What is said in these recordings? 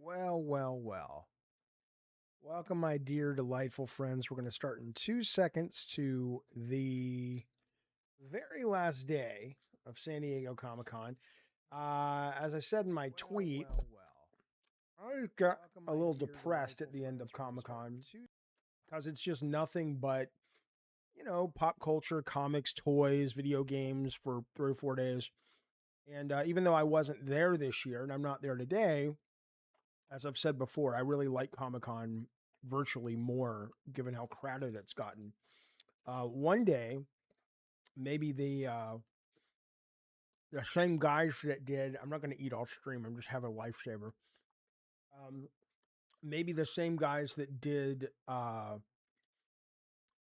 Well, well, well. Welcome, my dear, delightful friends. We're going to start in 2 seconds to the very last day of San Diego Comic Con. As I said in my tweet, I got a little depressed at the end of Comic Con because it's just nothing but, pop culture, comics, toys, video games for 3 or 4 days. And even though I wasn't there this year and I'm not there today, as I've said before, I really like Comic Con virtually more, given how crowded it's gotten. One day, maybe the same guys that did. I'm not going to eat off stream. I'm just having a lifesaver. Maybe the same guys that did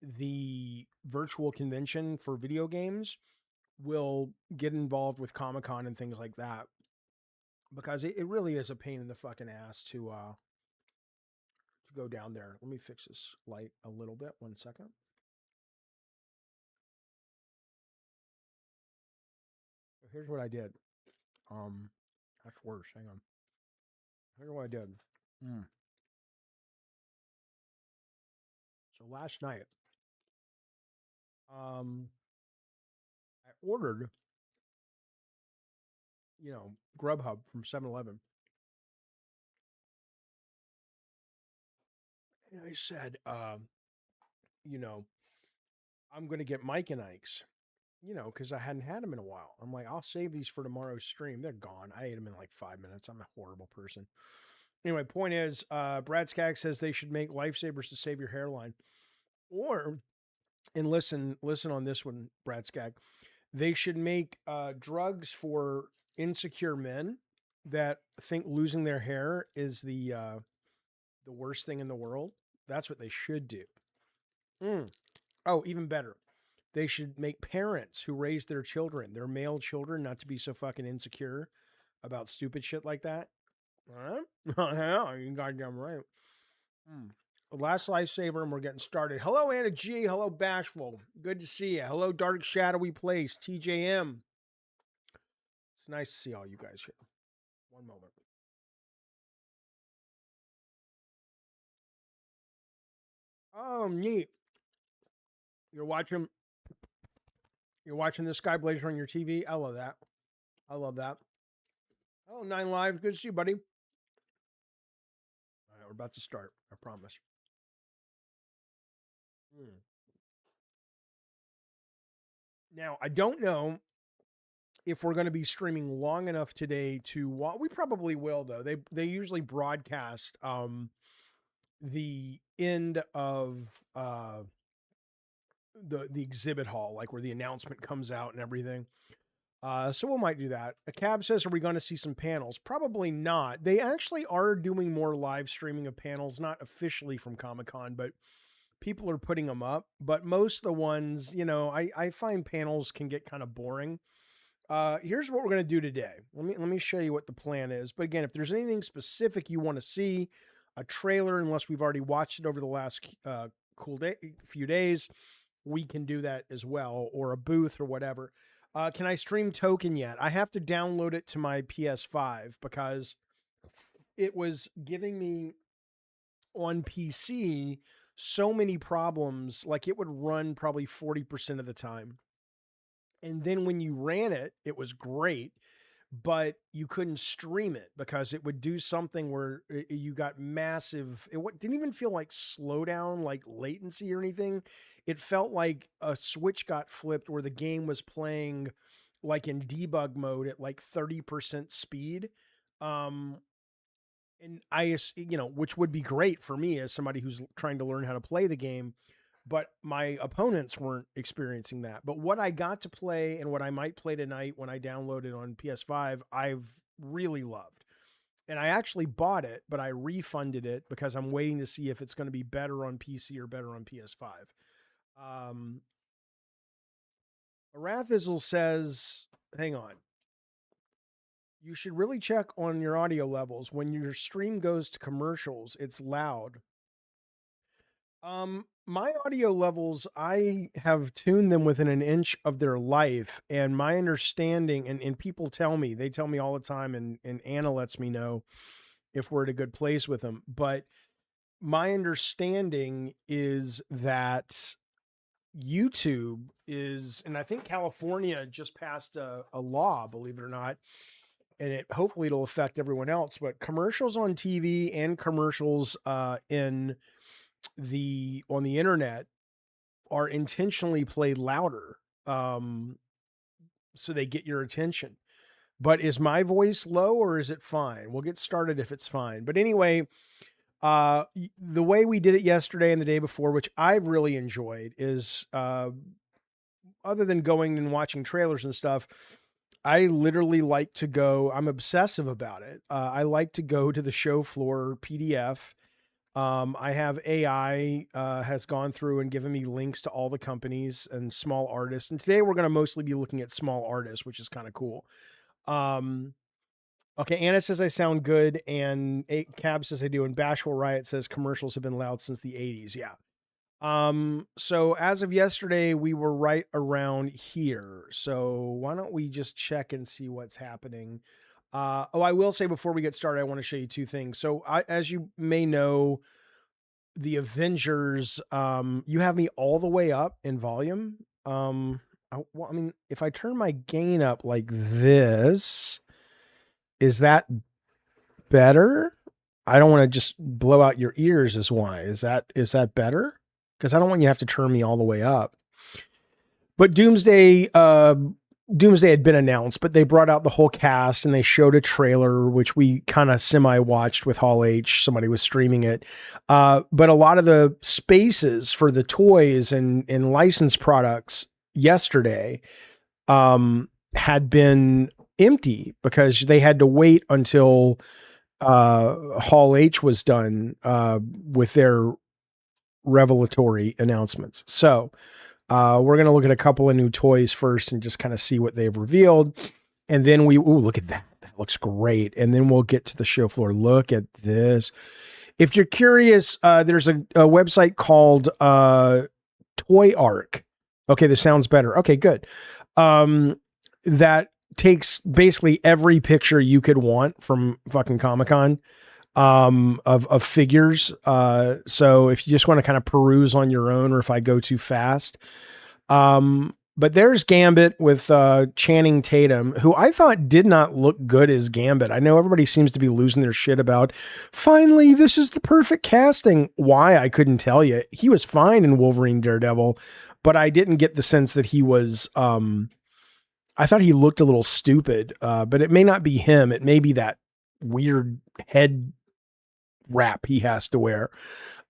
the virtual convention for video games will get involved with Comic Con and things like that, because it really is a pain in the fucking ass to go down there. Let me fix this light a little bit. 1 second. Here's what I did. That's worse. Hang on. Here's what I did. So last night, I ordered, Grubhub from 7-Eleven. And I said, I'm going to get Mike and Ike's, because I hadn't had them in a while. I'm like, I'll save these for tomorrow's stream. They're gone. I ate them in like 5 minutes. I'm a horrible person. Anyway, point is, Brad Skaggs says they should make lifesavers to save your hairline. Or, and listen on this one, Brad Skaggs, they should make drugs for insecure men that think losing their hair is the worst thing in the world. That's what they should do. Oh, even better. They should make parents who raise their children, their male children, not to be so fucking insecure about stupid shit like that. Huh? Yeah, you goddamn right. Last lifesaver, and we're getting started. Hello, Anna G. Hello, Bashful. Good to see you. Hello, Dark Shadowy Place. TJM. It's nice to see all you guys here. One moment. Oh, neat. You're watching this Sky Blazer on your TV. I love that. I love that. Oh, 9 Live. Good to see you, buddy. All right, we're about to start. I promise. Now, I don't know if we're going to be streaming long enough today to we probably will, though. They usually broadcast the end of the exhibit hall, like where the announcement comes out and everything. So we might do that. A cab says, are we going to see some panels? Probably not. They actually are doing more live streaming of panels, not officially from Comic-Con, but people are putting them up. But most of the ones, I find panels can get kind of boring. Here's what we're going to do today. Let me show you what the plan is. But again, if there's anything specific you want to see, a trailer, unless we've already watched it over the last few days, we can do that as well, or a booth or whatever. Can I stream Token yet? I have to download it to my PS5 because it was giving me on PC so many problems. Like it would run probably 40% of the time. And then when you ran it, it was great, but you couldn't stream it because it would do something where you got massive, it didn't even feel like slowdown, like latency or anything. It felt like a switch got flipped where the game was playing like in debug mode at like 30% speed. And which would be great for me as somebody who's trying to learn how to play the game. But my opponents weren't experiencing that. But what I got to play and what I might play tonight when I download it on PS5, I've really loved. And I actually bought it, but I refunded it because I'm waiting to see if it's going to be better on PC or better on PS5. Arathizel says, hang on. You should really check on your audio levels. When your stream goes to commercials, it's loud. My audio levels, I have tuned them within an inch of their life, and my understanding, and people tell me, they tell me all the time, and Anna lets me know, if we're at a good place with them. But my understanding is that YouTube is, and I think California just passed a law, believe it or not, and hopefully it'll affect everyone else. But commercials on TV and commercials on the internet are intentionally played louder, so they get your attention. But is my voice low or is it fine? We'll get started if it's fine. But anyway, the way we did it yesterday and the day before, which I've really enjoyed, is other than going and watching trailers and stuff, I literally like to go, I'm obsessive about it. I like to go to the show floor PDF. I have AI has gone through and given me links to all the companies and small artists. And today we're going to mostly be looking at small artists, which is kind of cool. Okay, Anna says I sound good, and Cab says I do, and Bashful Riot says commercials have been loud since the 80s. Yeah. So as of yesterday, we were right around here. So why don't we just check and see what's happening? I will say before we get started, I want to show you two things. So as you may know, the Avengers, you have me all the way up in volume. I mean, if I turn my gain up like this, is that better? I don't want to just blow out your ears is why. Is that better? Because I don't want you to have to turn me all the way up. But Doomsday had been announced, but they brought out the whole cast and they showed a trailer, which we kind of semi-watched with Hall H. Somebody was streaming it. But a lot of the spaces for the toys and licensed products yesterday had been empty because they had to wait until Hall H was done with their revelatory announcements. So we're going to look at a couple of new toys first and just kind of see what they've revealed. And then look at that. That looks great. And then we'll get to the show floor. Look at this. If you're curious, there's a website called Toy Arc. Okay, this sounds better. Okay, good. That takes basically every picture you could want from fucking Comic-Con of figures. So if you just want to kind of peruse on your own, or if I go too fast. But there's Gambit with Channing Tatum, who I thought did not look good as Gambit. I know everybody seems to be losing their shit about, finally, this is the perfect casting. Why? I couldn't tell you. He was fine in Wolverine Daredevil, but I didn't get the sense that he was, I thought he looked a little stupid, but it may not be him. It may be that weird head wrap he has to wear.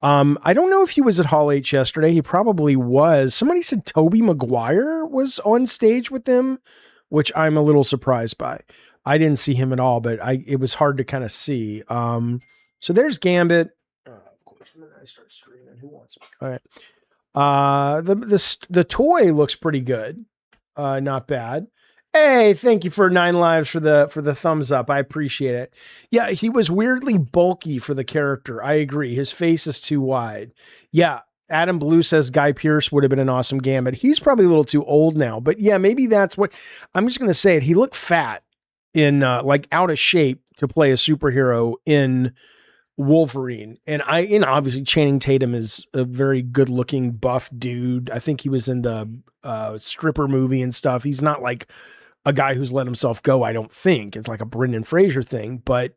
I don't know if he was at Hall H yesterday. He probably was. Somebody said Tobey Maguire was on stage with them, which I'm a little surprised by. I didn't see him at all, but it was hard to kind of see. So there's Gambit. Of course, and then I start streaming. Who wants me? All right. The toy looks pretty good. Not bad. Hey, thank you for 9 lives for the thumbs up. I appreciate it. Yeah, he was weirdly bulky for the character. I agree. His face is too wide. Yeah, Adam Blue says Guy Pearce would have been an awesome Gambit. He's probably a little too old now, but yeah, maybe that's what I'm just going to say it. He looked fat in like out of shape to play a superhero in Wolverine. And obviously Channing Tatum is a very good looking buff dude. I think he was in the stripper movie and stuff. He's not like a guy who's let himself go. I don't think it's like a Brendan Fraser thing, but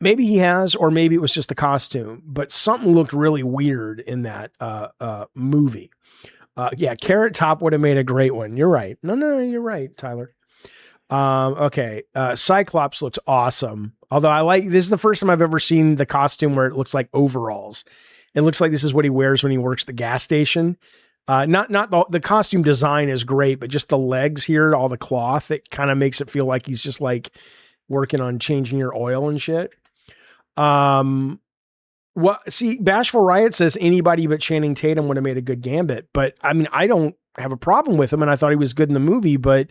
maybe he has, or maybe it was just the costume, but something looked really weird in that movie. Yeah. Carrot Top would have made a great one. You're right. No, you're right, Tyler. Okay. Cyclops looks awesome. Although this is the first time I've ever seen the costume where it looks like overalls. It looks like this is what he wears when he works at the gas station. Not the costume design is great, but just the legs here, all the cloth, it kind of makes it feel like he's just like working on changing your oil and shit. See, Bashful Riot says anybody but Channing Tatum would have made a good Gambit, but I mean, I don't have a problem with him, and I thought he was good in the movie, but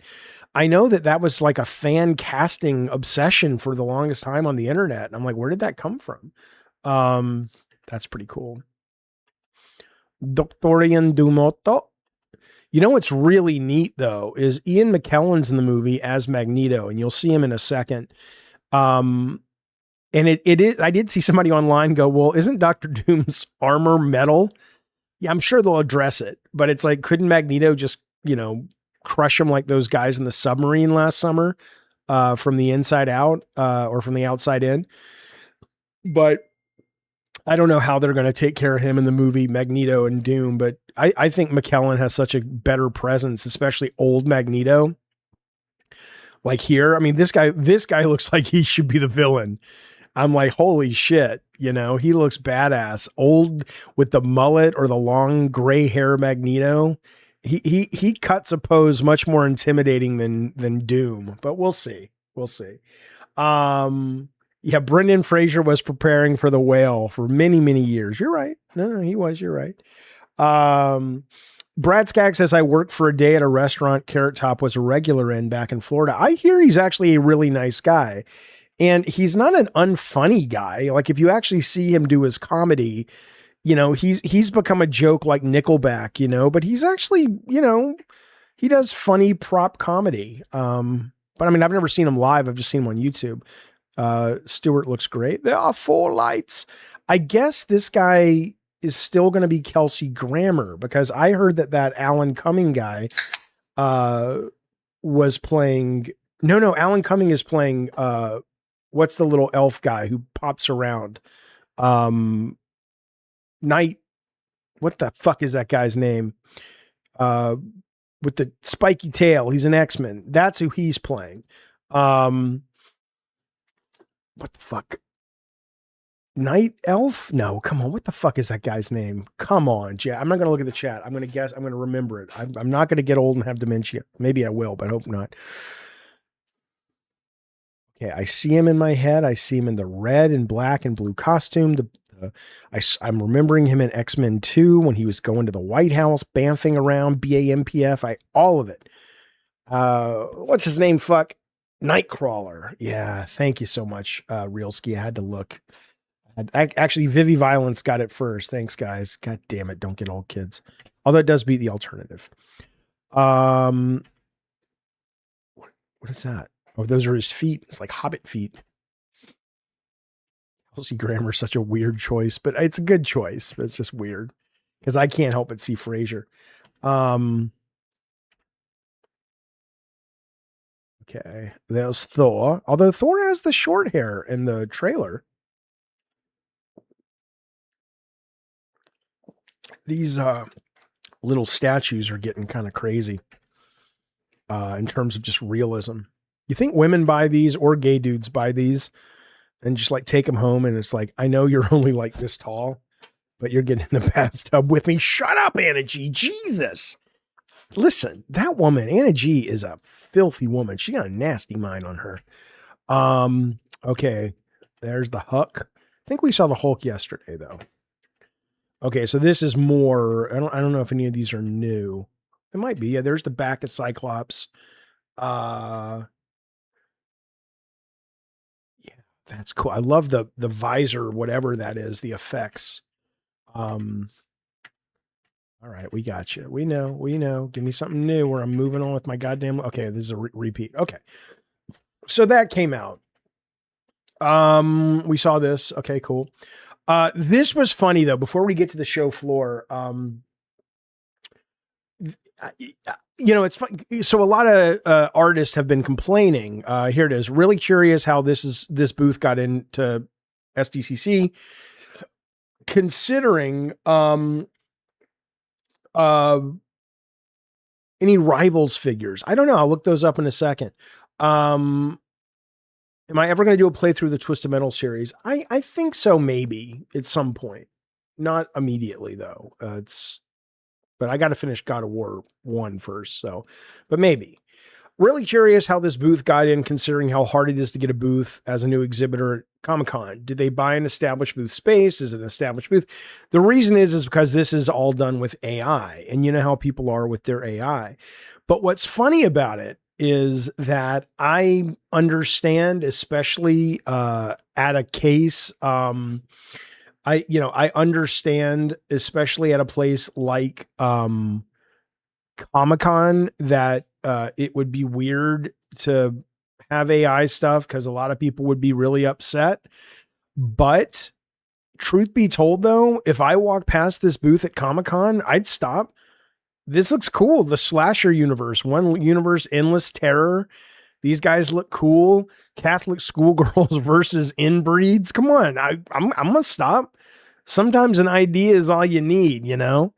I know that was like a fan casting obsession for the longest time on the internet. And I'm like, where did that come from? That's pretty cool. Doctorian Dumoto. You know what's really neat though is Ian McKellen's in the movie as Magneto, and you'll see him in a second. And it is, I did see somebody online go, well, isn't Dr. Doom's armor metal? Yeah, I'm sure they'll address it, but it's like, couldn't Magneto just, crush him like those guys in the submarine last summer, from the inside out, or from the outside in? But I don't know how they're going to take care of him in the movie Magneto and Doom, but I think McKellen has such a better presence, especially old Magneto. Like here, I mean, this guy looks like he should be the villain. I'm like, holy shit, he looks badass. Old with the mullet or the long gray hair Magneto. He cuts a pose much more intimidating than Doom, but we'll see. We'll see. Yeah, Brendan Fraser was preparing for The Whale for many, many years. You're right. No, he was. You're right. Brad Skaggs says, I worked for a day at a restaurant Carrot Top was a regular in back in Florida. I hear he's actually a really nice guy. And he's not an unfunny guy. Like if you actually see him do his comedy, he's become a joke like Nickelback, but he's actually, he does funny prop comedy. But I mean, I've never seen him live. I've just seen him on YouTube. Stewart looks great. There are 4 lights. I guess this guy is still going to be Kelsey Grammer, because I heard that Alan Cumming guy, was playing. No, Alan Cumming is playing, what's the little elf guy who pops around? Night. What the fuck is that guy's name? With the spiky tail. He's an X-Men. That's who he's playing. What the fuck? Night Elf? No, come on. What the fuck is that guy's name? Come on, Jay. I'm not going to look at the chat. I'm going to guess. I'm going to remember it. I'm not going to get old and have dementia. Maybe I will, but I hope not. Okay, I see him in my head. I see him in the red and black and blue costume. I'm remembering him in X-Men 2 when he was going to the White House, bamfing around, BAMPF, all of it. What's his name? Fuck. Nightcrawler. Yeah, thank you so much, Realski. I had to look. Actually, Vivi Violence got it first. Thanks, guys. God damn it, don't get old, kids. Although it does beat the alternative. What is that? Oh, those are his feet. It's like Hobbit feet. Kelsey Grammer's such a weird choice, but it's a good choice. But it's just weird because I can't help but see Frasier. Okay, there's Thor. Although Thor has the short hair in the trailer. These little statues are getting kind of crazy in terms of just realism. You think women buy these or gay dudes buy these and just like take them home and it's like, I know you're only like this tall, but you're getting in the bathtub with me. Shut up, Anna G. Jesus. Listen, that woman, Anna G, is a filthy woman. She got a nasty mind on her. Okay, there's the Huck. I think we saw the Hulk yesterday, though. Okay, so this is more. I don't know if any of these are new. It might be. Yeah, there's the back of Cyclops. Yeah, that's cool. I love the visor, whatever that is, the effects. All right, we got you. We know. Give me something new where I'm moving on with my goddamn. Okay, this is a repeat. Okay, so that came out. We saw this. Okay, cool. This was funny though. Before we get to the show floor, it's fun. So a lot of artists have been complaining. Here it is. Really curious how this booth got into SDCC, considering any rivals figures. I don't know. I'll look those up in a second. Am I ever going to do a playthrough of the Twisted Metal series? I think so, maybe at some point. Not immediately though. But I got to finish God of War 1 first. So, but maybe. Really curious how this booth got in, considering how hard it is to get a booth as a new exhibitor at Comic-Con. Did they buy an established booth space? Is it an established booth? The reason is because this is all done with AI, and you know how people are with their AI. But what's funny about it is that I understand, especially at a case, I understand, especially at a place like Comic-Con, that it would be weird to have AI stuff because a lot of people would be really upset. But truth be told, though, if I walk past this booth at Comic-Con, I'd stop. This looks cool. The slasher universe, one universe, endless terror. These guys look cool. Catholic schoolgirls versus inbreeds. Come on, I'm gonna stop. Sometimes an idea is all you need, you know?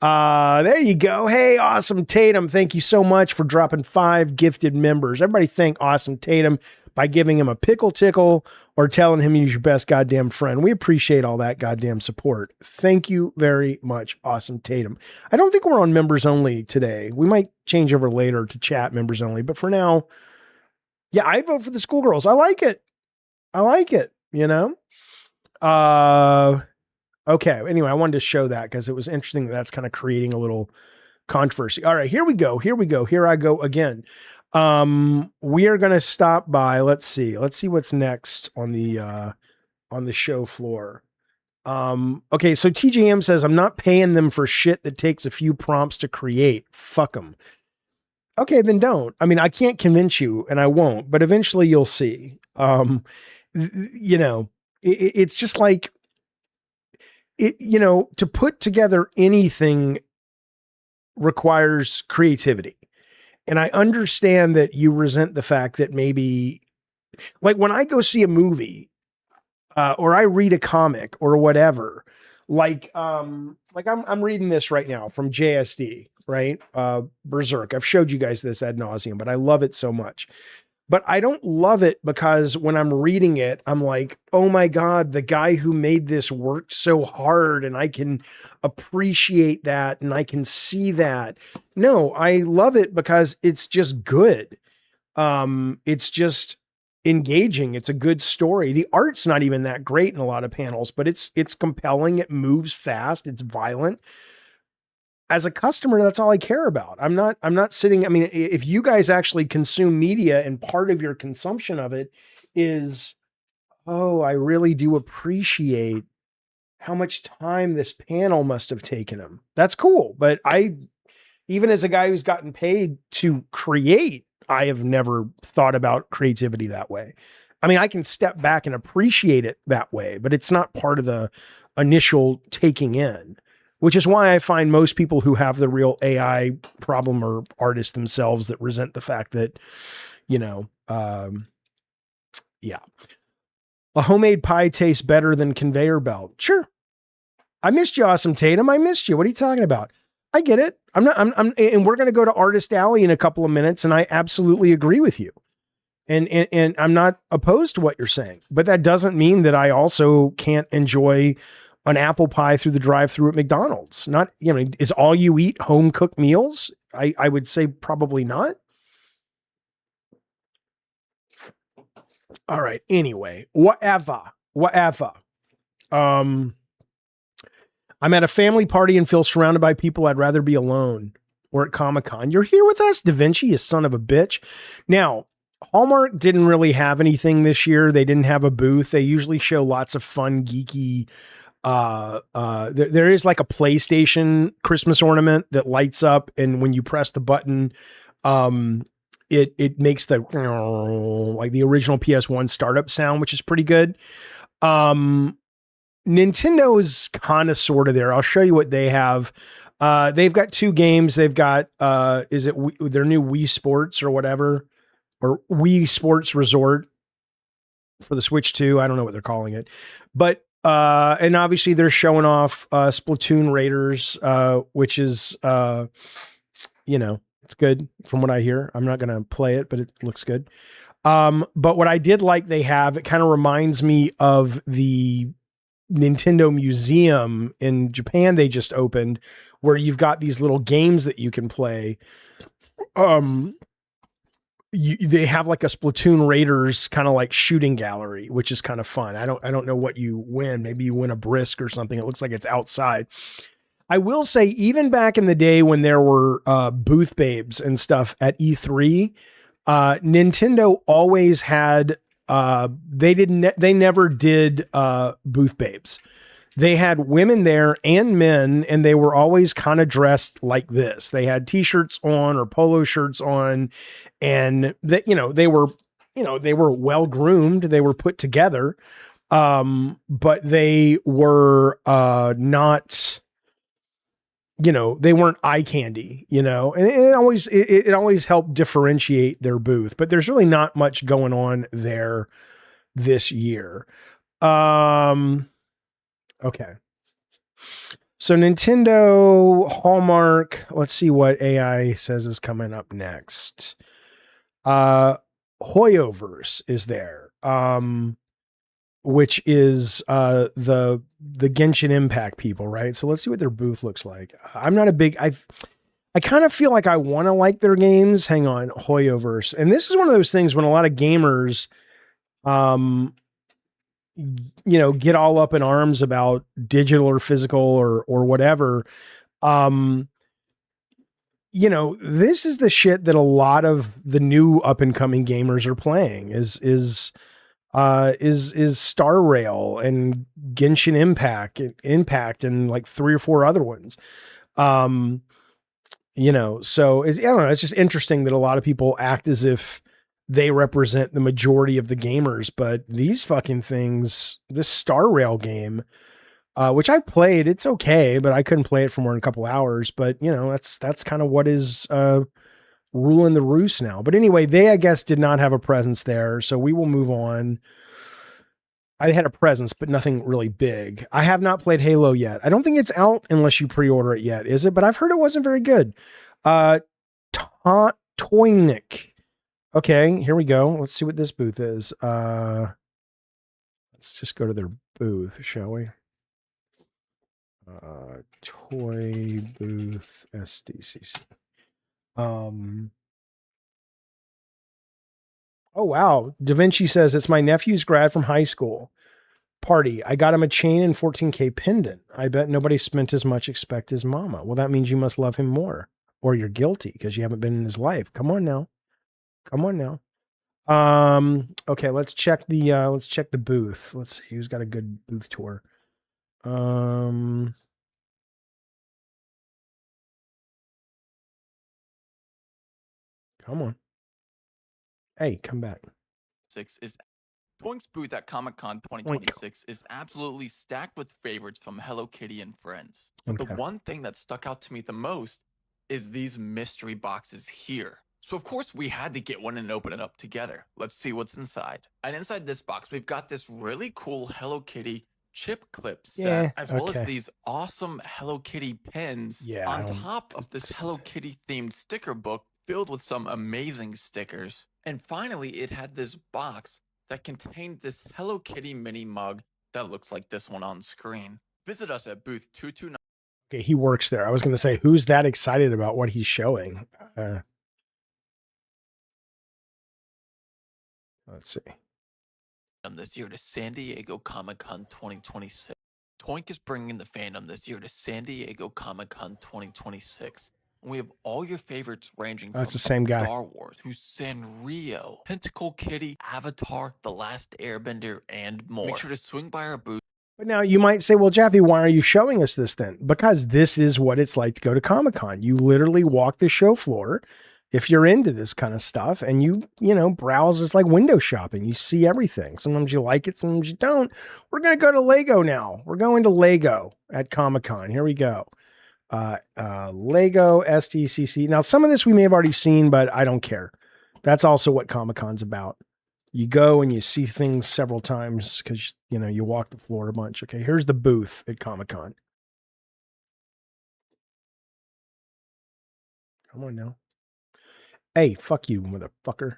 There you go. Hey, Awesome Tatum. Thank you so much for dropping 5 gifted members. Everybody thank Awesome Tatum by giving him a pickle tickle or telling him he's your best goddamn friend. We appreciate all that goddamn support. Thank you very much, Awesome Tatum. I don't think we're on members only today. We might change over later to chat members only, but for now, yeah, I'd vote for the schoolgirls. I like it. I like it, you know? Okay. Anyway, I wanted to show that because it was interesting that's kind of creating a little controversy. All right, here we go. Here we go. Here I go again. We are going to stop by. Let's see what's next on the show floor. Okay. So TJM says, I'm not paying them for shit that takes a few prompts to create. Fuck them. Okay, then don't. I mean, I can't convince you and I won't, but eventually you'll see. You know, it's just like, you know, to put together anything requires creativity. And I understand that you resent the fact that maybe, like when I go see a movie, or I read a comic or whatever, like I'm reading this right now from JSD, right? Berserk. I've showed you guys this ad nauseum, but I love it so much. But I don't love it because when I'm reading it, I'm like, oh my God, the guy who made this worked so hard and I can appreciate that and I can see that. No, I love it because it's just good. It's just engaging. It's a good story. The art's not even that great in a lot of panels, but it's compelling. It moves fast. It's violent. As a customer, that's all I care about. I'm not sitting. I mean, if you guys actually consume media and part of your consumption of it is, oh, I really do appreciate how much time this panel must have taken him. That's cool. But even as a guy who's gotten paid to create, I have never thought about creativity that way. I mean, I can step back and appreciate it that way, but it's not part of the initial taking in. Which is why I find most people who have the real AI problem are artists themselves that resent the fact that, you know, yeah. A homemade pie tastes better than conveyor belt. Sure. I missed you, Awesome Tatum. I missed you. What are you talking about? I get it. And we're going to go to Artist Alley in a couple of minutes. And I absolutely agree with you. And I'm not opposed to what you're saying, but that doesn't mean that I also can't enjoy an apple pie through the drive-thru at McDonald's. Not, you know, is all you eat home cooked meals? I would say probably not. All right. Anyway, whatever. I'm at a family party and feel surrounded by people. I'd rather be alone. Or at Comic-Con. You're here with us, Da Vinci, you son of a bitch. Now, Hallmark didn't really have anything this year. They didn't have a booth. They usually show lots of fun, geeky. There is like a PlayStation Christmas ornament that lights up, and when you press the button, it makes the like the original PS1 startup sound, which is pretty good. Nintendo is kind of sort of there. I'll show you what they have. They've got 2 games. They've got is it their new Wii Sports or whatever, or Wii Sports Resort for the Switch 2. I don't know what they're calling it, but and obviously they're showing off Splatoon Raiders, which is you know, it's good from what I hear. I'm not gonna play it, but it looks good. But what I did like they have, it kind of reminds me of the Nintendo Museum in Japan they just opened, where you've got these little games that you can play. They have like a Splatoon Raiders kind of like shooting gallery, which is kind of fun. I don't know what you win. Maybe you win a brisk or something. It looks like it's outside. I will say, even back in the day when there were booth babes and stuff at E3, Nintendo always had they never did booth babes. They had women there and men, and they were always kind of dressed like this. They had t-shirts on or polo shirts on, and they were well groomed. They were put together. But they were not, they weren't eye candy, and it always helped differentiate their booth. But there's really not much going on there this year. Okay. So Nintendo, Hallmark, let's see what AI says is coming up next. Hoyoverse is there. Which is the Genshin Impact people, right? So let's see what their booth looks like. I'm not a big, I kind of feel like I want to like their games. Hang on, Hoyoverse. And this is one of those things when a lot of gamers, get all up in arms about digital or physical or whatever. This is the shit that a lot of the new up and coming gamers are playing is Star Rail and Genshin Impact and like 3 or 4 other ones. So I don't know, it's just interesting that a lot of people act as if they represent the majority of the gamers, but these fucking things, this Star Rail game, which I played, it's okay, but I couldn't play it for more than a couple hours, but that's kind of what is, ruling the roost now. But anyway, they, I guess, did not have a presence there, so we will move on. I had a presence, but nothing really big. I have not played Halo yet. I don't think it's out unless you pre-order it yet, is it? But I've heard it wasn't very good. Toynik. Okay, here we go. Let's see what this booth is. Let's just go to their booth, shall we? Toy booth SDCC. Oh wow, Da Vinci says it's my nephew's grad from high school party. I got him a chain and 14K pendant. I bet nobody spent as much expect his mama. Well, that means you must love him more, or you're guilty because you haven't been in his life. Come on now. Okay, let's check the booth. Let's see who's got a good booth tour. Come on. Hey, come back. Toink's booth at Comic-Con 2026 is absolutely stacked with favorites from Hello Kitty and friends. But the one thing that stuck out to me the most is these mystery boxes here. So of course we had to get one and open it up together. Let's see what's inside. And inside this box, we've got this really cool Hello Kitty chip clip set, as well as these awesome Hello Kitty pins on top of this Hello Kitty themed sticker book filled with some amazing stickers. And finally, it had this box that contained this Hello Kitty mini mug that looks like this one on screen. Visit us at booth 229. Okay, he works there. I was going to say, who's that excited about what he's showing? Let's see. This year to San Diego Comic-Con 2026. Toink is bringing the fandom this year to San Diego Comic-Con 2026. We have all your favorites ranging from the same guy. Star Wars to Sanrio, Pentacle Kitty, Avatar, The Last Airbender, and more. Make sure to swing by our booth. But now you might say, well, Jaffe, why are you showing us this then? Because this is what it's like to go to Comic-Con. You literally walk the show floor if you're into this kind of stuff, and you browse. It's like window shopping. You see everything. Sometimes you like it, sometimes you don't. We're going to go to Lego now. We're going to Lego at Comic-Con. Here we go. Lego Sdcc. Now, some of this we may have already seen, but I don't care. That's also what Comic-Con's about. You go and you see things several times because, you walk the floor a bunch. Okay, here's the booth at Comic-Con. Come on now. Hey, fuck you, motherfucker.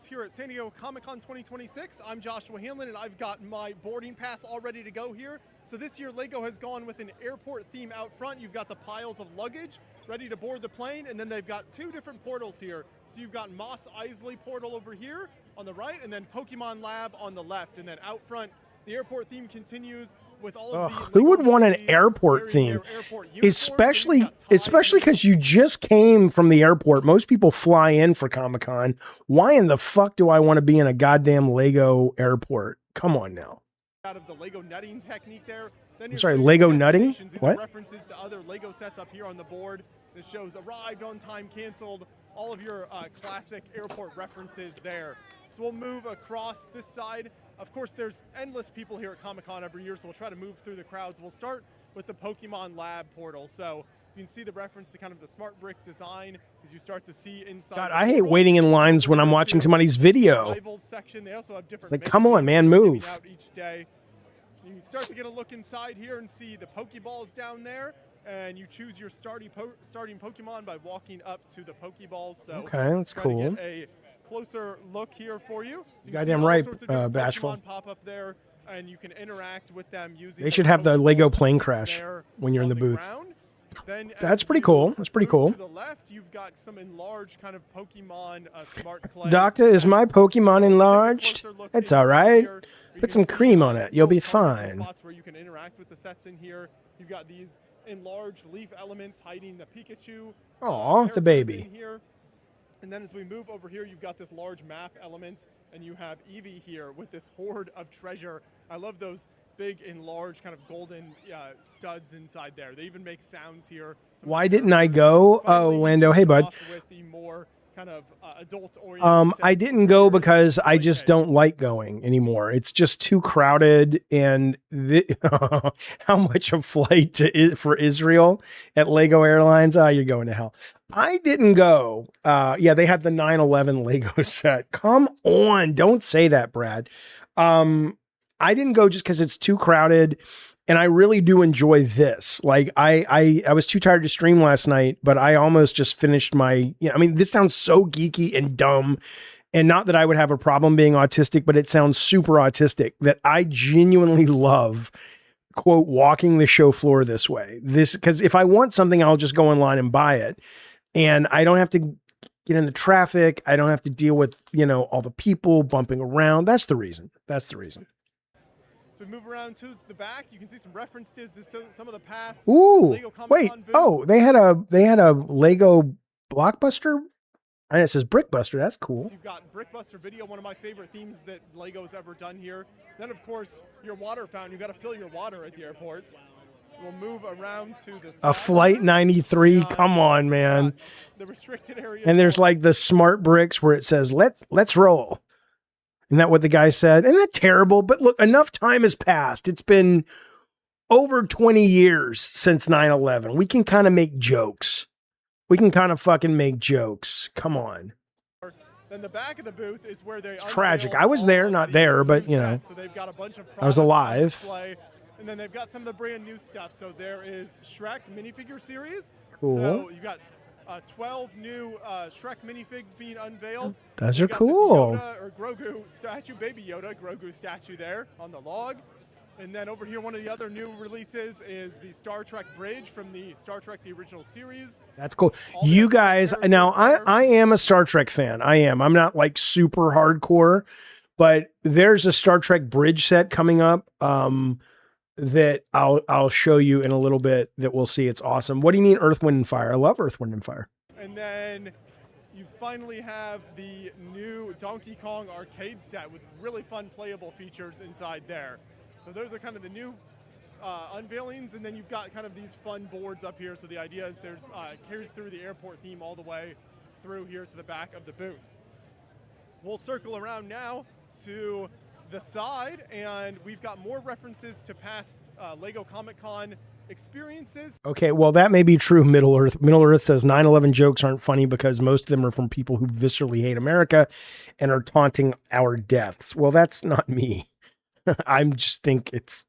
Here at San Diego Comic-Con 2026, I'm Joshua Hanlon, and I've got my boarding pass all ready to go here. So this year, LEGO has gone with an airport theme out front. You've got the piles of luggage ready to board the plane, and then they've got 2 different portals here. So you've got Mos Eisley portal over here on the right, and then Pokemon Lab on the left. And then out front, the airport theme continues with all of the who would want an airport theme? Especially because you just came from the airport. Most people fly in for Comic-Con. Why in the fuck do I want to be in a goddamn Lego airport? Come on now. Out of the Lego nutting technique there. Then I'm sorry, Lego nutting? What? References to other Lego sets up here on the board. It shows arrived on time, canceled, all of your classic airport references there. So we'll move across this side. Of course, there's endless people here at Comic-Con every year, so we'll try to move through the crowds. We'll start with the Pokemon Lab portal. So you can see the reference to kind of the smart brick design as you start to see inside. God, I hate waiting in lines when I'm watching somebody's video. Rivals section. They also have different. Like, come on, man, move. Out each day. You can start to get a look inside here and see the Pokeballs down there, and you choose your starting Pokemon by walking up to the Pokeballs. So okay, that's cool. Get a closer look here for you. So you goddamn right, Bashful. Pop up there, and you can interact with them using. They should have the Lego plane crash when you're in the booth. Then that's pretty cool. That's pretty cool. To the left, you've got some enlarged kind of Pokemon smart play. Doctor, is my Pokemon enlarged? It's all right. Put some cream on it. You'll be fine. Spots where you can interact with the sets in here. You've got these enlarged leaf elements hiding the Pikachu. Aw, the baby. Here. And then as we move over here, you've got this large map element, and you have Eevee here with this hoard of treasure. I love those big enlarged kind of golden studs inside there. They even make sounds here. Why didn't I go? Oh, Lando, hey, bud. With the more kind of I didn't go because I just don't like going anymore. It's just too crowded, and how much a flight for Israel at Lego Airlines? Oh, you're going to hell. I didn't go. Yeah, they had the 9/11 Lego set. Come on, don't say that, Brad. I didn't go just because it's too crowded. And I really do enjoy this. Like I was too tired to stream last night, but I almost just finished my, I mean, this sounds so geeky and dumb, and not that I would have a problem being autistic, but it sounds super autistic that I genuinely love, quote, walking the show floor this way. Because if I want something, I'll just go online and buy it. And I don't have to get in the traffic. I don't have to deal with, all the people bumping around. That's the reason. That's the reason. So we move around to the back. You can see some references to some of the past. Ooh, Lego wait. booth. Oh, they had a Lego Blockbuster. And it says Brickbuster. That's cool. So you've got Brickbuster Video, one of my favorite themes that Lego's ever done here. Then, of course, your water fountain. You've got to fill your water at the airport. We'll move around to the a Flight 93. Come on, man. The restricted area. And there's like the smart bricks where it says, let's roll. Isn't that what the guy said? Isn't that terrible? But look, enough time has passed. It's been over 20 years since 9/11. We can kind of make jokes. We can kind of fucking make jokes. Come on. Then the back of the booth is where they. It's tragic. I was there, not there, but So they've got a bunch of I was alive. And then they've got some of the brand new stuff. So there is Shrek minifigure series. Cool. So you've got 12 new Shrek minifigs being unveiled. Those are cool. This Yoda or Grogu statue, baby Yoda, Grogu statue there on the log. And then over here, one of the other new releases is the Star Trek bridge from the Star Trek, the original series. That's cool. You guys, now I am a Star Trek fan. I am. I'm not like super hardcore, but there's a Star Trek bridge set coming up that I'll show you in a little bit that we'll see. It's awesome. What do you mean Earth, Wind, and Fire? I love Earth, Wind, and Fire. And then you finally have the new Donkey Kong arcade set with really fun playable features inside there. So those are kind of the new unveilings, and then you've got kind of these fun boards up here. So the idea is there's carries through the airport theme all the way through here to the back of the booth. We'll circle around now to the side, and we've got more references to past Lego Comic-Con experiences. Okay, well, that may be true, Middle Earth. Middle Earth says 9/11 jokes aren't funny because most of them are from people who viscerally hate America and are taunting our deaths. Well, that's not me. I just think it's,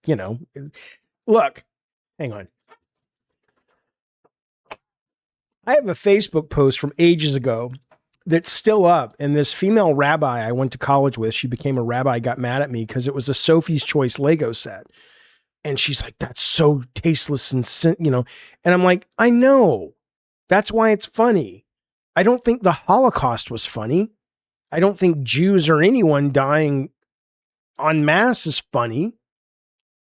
look, hang on. I have a Facebook post from ages ago that's still up. And this female rabbi I went to college with, she became a rabbi, got mad at me because it was a Sophie's Choice Lego set. And she's like, that's so tasteless and, and I'm like, I know. That's why it's funny. I don't think the Holocaust was funny. I don't think Jews or anyone dying en masse is funny.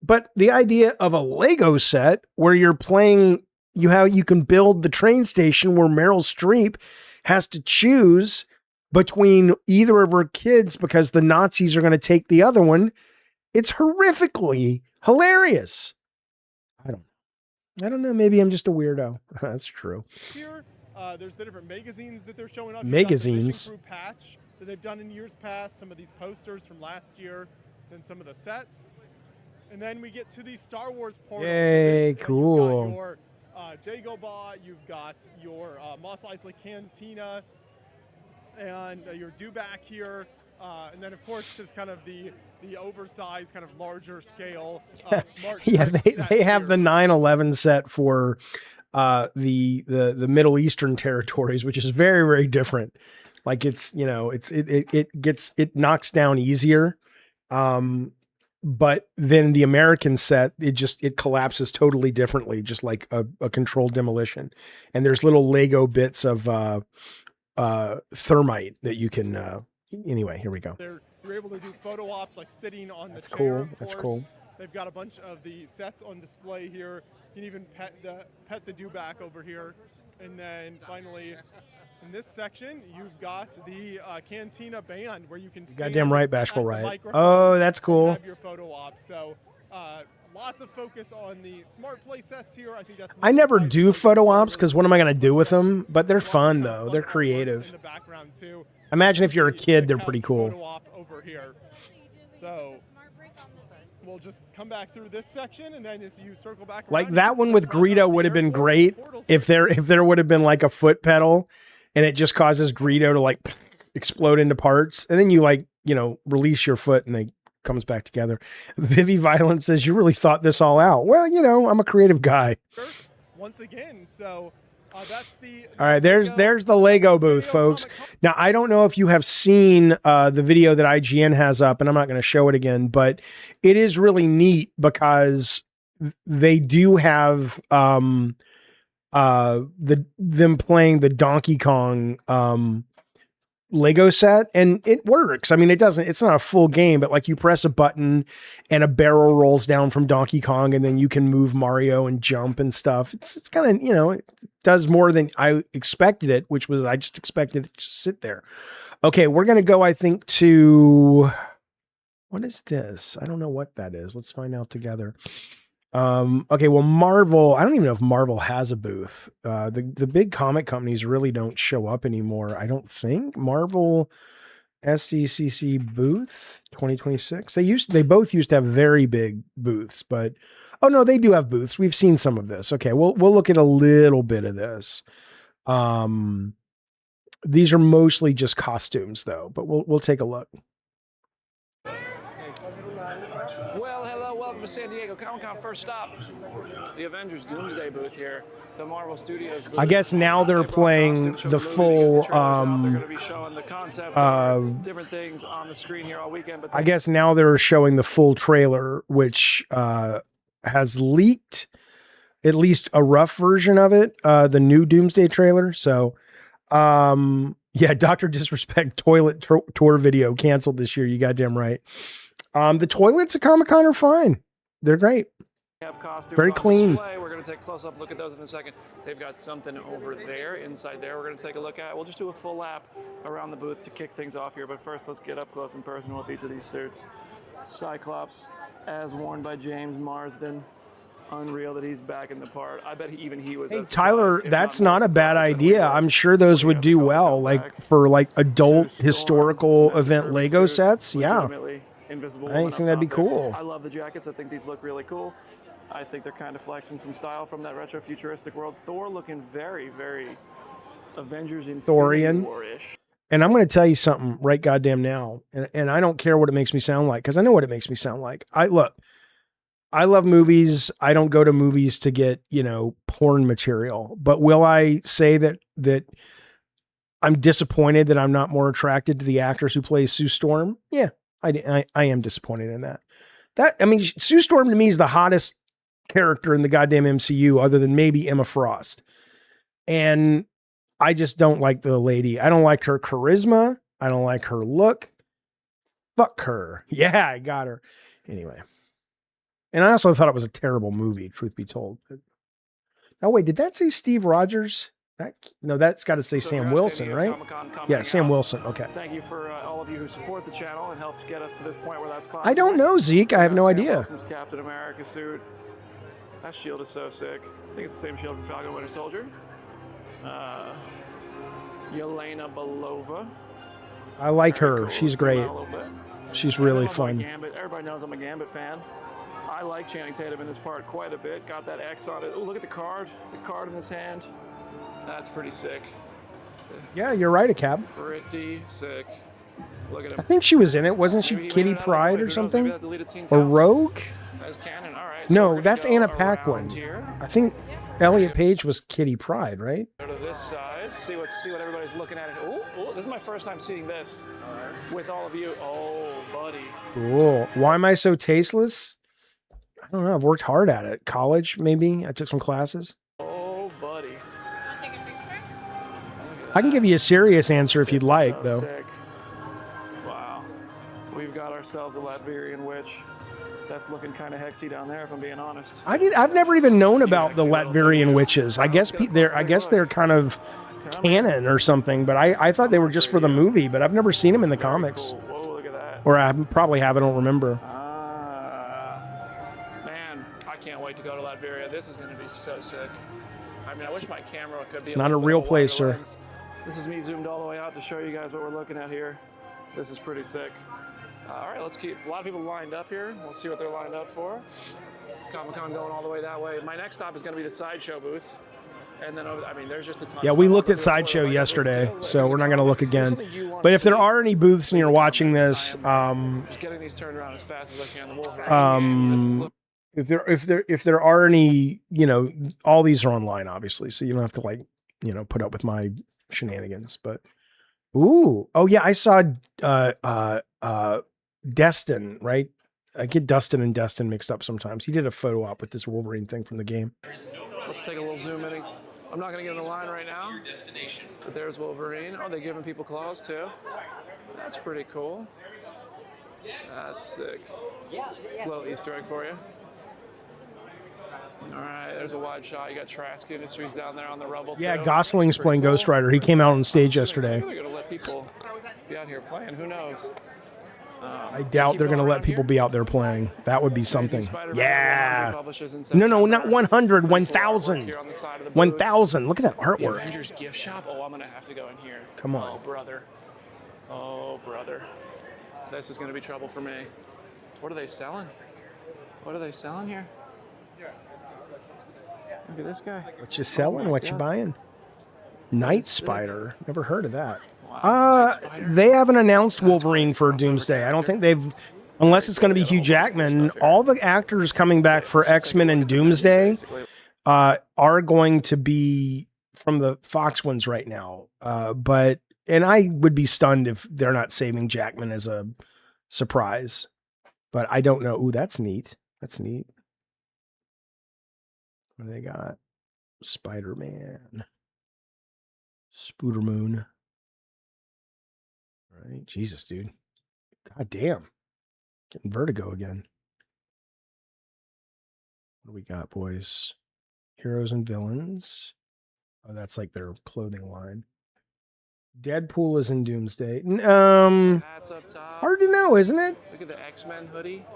But the idea of a Lego set where you're playing, you can build the train station where Meryl Streep has to choose between either of her kids because the Nazis are going to take the other one. It's horrifically hilarious. I don't know. Maybe I'm just a weirdo. That's true. Here, there's the different magazines that they're showing up. Magazines. Mission Crew patch that they've done in years past, some of these posters from last year, then some of the sets. And then we get to the Star Wars portal. Yay, so cool. You've got your Dagobah, you've got your Mos Eisley Cantina, and your Dewback here. And then, of course, just kind of the oversized, kind of larger scale smart Yeah, they have here. the 9/11 set for the Middle Eastern territories, which is very, very different. Like it's, you know, it knocks down easier. But then the American set, it collapses totally differently, just like a controlled demolition. And there's little Lego bits of thermite that you can anyway, here we go. You're able to do photo ops like sitting on the chair. Cool. Of course. That's cool. They've got a bunch of the sets on display here. You can even pet the Dewback over here. And then finally, in this section, you've got the Cantina band where you can stand Goddamn right, Bashful Riot. microphone Oh, that's cool. and have your photo op. So lots of focus on the smart play sets here. I think that's. I never do photo ops because what am I going to do with them? But they're fun though. They're creative. In the background too. Imagine if you're a kid, they're pretty cool. Photo op over here. So we'll just come back through this section, and then as you circle back around, Like you that can one step with around Greedo the would have been airport great portal if there would have been like a foot pedal, and it just causes Greedo to like explode into parts, and then you like, you know, release your foot and they comes back together. Vivi Violence says, "You really thought this all out." Well, you know, I'm a creative guy. once again. So that's the. All right, there's the Lego booth, folks. Now, I don't know if you have seen the video that IGN has up, and I'm not going to show it again, but it is really neat because they do have them playing the Donkey Kong Lego set, and it works. I mean, it's not a full game, but like you press a button and a barrel rolls down from Donkey Kong, and then you can move Mario and jump and stuff. It's kind of, you know, it does more than I expected it, which was I just expected it to just sit there. Okay, we're going to go, I think, to, what is this? I don't know what that is. Let's find out together. Okay, well, Marvel, I don't even know if Marvel has a booth. The big comic companies really don't show up anymore, I don't think. Marvel Sdcc booth 2026. They both used to have very big booths, but oh no, they do have booths. We've seen some of this. Okay, we'll look at a little bit of this. These are mostly just costumes though, but we'll take a look. Well, hello, welcome to San Diego Comic-Con. First stop, the Avengers Doomsday booth here, the Marvel Studios booth. I guess now they're playing the full they're going to be showing the concept different things on the screen here all weekend. But I guess now they're showing the full trailer, which has leaked at least a rough version of it, the new Doomsday trailer. So yeah, Dr. Disrespect toilet tour video canceled this year. You goddamn right. The toilets at Comic-Con are fine. They're great. Very clean. We're going to take a close-up look at those in a second. They've got something over there, inside there. We're going to take a look at. We'll just do a full lap around the booth to kick things off here. But first, let's get up close and personal with each of these suits. Cyclops, as worn by James Marsden. Unreal that he's back in the part. I bet even he was. Hey, Tyler, that's not a bad idea. I'm sure those would do well, like for like adult historical event Lego sets. Yeah. Invisible I think that'd be cool. I love the jackets. I think these look really cool. I think they're kind of flexing some style from that retro futuristic world. Thor looking very, very Avengers Infinity War-ish. And I'm going to tell you something right goddamn now. And I don't care what it makes me sound like, because I know what it makes me sound like. I love movies. I don't go to movies to get, you know, porn material. But will I say that I'm disappointed that I'm not more attracted to the actress who plays Sue Storm? Yeah. I am disappointed in that. I mean, Sue Storm to me is the hottest character in the goddamn MCU other than maybe Emma Frost. And I just don't like the lady. I don't like her charisma. I don't like her look. Fuck her. Yeah, I got her. Anyway. And I also thought it was a terrible movie, truth be told. Oh, wait, did that say Steve Rogers? No, that's got to say Sam Wilson, right? Yeah, Sam Wilson. Okay. Thank you for all of you who support the channel and helped get us to this point where that's possible. I don't know, Zeke. I have no idea. Wilson's Captain America suit. That shield is so sick. I think it's the same shield from Falcon Winter Soldier. Yelena Belova. I like Very her. cool. She's Zoom out great. a little bit. She's You know really my boy fun. Gambit. Everybody knows I'm a Gambit fan. I like Channing Tatum in this part quite a bit. Got that X on it. Oh, look at the card in his hand. That's pretty sick. Yeah, you're right, a cab. Pretty sick. Look at him. I think she was in it. Wasn't she Maybe he Kitty made it out of the Pryde way. or Who knows? something? Maybe that deleted scene Or counts Rogue? as canon. All right. No, we're gonna that's go Anna around Paquin. here. I think Elliot Page was Kitty Pryde, right? Go to this side. See what everybody's looking at. Oh, this is my first time seeing this with all of you. Oh, buddy. Cool. Why am I so tasteless? I don't know. I've worked hard at it. College, maybe. I took some classes. Oh, buddy. I can give you a serious answer if This you'd is like, so though. Sick. Wow. We've got ourselves a Latvian witch. That's looking kind of hexy down there, if I'm being honest. I've never even known about the Latvian witches. I guess they're kind of canon or something, but I thought they were just for the movie, but I've never seen them in the comics. Cool. Whoa, look at that. Or I probably have, I don't remember. Man, I can't wait to go to Latveria. This is going to be so sick. I mean, I wish my camera could be It's not a real place, sir. lens. This is me zoomed all the way out to show you guys what we're looking at here. This is pretty sick. All right, let's keep a lot of people lined up here. We'll see what they're lined up for. Comic-Con going all the way that way. My next stop is going to be the Sideshow booth. And then, I mean, there's just a ton Yeah, of we stuff. looked at Sideshow yesterday, so we're not going to look again. But if there are any booths and you're watching this, just getting these turned around as fast as I can. The Wolverine if there are any, you know, all these are online, obviously, so you don't have to, like, you know, put up with my shenanigans. But oh yeah, I saw Destin, right? I get Dustin and Destin mixed up sometimes. He did a photo op with this Wolverine thing from the game. Let's take a little zoom in. I'm not going to get in the line right now, but there's Wolverine. Oh, they're giving people claws too. That's pretty cool. That's sick. A little Easter egg for you. All right, there's a wide shot. You got Trask Industries down there on the rubble too. Yeah, Gosling's playing Ghost Rider. He came out on stage yesterday. They're going to let people be out here playing. Who knows? I doubt they're going to let people be out there playing. That would be something. Yeah. No, not 100, 1,000. 1,000. Look at that artwork. Avengers gift shop. Oh, I'm going to have to go in here. Come on. Oh, brother. Oh, brother. This is going to be trouble for me. What are they selling? What are they selling here? Look at this guy. What you selling? What you buying? Night Spider. Never heard of that. Wow, Night Spider. They haven't announced Wolverine for Doomsday. I don't think they've, unless it's going to be Hugh Jackman. All the actors coming back for X-Men and Doomsday are going to be from the Fox ones right now. And I would be stunned if they're not saving Jackman as a surprise. But I don't know. Ooh, that's neat. That's neat. What do they got? Spider-Man. Spoodermoon. All right. Jesus, dude. God damn. Getting vertigo again. What do we got, boys? Heroes and villains. Oh, that's like their clothing line. Deadpool is in Doomsday. That's up top. It's hard to know, isn't it? Look at the X-Men hoodie.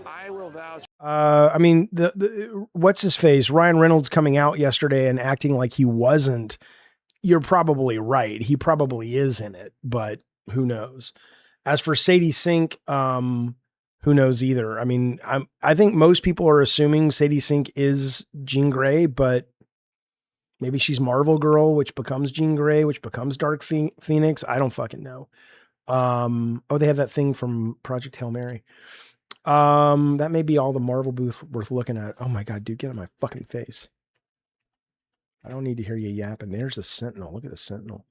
I will vouch. I mean, the what's his face? Ryan Reynolds coming out yesterday and acting like he wasn't. You're probably right. He probably is in it, but who knows? As for Sadie Sink, who knows either? I mean, I think most people are assuming Sadie Sink is Jean Grey, but maybe she's Marvel Girl, which becomes Jean Grey, which becomes Dark Phoenix. I don't fucking know. Oh, they have that thing from Project Hail Mary. That may be all the Marvel booth worth looking at. Oh my God, dude, get on my fucking face. I don't need to hear you yapping. There's the Sentinel. Look at the Sentinel.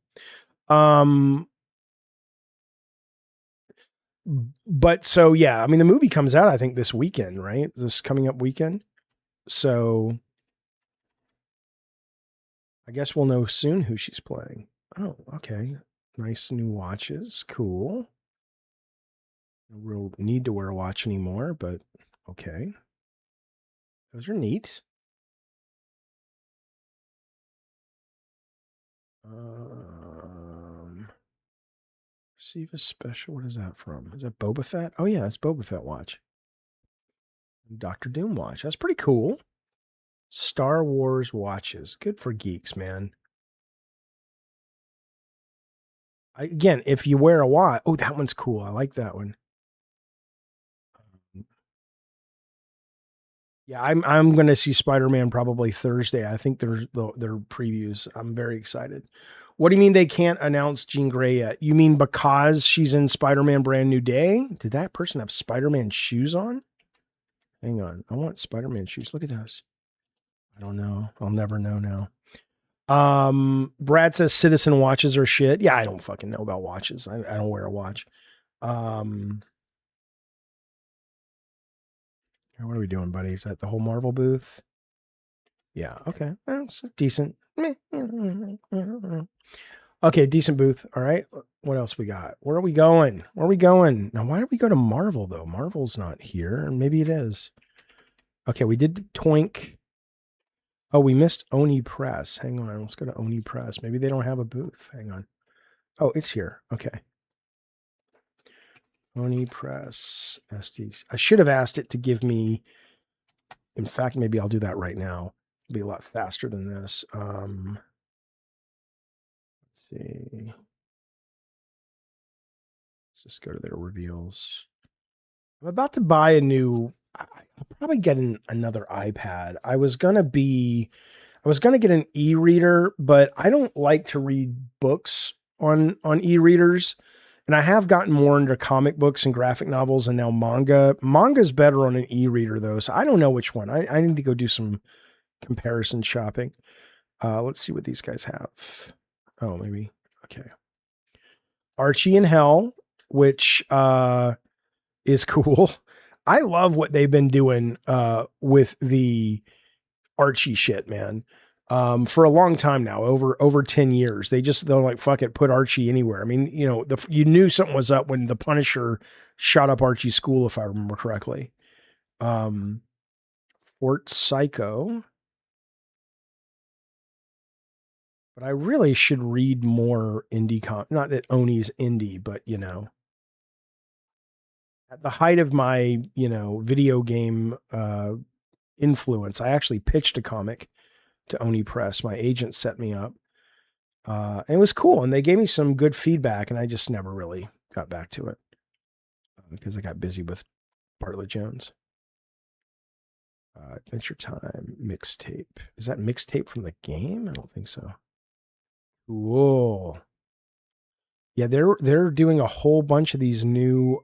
But so, yeah, I mean, the movie comes out, I think, this weekend, right? This coming up weekend. So I guess we'll know soon who she's playing. Oh, okay. Nice new watches. Cool. No real need to wear a watch anymore, but okay. Those are neat. Receive a special. What is that from? Is that Boba Fett? Oh yeah, it's Boba Fett watch. Dr. Doom watch. That's pretty cool. Star Wars watches. Good for geeks, man. Again, if you wear a watch, oh, that one's cool. I like that one. Yeah, I'm going to see Spider-Man probably Thursday. I think their previews. I'm very excited. What do you mean they can't announce Jean Grey yet? You mean because she's in Spider-Man Brand New Day? Did that person have Spider-Man shoes on? Hang on. I want Spider-Man shoes. Look at those. I don't know. I'll never know now. Brad says Citizen watches are shit. Yeah, I don't fucking know about watches. I don't wear a watch. What are we doing, buddy? Is that the whole Marvel booth? Yeah, okay. Well, it's decent. Okay, decent booth. All right. What else we got? Where are we going? Where are we going? Now, why did we go to Marvel, though? Marvel's not here. Maybe it is. Okay, we did Toink. Oh, we missed Oni Press. Hang on. Let's go to Oni Press. Maybe they don't have a booth. Hang on. Oh, it's here. Okay. Oni Press. SDCC. I should have asked it to give me... In fact, maybe I'll do that right now. It'll be a lot faster than this. Let's see. Let's just go to their reveals. I'm about to buy a new... I'll probably get another iPad. I was gonna get an e-reader, but I don't like to read books on e-readers. And I have gotten more into comic books and graphic novels and now manga. Manga's better on an e-reader though, so I don't know which one. I need to go do some comparison shopping. Let's see what these guys have. Oh, maybe. Okay. Archie in Hell, which is cool. I love what they've been doing with the Archie shit, man. For a long time now, over 10 years, they're like, fuck it, put Archie anywhere. I mean, you know, you knew something was up when the Punisher shot up Archie's school, if I remember correctly. Fort Psycho. But I really should read more indie not that Oni's indie, but you know. At the height of my, you know, video game influence, I actually pitched a comic to Oni Press. My agent set me up. And it was cool. And they gave me some good feedback. And I just never really got back to it because I got busy with Bartlett Jones. Adventure Time mixtape. Is that mixtape from the game? I don't think so. Cool. Yeah, they're doing a whole bunch of these new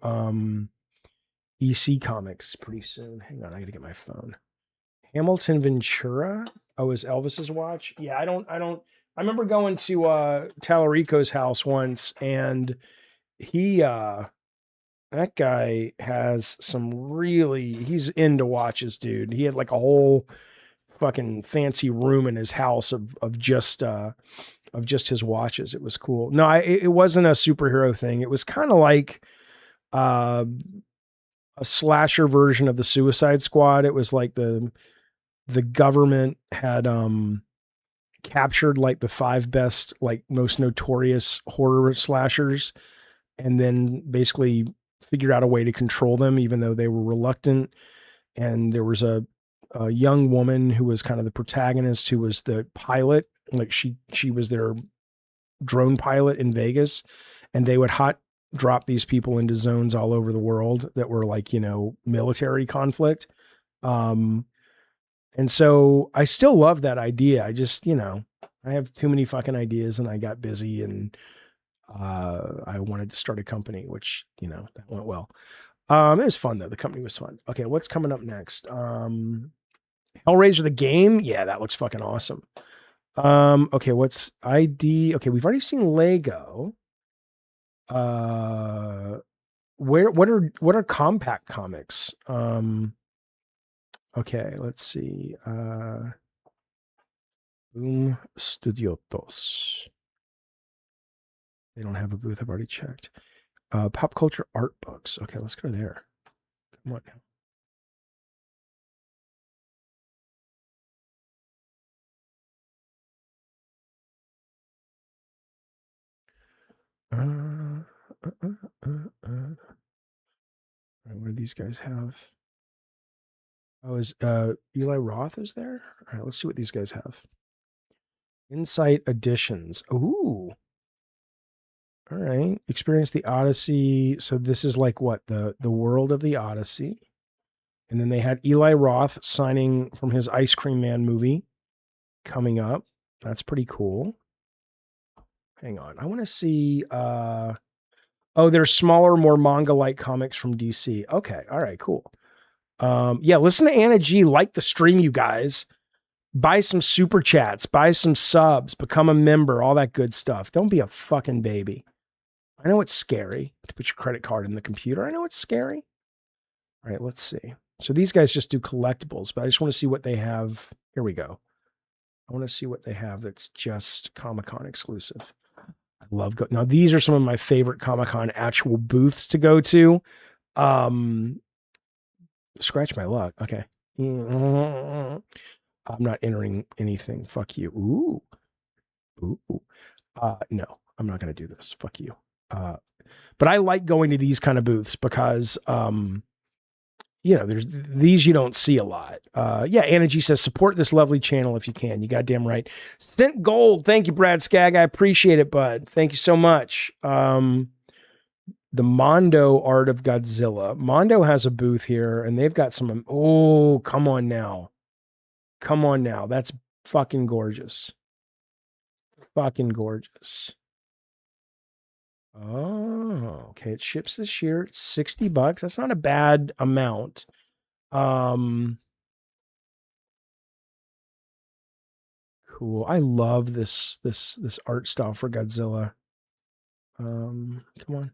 EC comics pretty soon. Hang on, I gotta get my phone. Hamilton Ventura. Oh, is Elvis's watch? Yeah, I remember going to Tallarico's house once, and that guy has he's into watches, dude. He had like a whole fucking fancy room in his house of just his watches. It was cool. No, it wasn't a superhero thing. It was kind of like a slasher version of the Suicide Squad. It was like the government had captured like the 5 best, like most notorious horror slashers, and then basically figured out a way to control them, even though they were reluctant. And there was a young woman who was kind of the protagonist, who was the pilot. Like she was their drone pilot in Vegas, and they would hot drop these people into zones all over the world that were like, you know, military conflict. And so I still love that idea. I just, you know, I have too many fucking ideas and I got busy, and I wanted to start a company, which, you know, that went well. It was fun though. The company was fun. Okay. What's coming up next? Hellraiser the game. Yeah, that looks fucking awesome. Okay. What's ID? Okay. We've already seen Lego. What are compact comics? Okay, let's see. Boom Studiotos. They don't have a booth. I've already checked. Pop culture art books. Okay, let's go there. Come on now. What do these guys have? Oh, is Eli Roth is there? All right, let's see what these guys have. Insight Editions. Ooh. All right. Experience the Odyssey. So this is like what? The world of the Odyssey. And then they had Eli Roth signing from his Ice Cream Man movie coming up. That's pretty cool. Hang on. I want to see oh, there's smaller, more manga-like comics from DC. Okay. All right, cool. Yeah, listen to Anna G. Like the stream, you guys. Buy some super chats, buy some subs, become a member, all that good stuff. Don't be a fucking baby. I know it's scary to put your credit card in the computer. I know it's scary. All right, let's see. So these guys just do collectibles, but I just want to see what they have. Here we go. I want to see what they have that's just Comic-Con exclusive. I love now these are some of my favorite Comic-Con actual booths to go to. Scratch my luck. Okay. I'm not entering anything. Fuck you. Ooh. No, I'm not going to do this. Fuck you. But I like going to these kind of booths because, there's these you don't see a lot. Yeah, Anna G says, support this lovely channel if you can. You goddamn right. Sent gold. Thank you, Brad Skagg. I appreciate it, bud. Thank you so much. The Mondo Art of Godzilla. Mondo has a booth here, and they've got some. Oh, come on now. Come on now. That's fucking gorgeous. Fucking gorgeous. Oh, okay. It ships this year. It's $60. That's not a bad amount. Cool. I love this art style for Godzilla. Come on.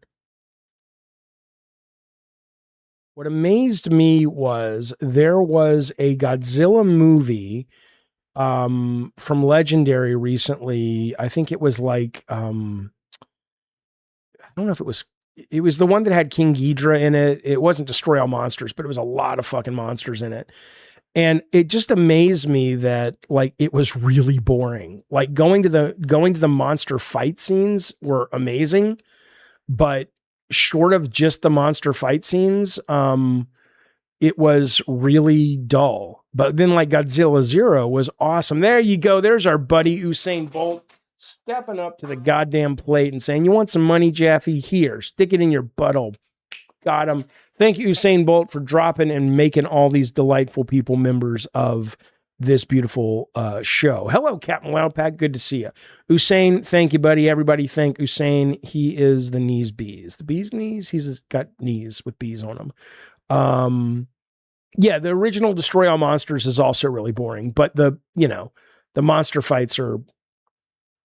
What amazed me was there was a Godzilla movie from Legendary recently. I think it was like I don't know if it was the one that had King Ghidorah in it. It wasn't Destroy All Monsters, but it was a lot of fucking monsters in it. And it just amazed me that like it was really boring. Like going to the monster fight scenes were amazing, but short of just the monster fight scenes, it was really dull. But then like Godzilla Zero was awesome. There you go. There's our buddy Usain Bolt stepping up to the goddamn plate and saying, you want some money, Jaffe? Here, stick it in your butthole. Got him. Thank you, Usain Bolt, for dropping and making all these delightful people members of this beautiful show. Hello, Captain Loudpack. Good to see you. Usain, thank you, buddy. Everybody thank Usain. He is the knees bees. The bees knees? He's got knees with bees on them. Yeah, the original Destroy All Monsters is also really boring, but the monster fights are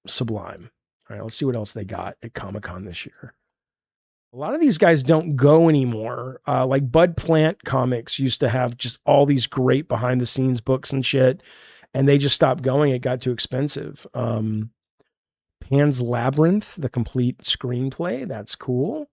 sublime. All right, let's see what else they got at Comic-Con this year. A lot of these guys don't go anymore. Like Bud Plant Comics used to have just all these great behind the scenes books and shit, and they just stopped going. It got too expensive. Pan's Labyrinth, the complete screenplay. That's cool.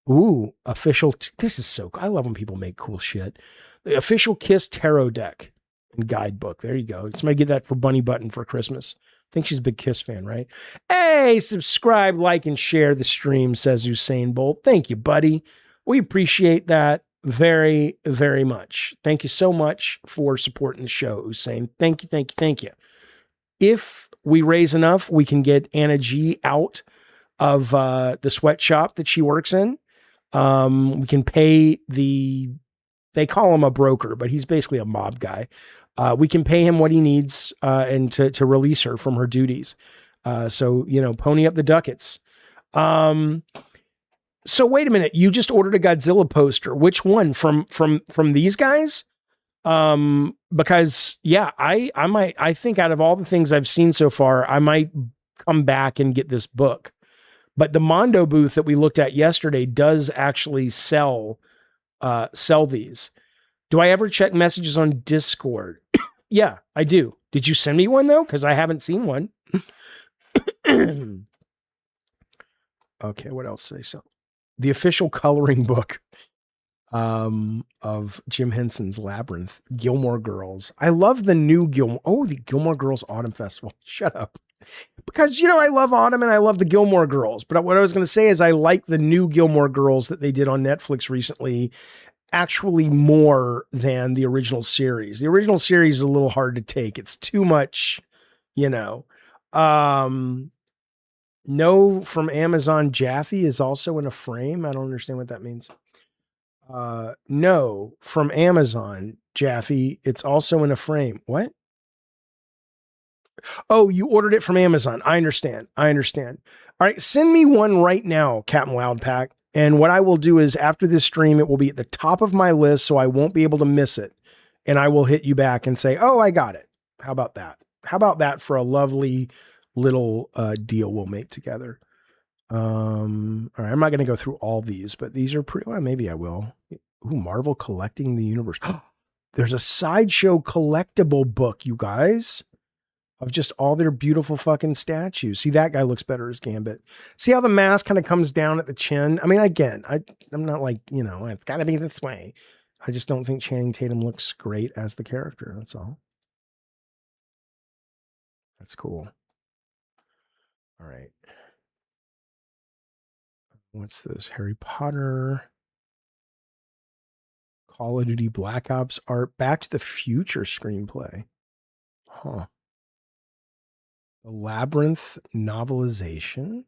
Ooh, official. This is so cool. I love when people make cool shit. The official Kiss Tarot deck and guidebook. There you go. Somebody get that for Bunny Button for Christmas. I think she's a big Kiss fan, right? Hey, subscribe, like, and share the stream, says Usain Bolt. Thank you, buddy. We appreciate that very, very much. Thank you so much for supporting the show, Usain. Thank you, thank you, thank you. If we raise enough, we can get Anna G out of the sweatshop that she works in. We can pay they call him a broker, but he's basically a mob guy. We can pay him what he needs and to release her from her duties. So, pony up the ducats. So wait a minute. You just ordered a Godzilla poster. Which one? From these guys? Because yeah, I think out of all the things I've seen so far, I might come back and get this book. But the Mondo booth that we looked at yesterday does actually sell these. Do I ever check messages on Discord? Yeah, I do. Did you send me one though? Because I haven't seen one. Okay, what else did I sell? The official coloring book of Jim Henson's Labyrinth, Gilmore Girls. I love the new the Gilmore Girls Autumn Festival. Shut up. Because, I love Autumn and I love the Gilmore Girls. But what I was going to say is I like the new Gilmore Girls that they did on Netflix recently actually more than the original series. The original series is a little hard to take. It's too much, No from Amazon Jaffe is also in a frame. I don't understand what that means. No from Amazon Jaffe. It's also in a frame. What? Oh, you ordered it from Amazon. I understand. All right, send me one right now, Captain Loudpack. And what I will do is after this stream, it will be at the top of my list, so I won't be able to miss it. And I will hit you back and say, oh, I got it. How about that? How about that for a lovely little deal we'll make together? All right, I'm not going to go through all these, but these are pretty, well, maybe I will. Ooh, Marvel Collecting the Universe. There's a Sideshow collectible book, you guys, of just all their beautiful fucking statues. See, that guy looks better as Gambit. See how the mask kind of comes down at the chin? I mean, again, I'm not like, you know, it's got to be this way. I just don't think Channing Tatum looks great as the character. That's all. That's cool. All right. What's this? Harry Potter. Call of Duty Black Ops art. Back to the Future screenplay. Huh. The Labyrinth novelization.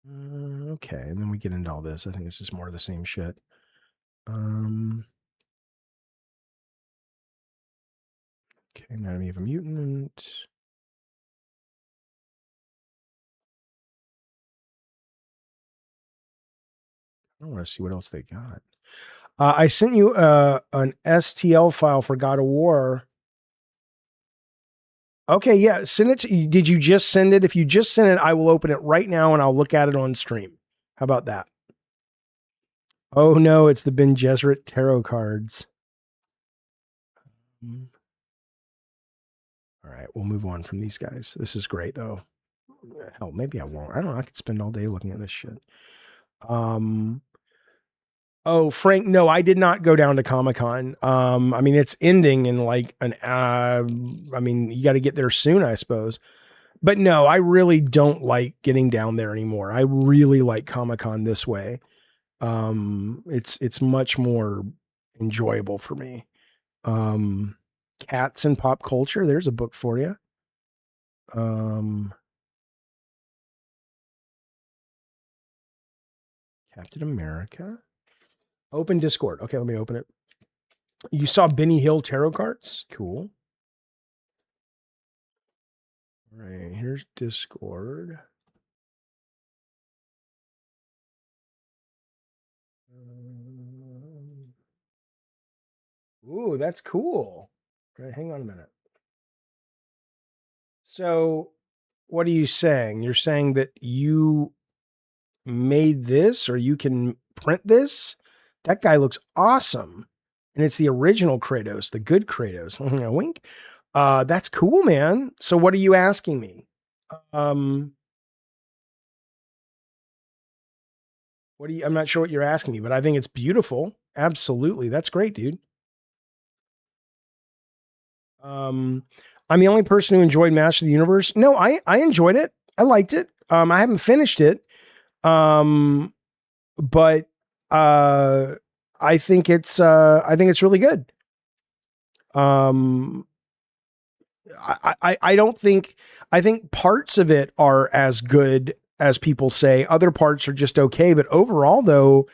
Okay, and then we get into all this. I think this is more of the same shit. Okay, Anatomy of a Mutant. I want to see what else they got. I sent you an STL file for God of War. Okay, yeah, send it to, did you just send it? If you just sent it, I will open it right now and I'll look at it on stream. How about that? Oh no, it's the Ben Gesserit tarot cards. All right, we'll move on from these guys. This is great though. Hell, maybe I won't. I don't know. I could spend all day looking at this shit. Oh, Frank, no, I did not go down to Comic-Con. I mean, it's ending in like an, I mean, you got to get there soon, I suppose. But no, I really don't like getting down there anymore. I really like Comic-Con this way. It's much more enjoyable for me. Cats and Pop Culture. There's a book for you. Captain America. Open Discord. Okay, let me open it. You saw Benny Hill tarot cards? Cool. All right, here's Discord. Ooh, that's cool. All right, hang on a minute. So, what are you saying? You're saying that you made this or you can print this? That guy looks awesome. And it's the original Kratos, the good Kratos. Wink. That's cool, man. So what are you asking me? I'm not sure what you're asking me, but I think it's beautiful. Absolutely. That's great, dude. I'm the only person who enjoyed Master of the Universe. No, I enjoyed it. I liked it. I haven't finished it. But I think it's really good. I don't think, I think parts of it are as good as people say. Other parts are just okay. But overall though,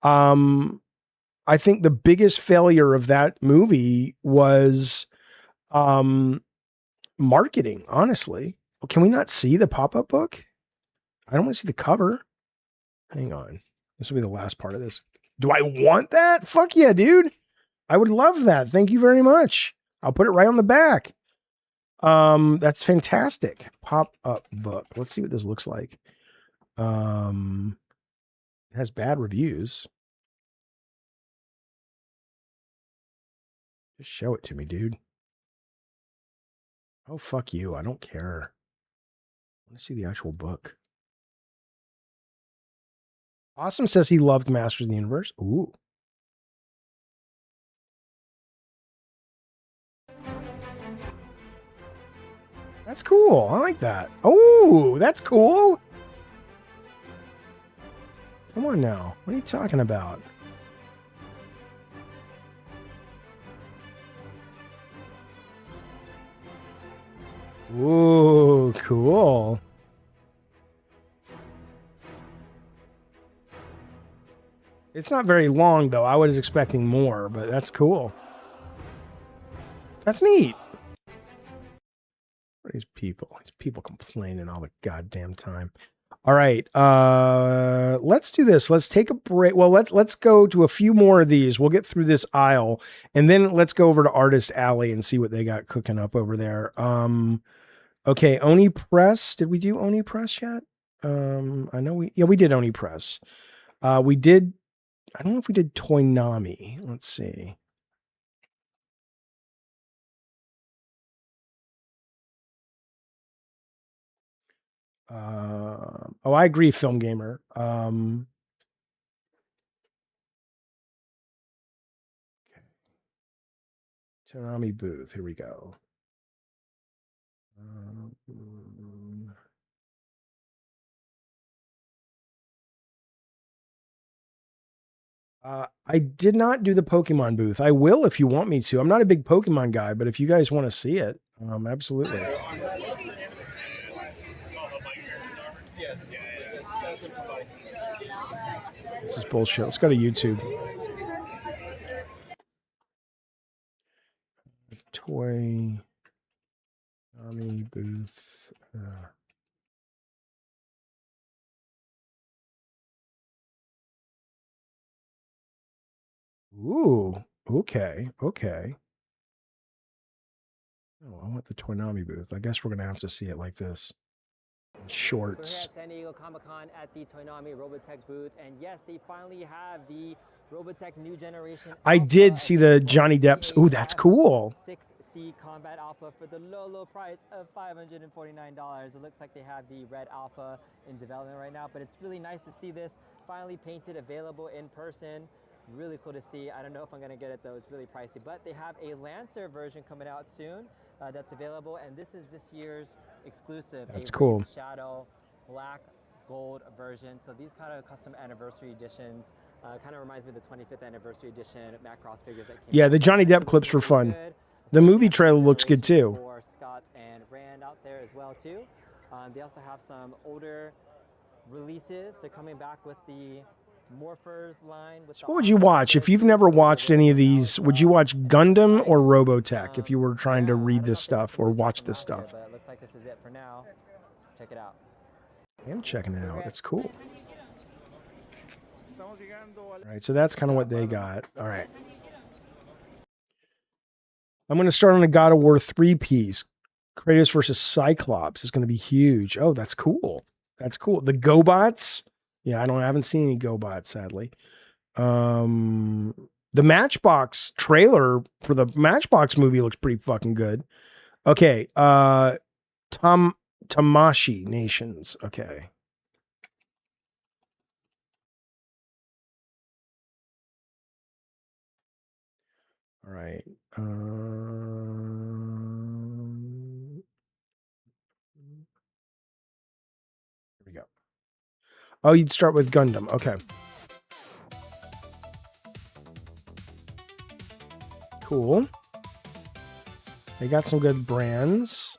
I think the biggest failure of that movie was marketing, honestly. Can we not see the pop-up book? I don't want to see the cover. Hang on. This will be the last part of this. Do I want that? Fuck yeah, dude. I would love that. Thank you very much. I'll put it right on the back. That's fantastic. Pop-up book. Let's see what this looks like. It has bad reviews. Just show it to me, dude. Oh, fuck you. I don't care. I want to see the actual book. Awesome says he loved Masters of the Universe. Ooh. That's cool. I like that. Oh, that's cool. Come on now. What are you talking about? Ooh, cool. It's not very long, though. I was expecting more, but that's cool. That's neat. These people complaining all the goddamn time. All right, let's do this. Let's take a break. Well, let's go to a few more of these. We'll get through this aisle, and then let's go over to Artist Alley and see what they got cooking up over there. Okay, Oni Press. Did we do Oni Press yet? I know we did Oni Press. We did. I don't know if we did Toynami. Let's see. Oh, I agree, Film Gamer. Okay. Toonami booth. Here we go. I did not do the Pokemon booth. I will if you want me to. I'm not a big Pokemon guy, but if you guys want to see it, absolutely. This is bullshit. Let's go to YouTube. Toy Tommy booth. Ooh, okay. Oh, I want the Toynami booth. I guess we're gonna have to see it like this. Shorts. We're here at San Diego Comic-Con at the Toynami Robotech booth, and yes, they finally have the Robotech new generation. I did see the Johnny Depp's. Ooh, that's cool. 6C Combat Alpha for the low price of $549. It looks like they have the Red Alpha in development right now, but it's really nice to see this finally painted, available in person. Really cool to see. I don't know if I'm gonna get it though. It's really pricey, but they have a Lancer version coming out soon that's available, and this is this year's exclusive. That's cool. Shadow black gold version. So these kind of custom anniversary editions kind of reminds me of the 25th anniversary edition Macross figures that came Yeah, out. the Johnny Depp clips were fun. The movie trailer looks good too. For Scott and Rand out there as well too. They also have some older releases. They're coming back with the Morphers line. So what would you watch if you've never watched any of these? Would you watch Gundam or Robotech if you were trying to read this stuff or watch this stuff? But it looks like this is it for now. Check it out. I am checking it out. It's cool. All right, so that's kind of what they got. All right. I'm going to start on a God of War 3-piece. Kratos versus Cyclops is going to be huge. Oh, that's cool. That's cool. The GoBots. Yeah, I haven't seen any GoBots, sadly. The Matchbox trailer for the Matchbox movie looks pretty fucking good. Okay, Tamashii Nations. Okay. All right. Here we go. Oh, you'd start with Gundam. Okay. Cool. They got some good brands.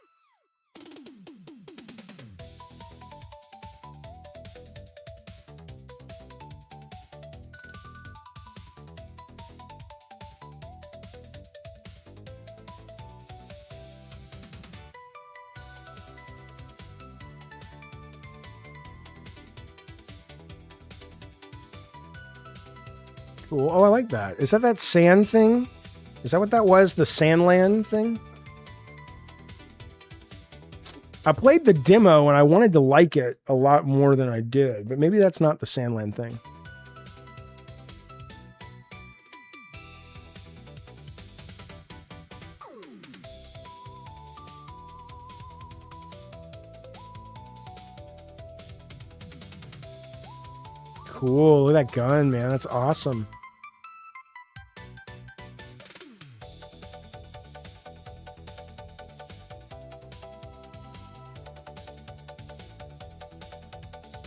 Cool. Oh, I like that. Is that sand thing? Is that what that was? The Sandland thing? I played the demo and I wanted to like it a lot more than I did, but maybe that's not the Sandland thing. Cool. Look at that gun, man. That's awesome.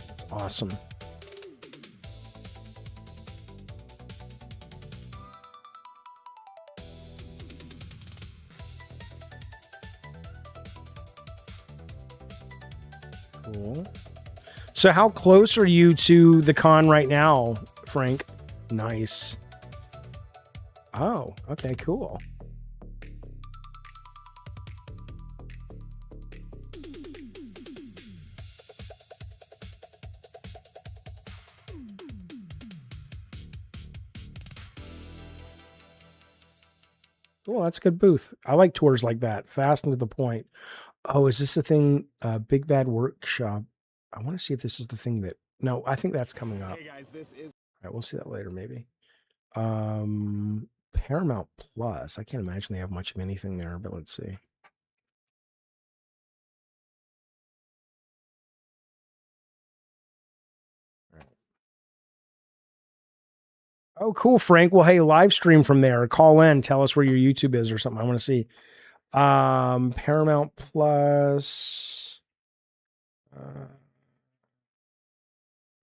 That's awesome. Cool. So how close are you to the con right now, Frank? Nice. Oh, okay, cool. Cool, that's a good booth. I like tours like that, fast and to the point. Oh, is this the thing? Big Bad Workshop. I want to see if this is the thing that. No, I think that's coming up. Hey guys, this is. All right, we'll see that later, maybe. Paramount Plus. I can't imagine they have much of anything there, but let's see. Oh, cool, Frank. Well, hey, live stream from there. Call in. Tell us where your YouTube is or something. I want to see. Paramount Plus.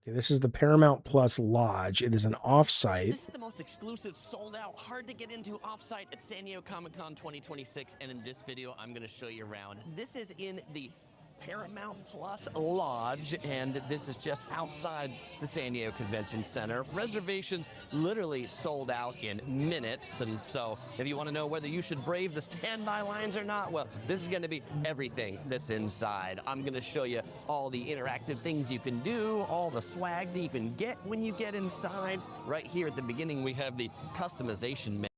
Okay, this is the Paramount Plus Lodge. It is an offsite. This is the most exclusive, sold out, hard to get into offsite at San Diego Comic-Con 2026. And in this video, I'm going to show you around. This is in the Paramount Plus Lodge, and this is just outside the San Diego Convention Center. Reservations literally sold out in minutes, and so if you want to know whether you should brave the standby lines or not, well, this is going to be everything that's inside. I'm going to show you all the interactive things you can do, all the swag that you can get when you get inside. Right here at the beginning, we have the customization menu.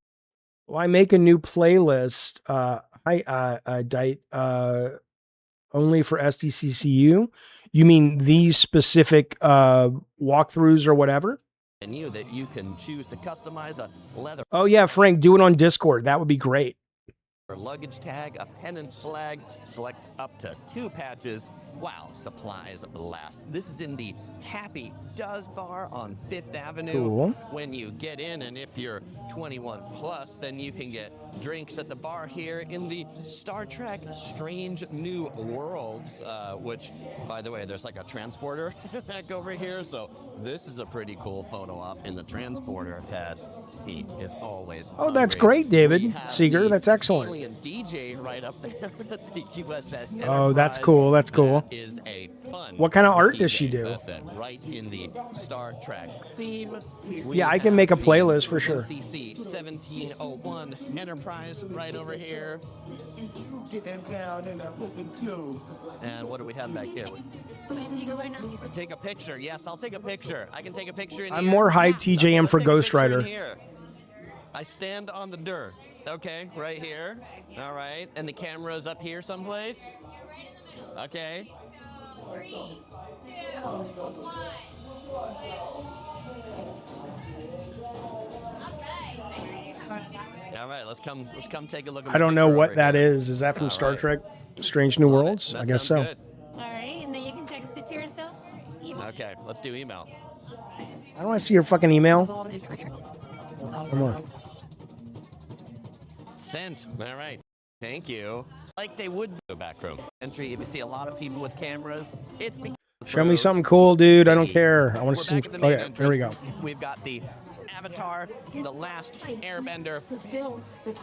Well, I make a new playlist. Only for SDCCU? You mean these specific walkthroughs or whatever? Menu that you can choose to customize a leather. Oh yeah, Frank, do it on Discord. That would be great. Luggage tag, a pennant flag, select up to 2 patches. Wow, supplies last. This is in the Happy Does Bar on 5th Avenue. Cool. When you get in, and if you're 21 plus, then you can get drinks at the bar here in the Star Trek Strange New Worlds, which, by the way, there's like a transporter back over here. So this is a pretty cool photo op in the transporter pad. He is always Oh, that's hungry. great, David We have Seeger. the That's excellent. alien DJ right up there at the USS Oh, that's Enterprise. cool. That's cool. That is a fun What kind of art DJ. does she do? That's it, right in the Star Trek theme. Yeah, I can make a playlist for sure. NCC 1701 Enterprise right over here. And what do we have back here? Take a picture. Yes, I'll take a picture. I can take a picture in I'm here. more hyped TJM Let's for take a Ghost picture in Rider. here. I stand on the dirt. Okay, right here. All right, and the camera's up here someplace. Okay. All right, let's come take a look at I the don't know picture what over that here. is. Is that from All Star right. Trek Strange New Love it. Worlds? That I guess sounds so. good. All right, and then you can text it to yourself. Okay, let's do email. I don't want to see your fucking email. Come on. Sent. All right. Thank you. Like they would do back room entry. If you see a lot of people with cameras, it's because Show me something cool, dude. I don't care. I want We're to see. back at the main Okay, there we go. entrance. We've got the Avatar, the Last Airbender.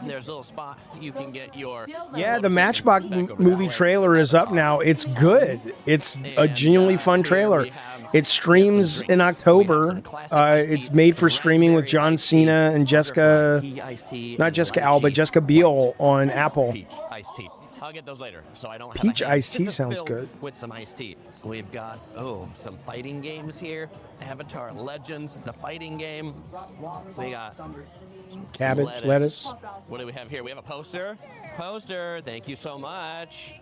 There's a little spot you can get your. Yeah, the Matchbox movie trailer is up now. It's good. It's a genuinely fun trailer. It streams in October. It's made for streaming with John Cena and Jessica, not Jessica Alba, Jessica Biel on Apple. Peach iced tea. I'll get those later, so I don't have Peach a hand iced tea to sounds fill good. With some iced tea. We've got, some fighting games here. Avatar Legends, the fighting game. We got some Cabbage, lettuce. What do we have here? We have a poster. Poster, thank you so much.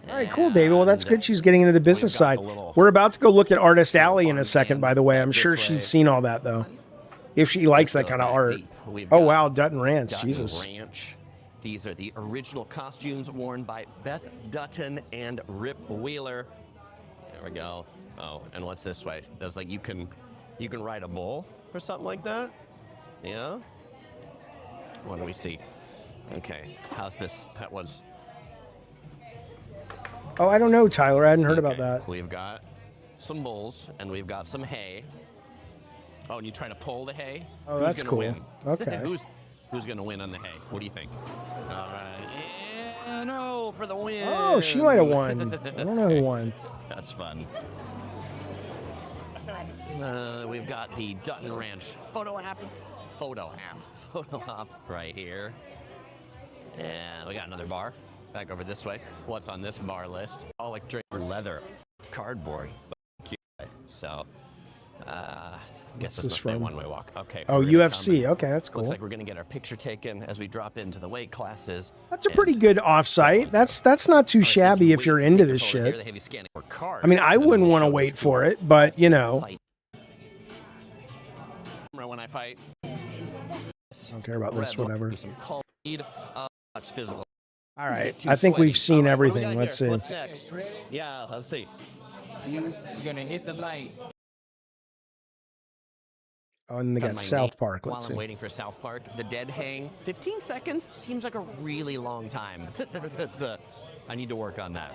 All right, cool, David. Well, that's good. She's getting into the business got side. the little We're about to go look at Artist Alley in a fun second, game by the way. I'm this sure way. she's seen all that, though. If she likes that Let's kind go of back art. deep. We've Oh, got wow. Dutton Ranch. Dutton Jesus. Ranch. These are the original costumes worn by Beth Dutton and Rip Wheeler. There we go. Oh, and what's this way? There's like you can ride a bull or something like that. Yeah. What do we see? Okay. How's this? That was. Oh, I don't know, Tyler. I hadn't heard about Okay, that. We've got some bulls and we've got some hay. Oh, and you try to pull the hay? Oh, Who's that's gonna cool. Win? Okay. Who's gonna win on the hay? What do you think? All right. And oh, for the win. Oh, she might have won. I don't know who won. That's fun. We've got the Dutton Ranch photo app right here. And we got another bar back over this way. What's on this bar list? All like leather, cardboard. So, guess this must be a one-way walk. Okay. Oh, UFC. Okay, that's cool. Looks like we're gonna get our picture taken as we drop into the weight classes. That's a pretty good offsite. That's not too shabby if you're into this shit. I mean, I wouldn't want to wait for it, but you know. When I fight. I don't care about this, whatever. All right, I think we've seen everything. Let's see. What's next? Yeah, let's see. You're gonna hit the light. Oh, and they got South Park. While Let's see. I'm waiting for South Park, the dead hang. 15 seconds seems like a really long time. I need to work on that.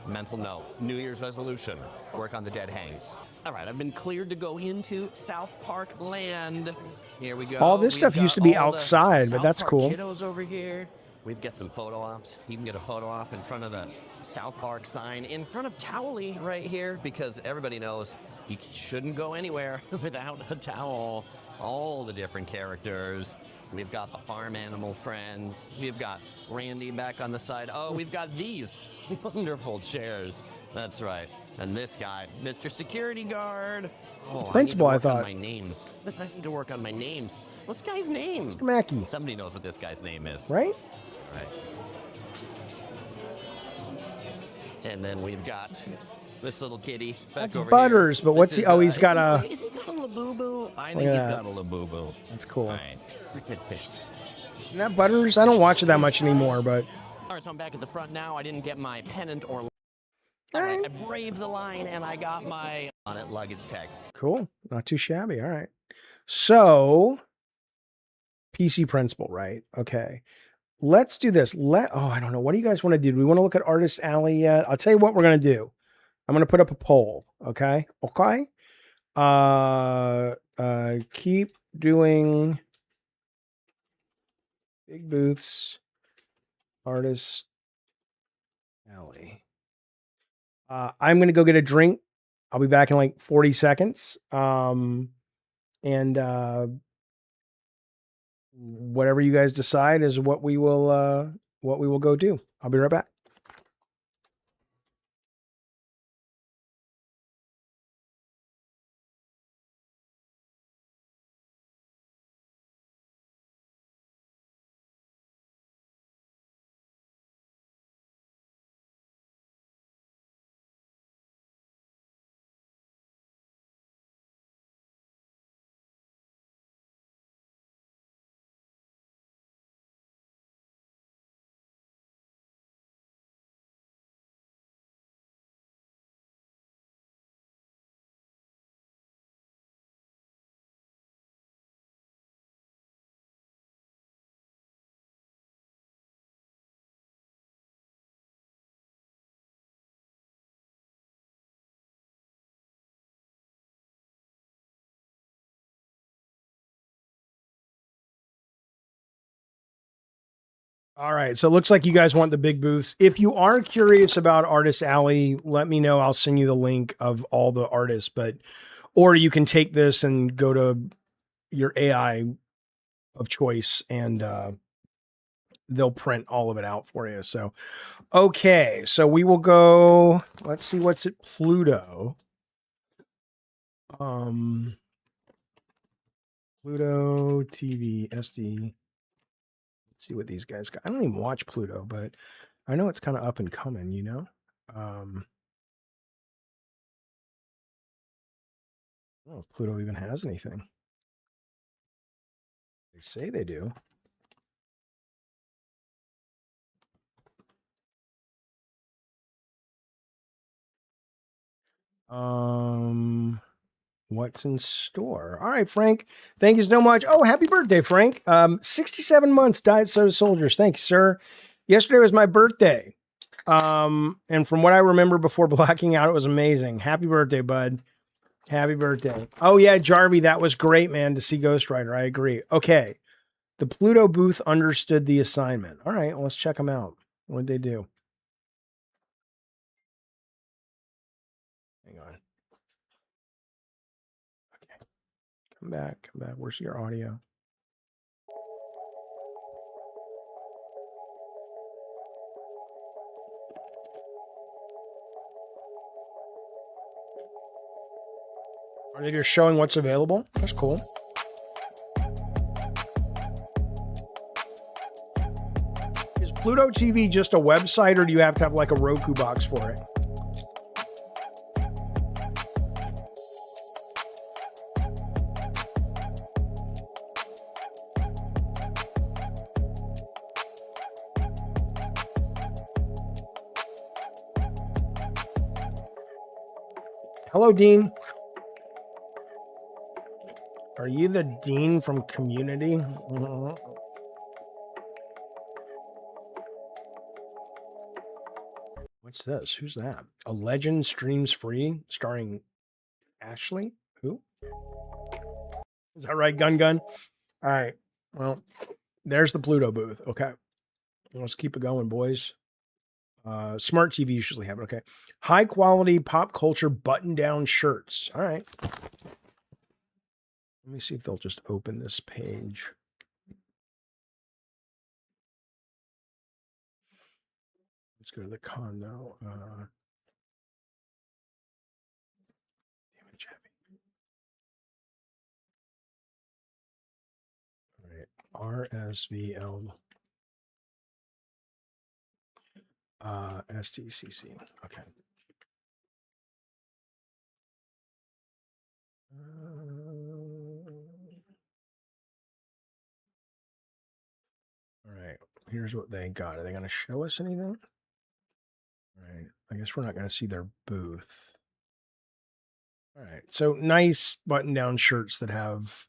Mental note. New Year's resolution. Work on the dead hangs. All right, I've been cleared to go into South Park land. Here we go. All this stuff used to be outside, but that's cool. Kiddos over here. We've got some photo ops. You can get a photo op in front of the South Park sign, in front of Towley right here, because everybody knows you shouldn't go anywhere without a towel. All the different characters. We've got the farm animal friends. We've got Randy back on the side. Oh, we've got these wonderful chairs. That's right. And this guy, Mr. Security Guard. Oh, the principal, I thought. My names. I need to work on my names. What's this guy's name? Mr. Mackey. Somebody knows what this guy's name is. Right? Right. And then we've got this little kitty back That's over Butters, here. but what's he? Oh, he's got a. Is he got a Labubu? I think he's got a Labubu. That's cool. All right. Isn't that Butters? I don't watch it that much anymore, but. All right, so I'm back at the front now. I didn't get my pennant or. All right, I braved the line and I got my on it luggage tag. Cool. Not too shabby. All right. So, PC principal, right? Okay. Let's do this. I don't know. What do you guys want to do? Do we want to look at Artist Alley yet? I'll tell you what we're going to do. I'm going to put up a poll. Okay. Okay. Keep doing big booths, Artist Alley. I'm going to go get a drink. I'll be back in like 40 seconds. Whatever you guys decide is what we will go do. I'll be right back. All right. So it looks like you guys want the big booths. If you are curious about Artist Alley, let me know. I'll send you the link of all the artists, or you can take this and go to your AI of choice and they'll print all of it out for you. So, okay. So we will go, let's see what's at Pluto. Pluto TV SD. See what these guys got. I don't even watch Pluto, but I know it's kind of up and coming, you know? I don't know if Pluto even has anything. They say they do. What's in store? All right, Frank. Thank you so much. Oh, happy birthday, Frank. 67 months, Diet Soda Soldiers. Thank you, sir. Yesterday was my birthday. And from what I remember before blacking out, it was amazing. Happy birthday, bud. Happy birthday. Oh, yeah, Jarvie, that was great, man, to see Ghost Rider. I agree. Okay. The Pluto booth understood the assignment. All right, well, let's check them out. What did they do? Hang on. Come back. Where's your audio? Are they just showing what's available? That's cool. Is Pluto TV just a website, or do you have to have like a Roku box for it? Hello, Dean. Are you the Dean from Community? What's this? Who's that? A Legend streams free, starring Ashley? Who? Is that right, Gun? All right. Well, there's the Pluto booth. Okay. Let's keep it going, boys. Smart TV usually have it. Okay. High quality pop culture button down shirts. All right. Let me see if they'll just open this page. Let's go to the con though. Damn it, Jeffy. All right. RSVL. Sdcc. Okay. All right. Here's what they got. Are they going to show us anything? All right. I guess we're not going to see their booth. All right. So nice button-down shirts that have,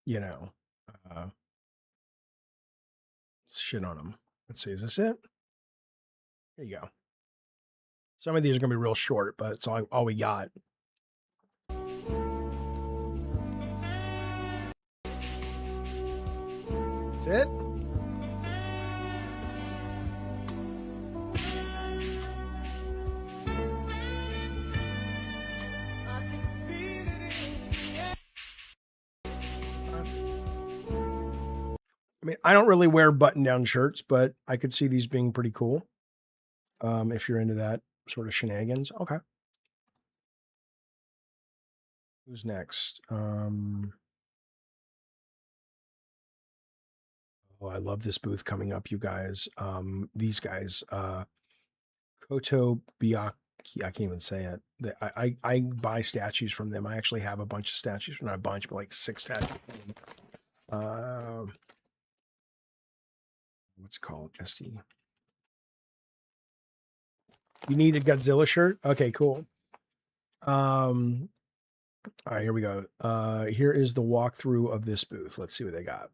you know, shit on them. Let's see. Is this it? There you go. Some of these are going to be real short, but it's all we got. That's it. I mean, I don't really wear button-down shirts, but I could see these being pretty cool. If you're into that sort of shenanigans. Okay. Who's next? Oh, I love this booth coming up, you guys. These guys, Koto Biaki, I can't even say it. I buy statues from them. I actually have a bunch of statues, not a bunch, but like 6 statues from them. What's it called? SD. You need a Godzilla shirt? Okay, cool. All right, here we go. Here is the walkthrough of this booth. Let's see what they got.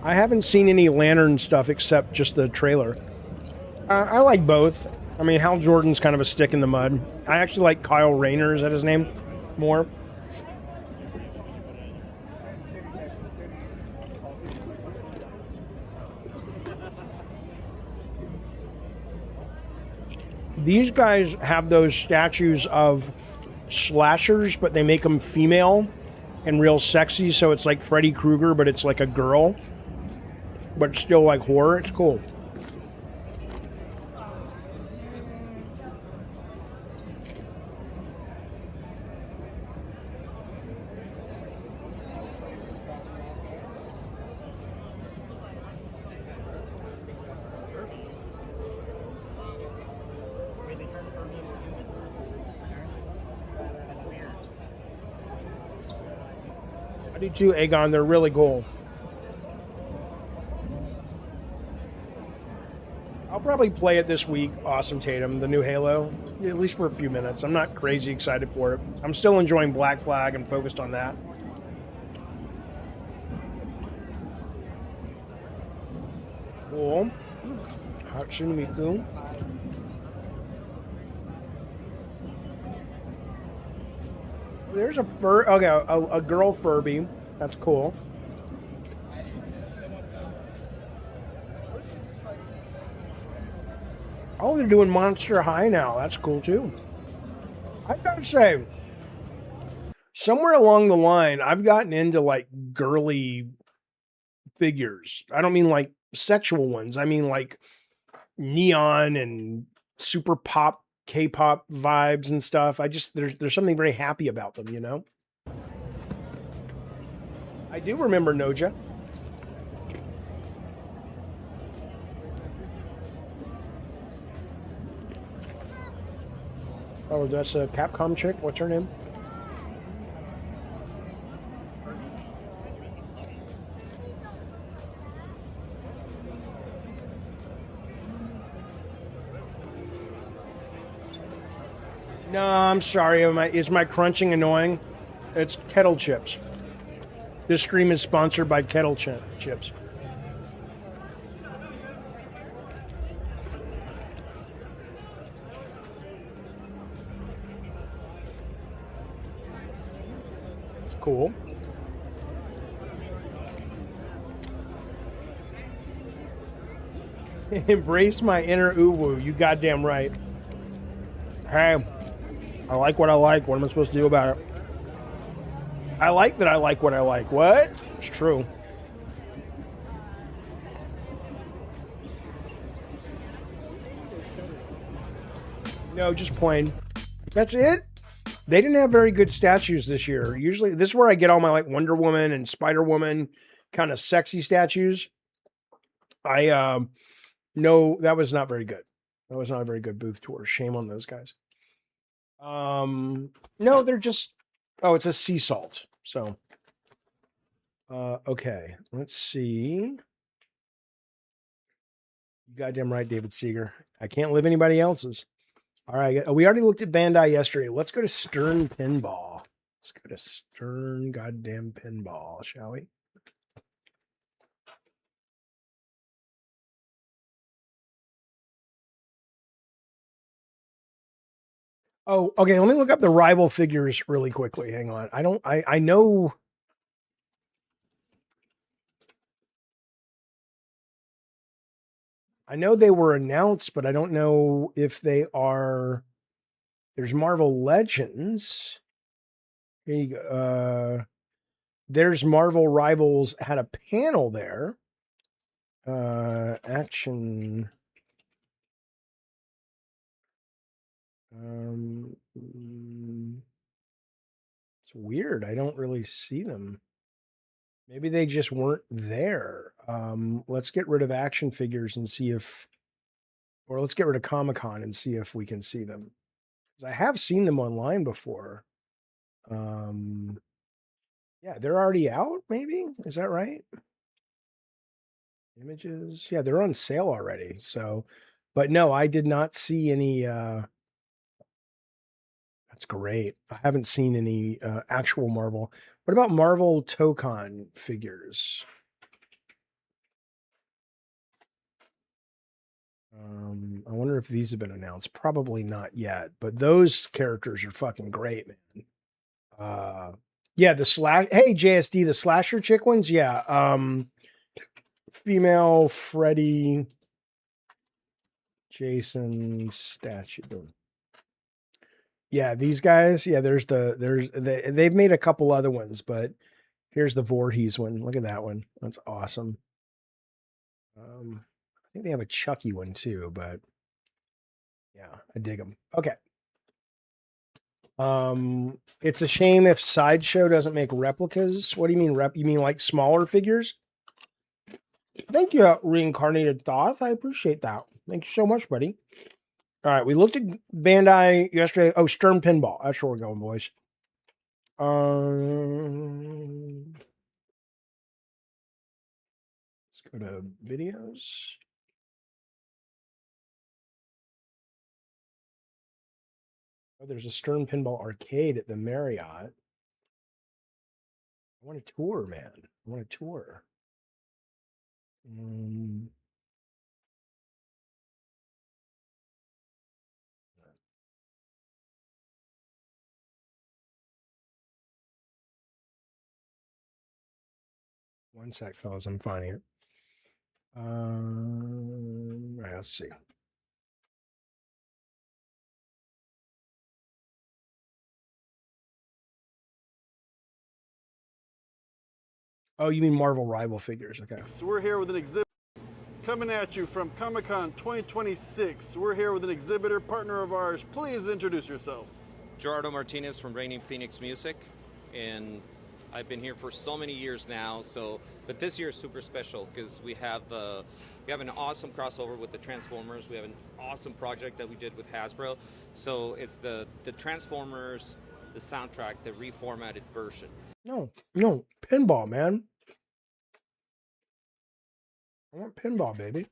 I haven't seen any Lantern stuff except just the trailer. I like both. I mean, Hal Jordan's kind of a stick in the mud. I actually like Kyle Rayner, is that his name? More. These guys have those statues of slashers, but they make them female and real sexy, so it's like Freddy Krueger, but it's like a girl. But still like horror. It's cool. I do too, Aegon. They're really cool. I'll probably play it this week, Awesome Tatum, the new Halo, at least for a few minutes. I'm not crazy excited for it. I'm still enjoying Black Flag and focused on that. Cool. Hatsune Miku. There's a a girl Furby. That's cool. Oh, they're doing Monster High now. That's cool too. I gotta say, somewhere along the line, I've gotten into like girly figures. I don't mean like sexual ones. I mean like neon and super pop, K-pop vibes and stuff. There's something very happy about them, you know? I do remember Noja. Oh, that's a Capcom chick. What's her name? No, I'm sorry. Is my crunching annoying? It's kettle chips. This stream is sponsored by kettle chips. It's cool. Embrace my inner uwu. You goddamn right. Hey, I like what I like. What am I supposed to do about it? I like that I like what I like. What? It's true. No, just plain. That's it? They didn't have very good statues this year. Usually, this is where I get all my like Wonder Woman and Spider Woman kind of sexy statues. No, that was not very good. That was not a very good booth tour. Shame on those guys. No, they're just, oh, it's a sea salt. So, okay, let's see. You goddamn right, David Seeger. I can't live anybody else's. All right, we already looked at Bandai yesterday. Let's go to Stern Pinball. Let's go to Stern goddamn Pinball, shall we? Oh, okay. Let me look up the rival figures really quickly. Hang on. I know. I know they were announced, but I don't know if they are. There's Marvel Legends. Here you go. There's Marvel Rivals had a panel there. Action. It's weird. I don't really see them. Maybe they just weren't there. Let's get rid of action figures and see if, or let's get rid of Comic-Con and see if we can see them. Because I have seen them online before. Yeah, they're already out, maybe? Is that right? Images. Yeah, they're on sale already. So, but no, I did not see any, that's great. I haven't seen any actual Marvel. What about Marvel Tokon figures? I wonder if these have been announced. Probably not yet, but those characters are fucking great, man. Yeah, hey JSD, the slasher chick ones, yeah. Female Freddy Jason statue. Yeah, these guys, yeah, they've made a couple other ones, but here's the Voorhees one. Look at that one. That's awesome. I think they have a Chucky one too, but yeah, I dig them. Okay. It's a shame if Sideshow doesn't make replicas. What do you mean You mean like smaller figures? Thank you, Reincarnated Thoth. I appreciate that. Thank you so much, buddy. All right, we looked at Bandai yesterday. Oh, Stern Pinball. That's where we're going, boys. Let's go to videos. Oh, there's a Stern Pinball Arcade at the Marriott. I want a tour, man. I want a tour. One sec, fellas. I'm finding it. Right, let's see. Oh, you mean Marvel Rival figures? Okay. So we're here with an exhibit coming at you from Comic-Con 2026. We're here with an exhibitor partner of ours. Please introduce yourself. Gerardo Martinez from Reigning Phoenix Music, and I've been here for so many years now. But this year is super special because we have an awesome crossover with the Transformers. We have an awesome project that we did with Hasbro. So it's the Transformers, the soundtrack, the reformatted version. No, pinball, man. I want pinball, baby.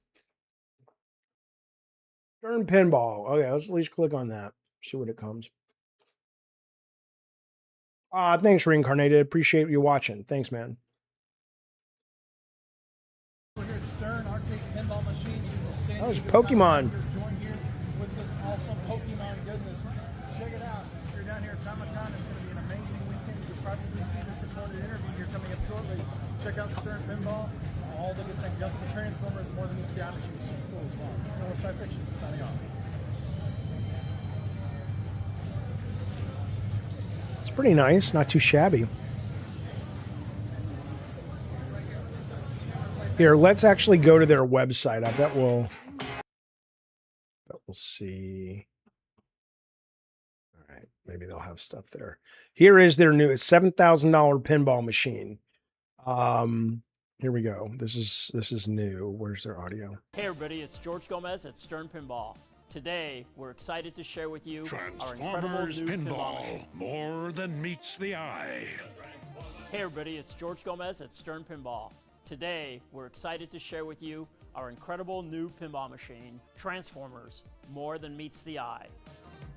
Stern Pinball. Okay, let's at least click on that. See what it comes. Thanks, Reincarnated. Appreciate you watching. Thanks, man. We're here at Stern Arcade Pinball Machine. Oh, it's Pokemon. Join here with this awesome Pokemon goodness. Check it out. If you're down here at Comic-Con, it's going to be an amazing weekend. You'll probably see this recorded interview here coming up shortly. Check out Stern Pinball. All the good things. Also, the Transformers more than meets the eye machine is super cool as well. North Side Fiction signing off. It's pretty nice. Not too shabby. Here, let's actually go to their website. I bet we'll see. All right, maybe they'll have stuff there. Here is their new $7,000 pinball machine. Here we go. This is new. Where's their audio? Hey everybody, it's George Gomez at Stern Pinball. Today, we're excited to share with you our incredible new pinball machine. More than meets the eye. Hey everybody, it's George Gomez at Stern Pinball. Today, we're excited to share with you our incredible new pinball machine, Transformers, More Than Meets the Eye.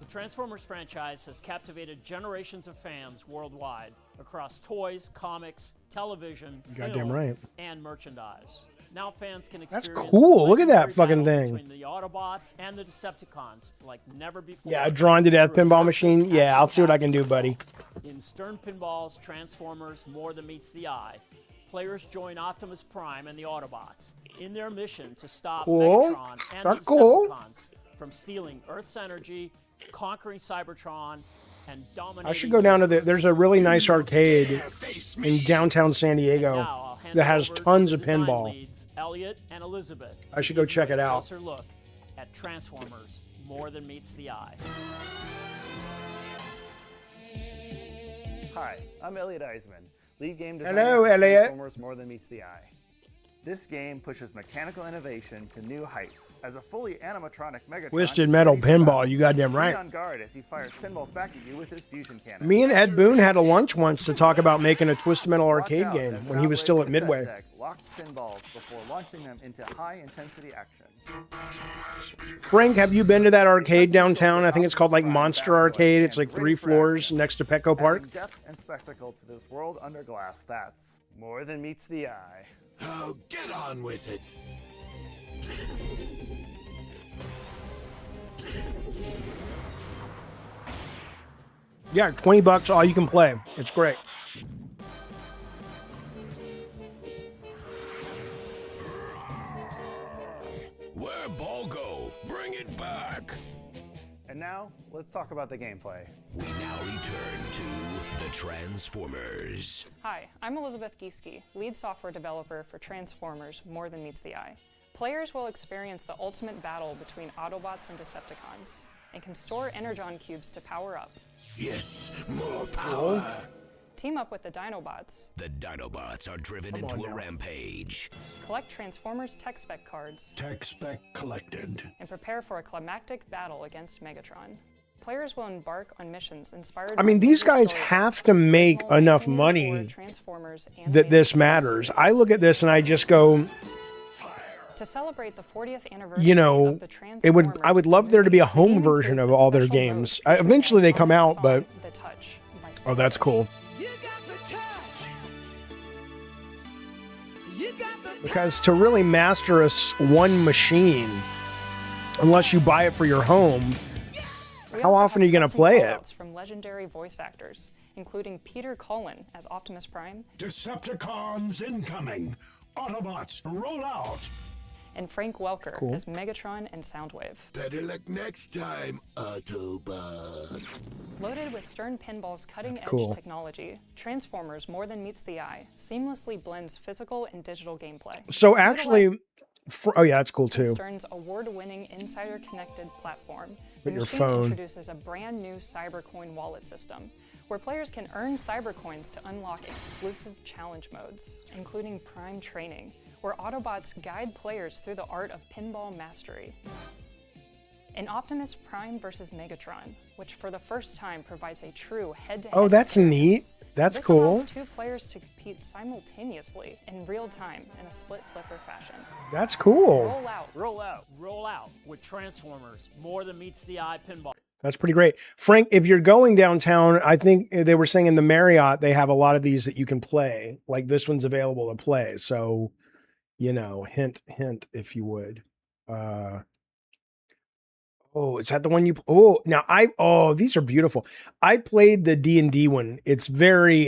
The Transformers franchise has captivated generations of fans worldwide across toys, comics, television, film, right, and merchandise. Now fans can That's experience cool. Look at that fucking battle thing. between the Autobots and the Decepticons like never before. Yeah, drawn to death pinball machine. Yeah, I'll see what I can do, buddy. In Stern Pinball's Transformers More Than Meets the Eye, players join Optimus Prime and the Autobots in their mission to stop Megatron and the Decepticons from stealing Earth's energy, conquering Cybertron, and dominating. I should go down to there's a really nice arcade in downtown San Diego that has tons of pinball. Leads, Elliot and Elizabeth. I should go check it out. Closer look at Transformers More Than Meets the Eye. Hi, I'm Elliot Eisman, lead game designer Hello, for Elliot. Transformers More Than Meets the Eye. This game pushes mechanical innovation to new heights. As a fully animatronic Megatron, Twisted Metal Pinball, you goddamn right. Be on guard as he fires pinballs back at you with his fusion cannon. Me and Ed Boon had a lunch once to talk about making a Twisted Metal arcade game when he was still at Midway. Deck locks pinballs before launching them into high-intensity action. Frank, have you been to that arcade downtown? I think it's called like Monster Arcade. It's like 3 floors next to Petco Park. Adding depth and spectacle to this world under glass. That's More Than Meets the Eye. Oh, get on with it. Yeah, $20, all you can play. It's great. Where ball go? Bring it back. And now, let's talk about the gameplay. We now return to the Transformers. Hi, I'm Elizabeth Gieske, lead software developer for Transformers More Than Meets the Eye. Players will experience the ultimate battle between Autobots and Decepticons, and can store Energon cubes to power up. Yes, more power. Team up with the Dinobots. The Dinobots are driven into a rampage. Collect Transformers tech spec cards. Tech spec collected. And prepare for a climactic battle against Megatron. Players will embark on missions inspired. I mean, these guys have to make enough money that this matters. I look at this and I just go, To celebrate the 40th anniversary you know, of the I would Transformers love there to be a home game version includes of a all their special games. mode featuring Eventually they the come iconic out, but song, The Touch by oh, that's Sdcc. cool. Because to really master one machine, unless you buy it for your home, We how also often have are you going to custom play it? callouts from legendary voice actors, including Peter Cullen as Optimus Prime Decepticons incoming. Autobots, roll out. and Frank Welker Cool. as Megatron and Soundwave. Better luck next time, Autobot. Loaded with Stern Pinball's cutting-edge cool. technology, Transformers More Than Meets the Eye seamlessly blends physical and digital gameplay. So actually, oh yeah, that's cool With too. Stern's award-winning insider-connected platform, the With your machine phone. introduces a brand new Cybercoin wallet system, where players can earn Cybercoins to unlock exclusive challenge modes, including Prime Training, where Autobots guide players through the art of pinball mastery. And Optimus Prime versus Megatron, which for the first time provides a true head-to-head Oh, that's experience. neat. That's This cool. allows two players to compete simultaneously in real time in a split flipper fashion. That's cool. Roll out. Roll out. Roll out with Transformers. More than meets the eye pinball. That's pretty great. Frank, if you're going downtown, I think they were saying in the Marriott, they have a lot of these that you can play. Like this one's available to play. So, you know, hint, if you would. Oh, is that the one you, oh, now these are beautiful. I played the D&D one. It's very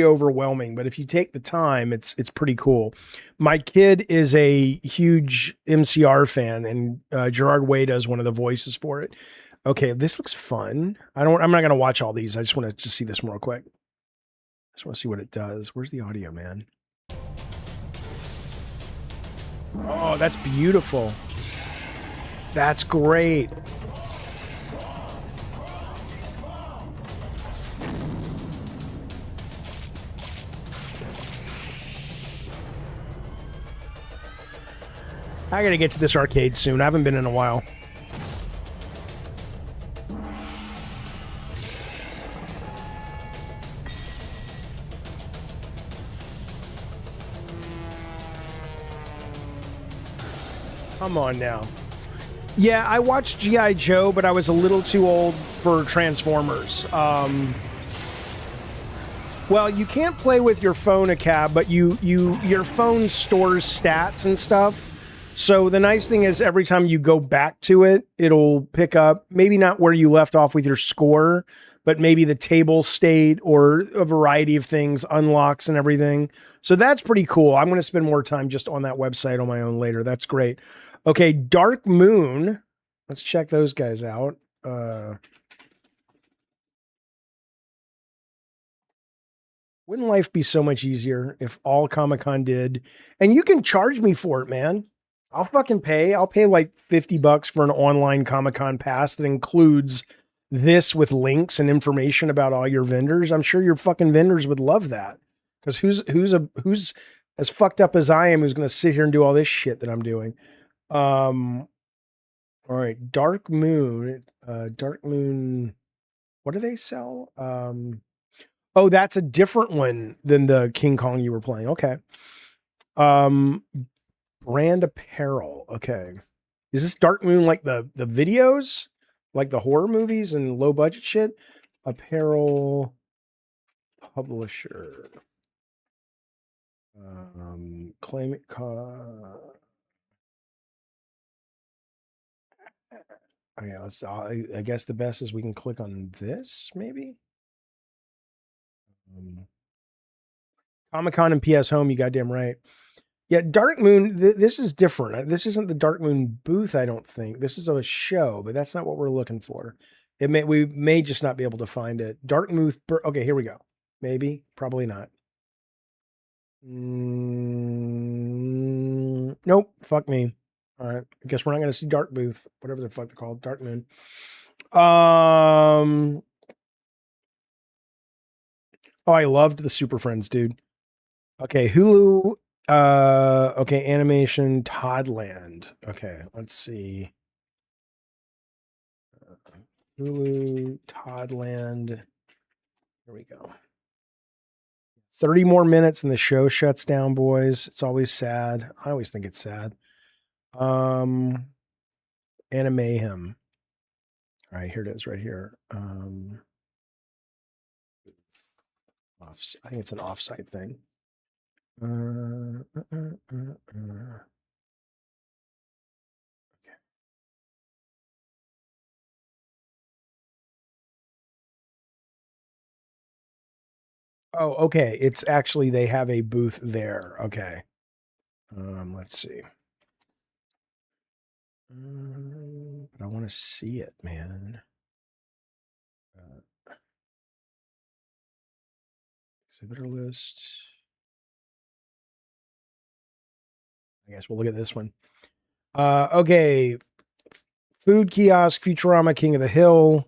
overwhelming, but if you take the time, it's pretty cool. My kid is a huge MCR fan and Gerard Way does one of the voices for it. Okay, this looks fun. I'm not going to watch all these. I just want to see this real quick. I just want to see what it does. Where's the audio, man? Oh, that's beautiful. That's great. I gotta get to this arcade soon. I haven't been in a while. Come on now. Yeah, I watched G.I. Joe, but I was a little too old for Transformers. Well, you can't play with your phone a cab, but your phone stores stats and stuff. So the nice thing is every time you go back to it, it'll pick up, maybe not where you left off with your score, but maybe the table state or a variety of things, unlocks and everything. So that's pretty cool. I'm going to spend more time just on that website on my own later. That's great. Okay, Dark Moon. Let's check those guys out. Wouldn't life be so much easier if all Comic-Con did? And you can charge me for it, man. I'll fucking pay. I'll pay like $50 for an online Comic-Con pass that includes this with links and information about all your vendors. I'm sure your fucking vendors would love that. Because who's as fucked up as I am who's going to sit here and do all this shit that I'm doing? All right, Dark Moon. Dark Moon. What do they sell? Oh, that's a different one than the King Kong you were playing. Okay. Brand apparel. Okay. Is this Dark Moon like the videos? Like the horror movies and low budget shit? Apparel publisher. Claim it. Okay, let's. I guess the best is we can click on this, maybe. Comic-Con and PS Home, you goddamn right. Yeah, Dark Moon. This is different. This isn't the Dark Moon booth. I don't think this is a show, but that's not what we're looking for. We may just not be able to find it. Dark Moon. Okay, here we go. Maybe, probably not. Nope. Fuck me. All right. I guess we're not going to see Dark Booth, whatever the fuck they're called. Dark Moon. Oh, I loved the Super Friends, dude. Okay, Hulu. Okay, animation, Toddland. Okay, let's see. Hulu, Toddland. Here we go. 30 more minutes and the show shuts down, boys. It's always sad. I always think it's sad. Animayhem. All right, here it is right here. I think it's an offsite thing. Oh, okay. It's actually, they have a booth there. Okay. Let's see. But I want to see it, man. Exhibitor list. I guess we'll look at this one. Okay. Food kiosk, Futurama, King of the Hill.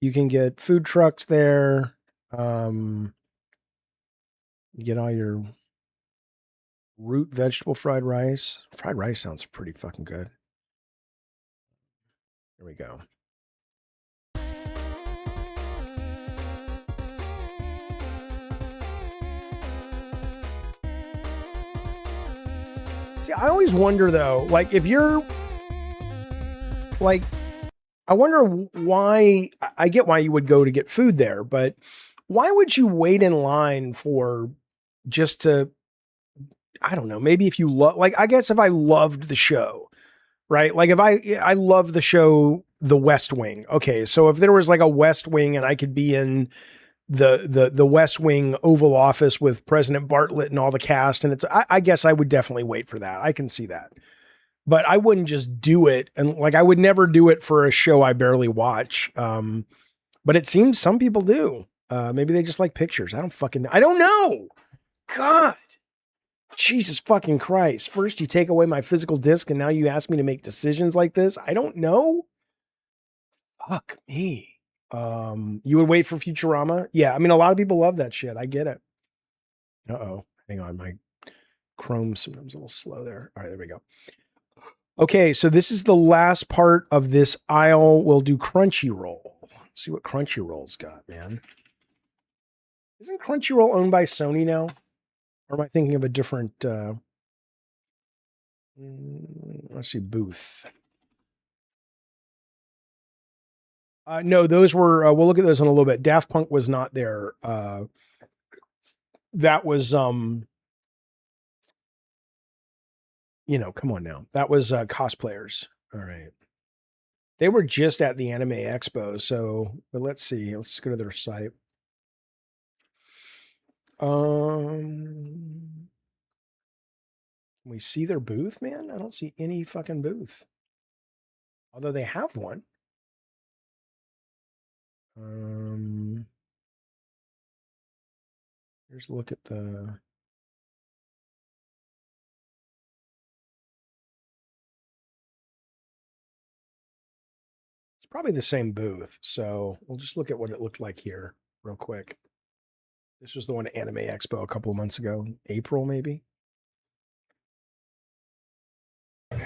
You can get food trucks there. You get all your root vegetable fried rice. Fried rice sounds pretty fucking good. Here we go. See, I always wonder though, like if you're like, I wonder why, I get why you would go to get food there, but why would you wait in line for just to, I don't know, maybe if you love, like, I guess if I loved the show, right? Like if I love the show, The West Wing. Okay. So if there was like a West Wing and I could be in the West Wing Oval Office with President Bartlett and all the cast, and I guess I would definitely wait for that. I can see that. But I wouldn't just do it. And like, I would never do it for a show I barely watch. But it seems some people do. Maybe they just like pictures. I don't know. God, Jesus fucking Christ. First you take away my physical disc and now you ask me to make decisions like this. I don't know. Fuck me. You would wait for Futurama? Yeah. I mean, a lot of people love that shit. I get it. Uh-oh. Hang on. My Chrome sometimes a little slow there. All right, there we go. Okay, so this is the last part of this aisle. We'll do Crunchyroll. Let's see what Crunchyroll's got, man. Isn't Crunchyroll owned by Sony now? Or am I thinking of a different... let's see, booth. No, those were... we'll look at those in a little bit. Daft Punk was not there. That was... you know, come on now. That was cosplayers. All right. They were just at the Anime Expo, so, but let's see. Let's go to their site. Can we see their booth, man? I don't see any fucking booth. Although they have one. Here's a look at the... It's probably the same booth, so we'll just look at what it looked like here real quick. This was the one at Anime Expo a couple of months ago. April, maybe? And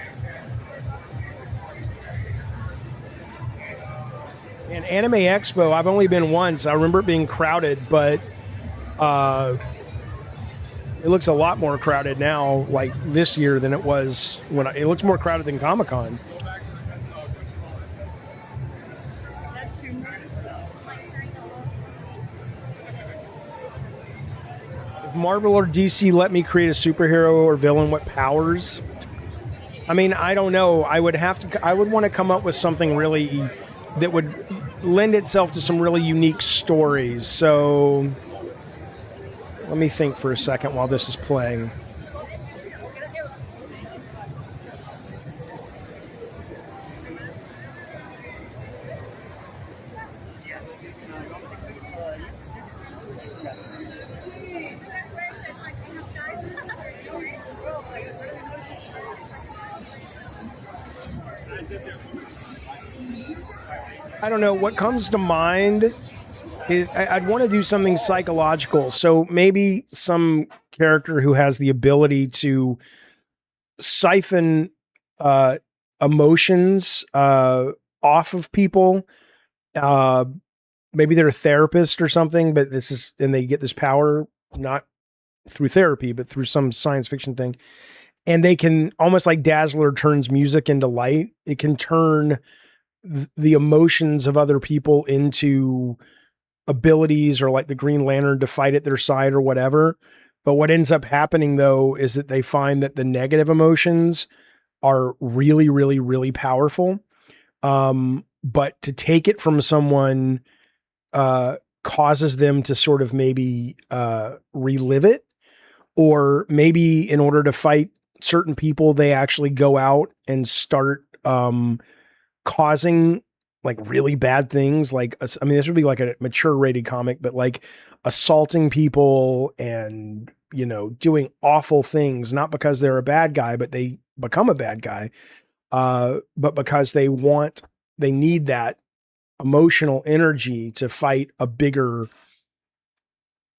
Anime Expo, I've only been once. I remember it being crowded, but it looks a lot more crowded now, like this year, than it was when it looks more crowded than Comic-Con. If Marvel or DC let me create a superhero or villain, what powers? I mean, I don't know. I would want to come up with something really that would lend itself to some really unique stories. So let me think for a second while this is playing. I don't know. What comes to mind is I'd want to do something psychological. So maybe some character who has the ability to siphon emotions off of people. Maybe they're a therapist or something, but and they get this power not through therapy, but through some science fiction thing. and they can, almost like Dazzler turns music into light, it can turn the emotions of other people into abilities, or like the Green Lantern to fight at their side or whatever. But what ends up happening though is that they find that the negative emotions are really, really, really powerful. But to take it from someone causes them to sort of maybe relive it, or maybe in order to fight certain people, they actually go out and start causing like really bad things. Like, I mean, this would be like a mature rated comic, but like assaulting people and, you know, doing awful things, not because they're a bad guy, but they become a bad guy, but because they need that emotional energy to fight a bigger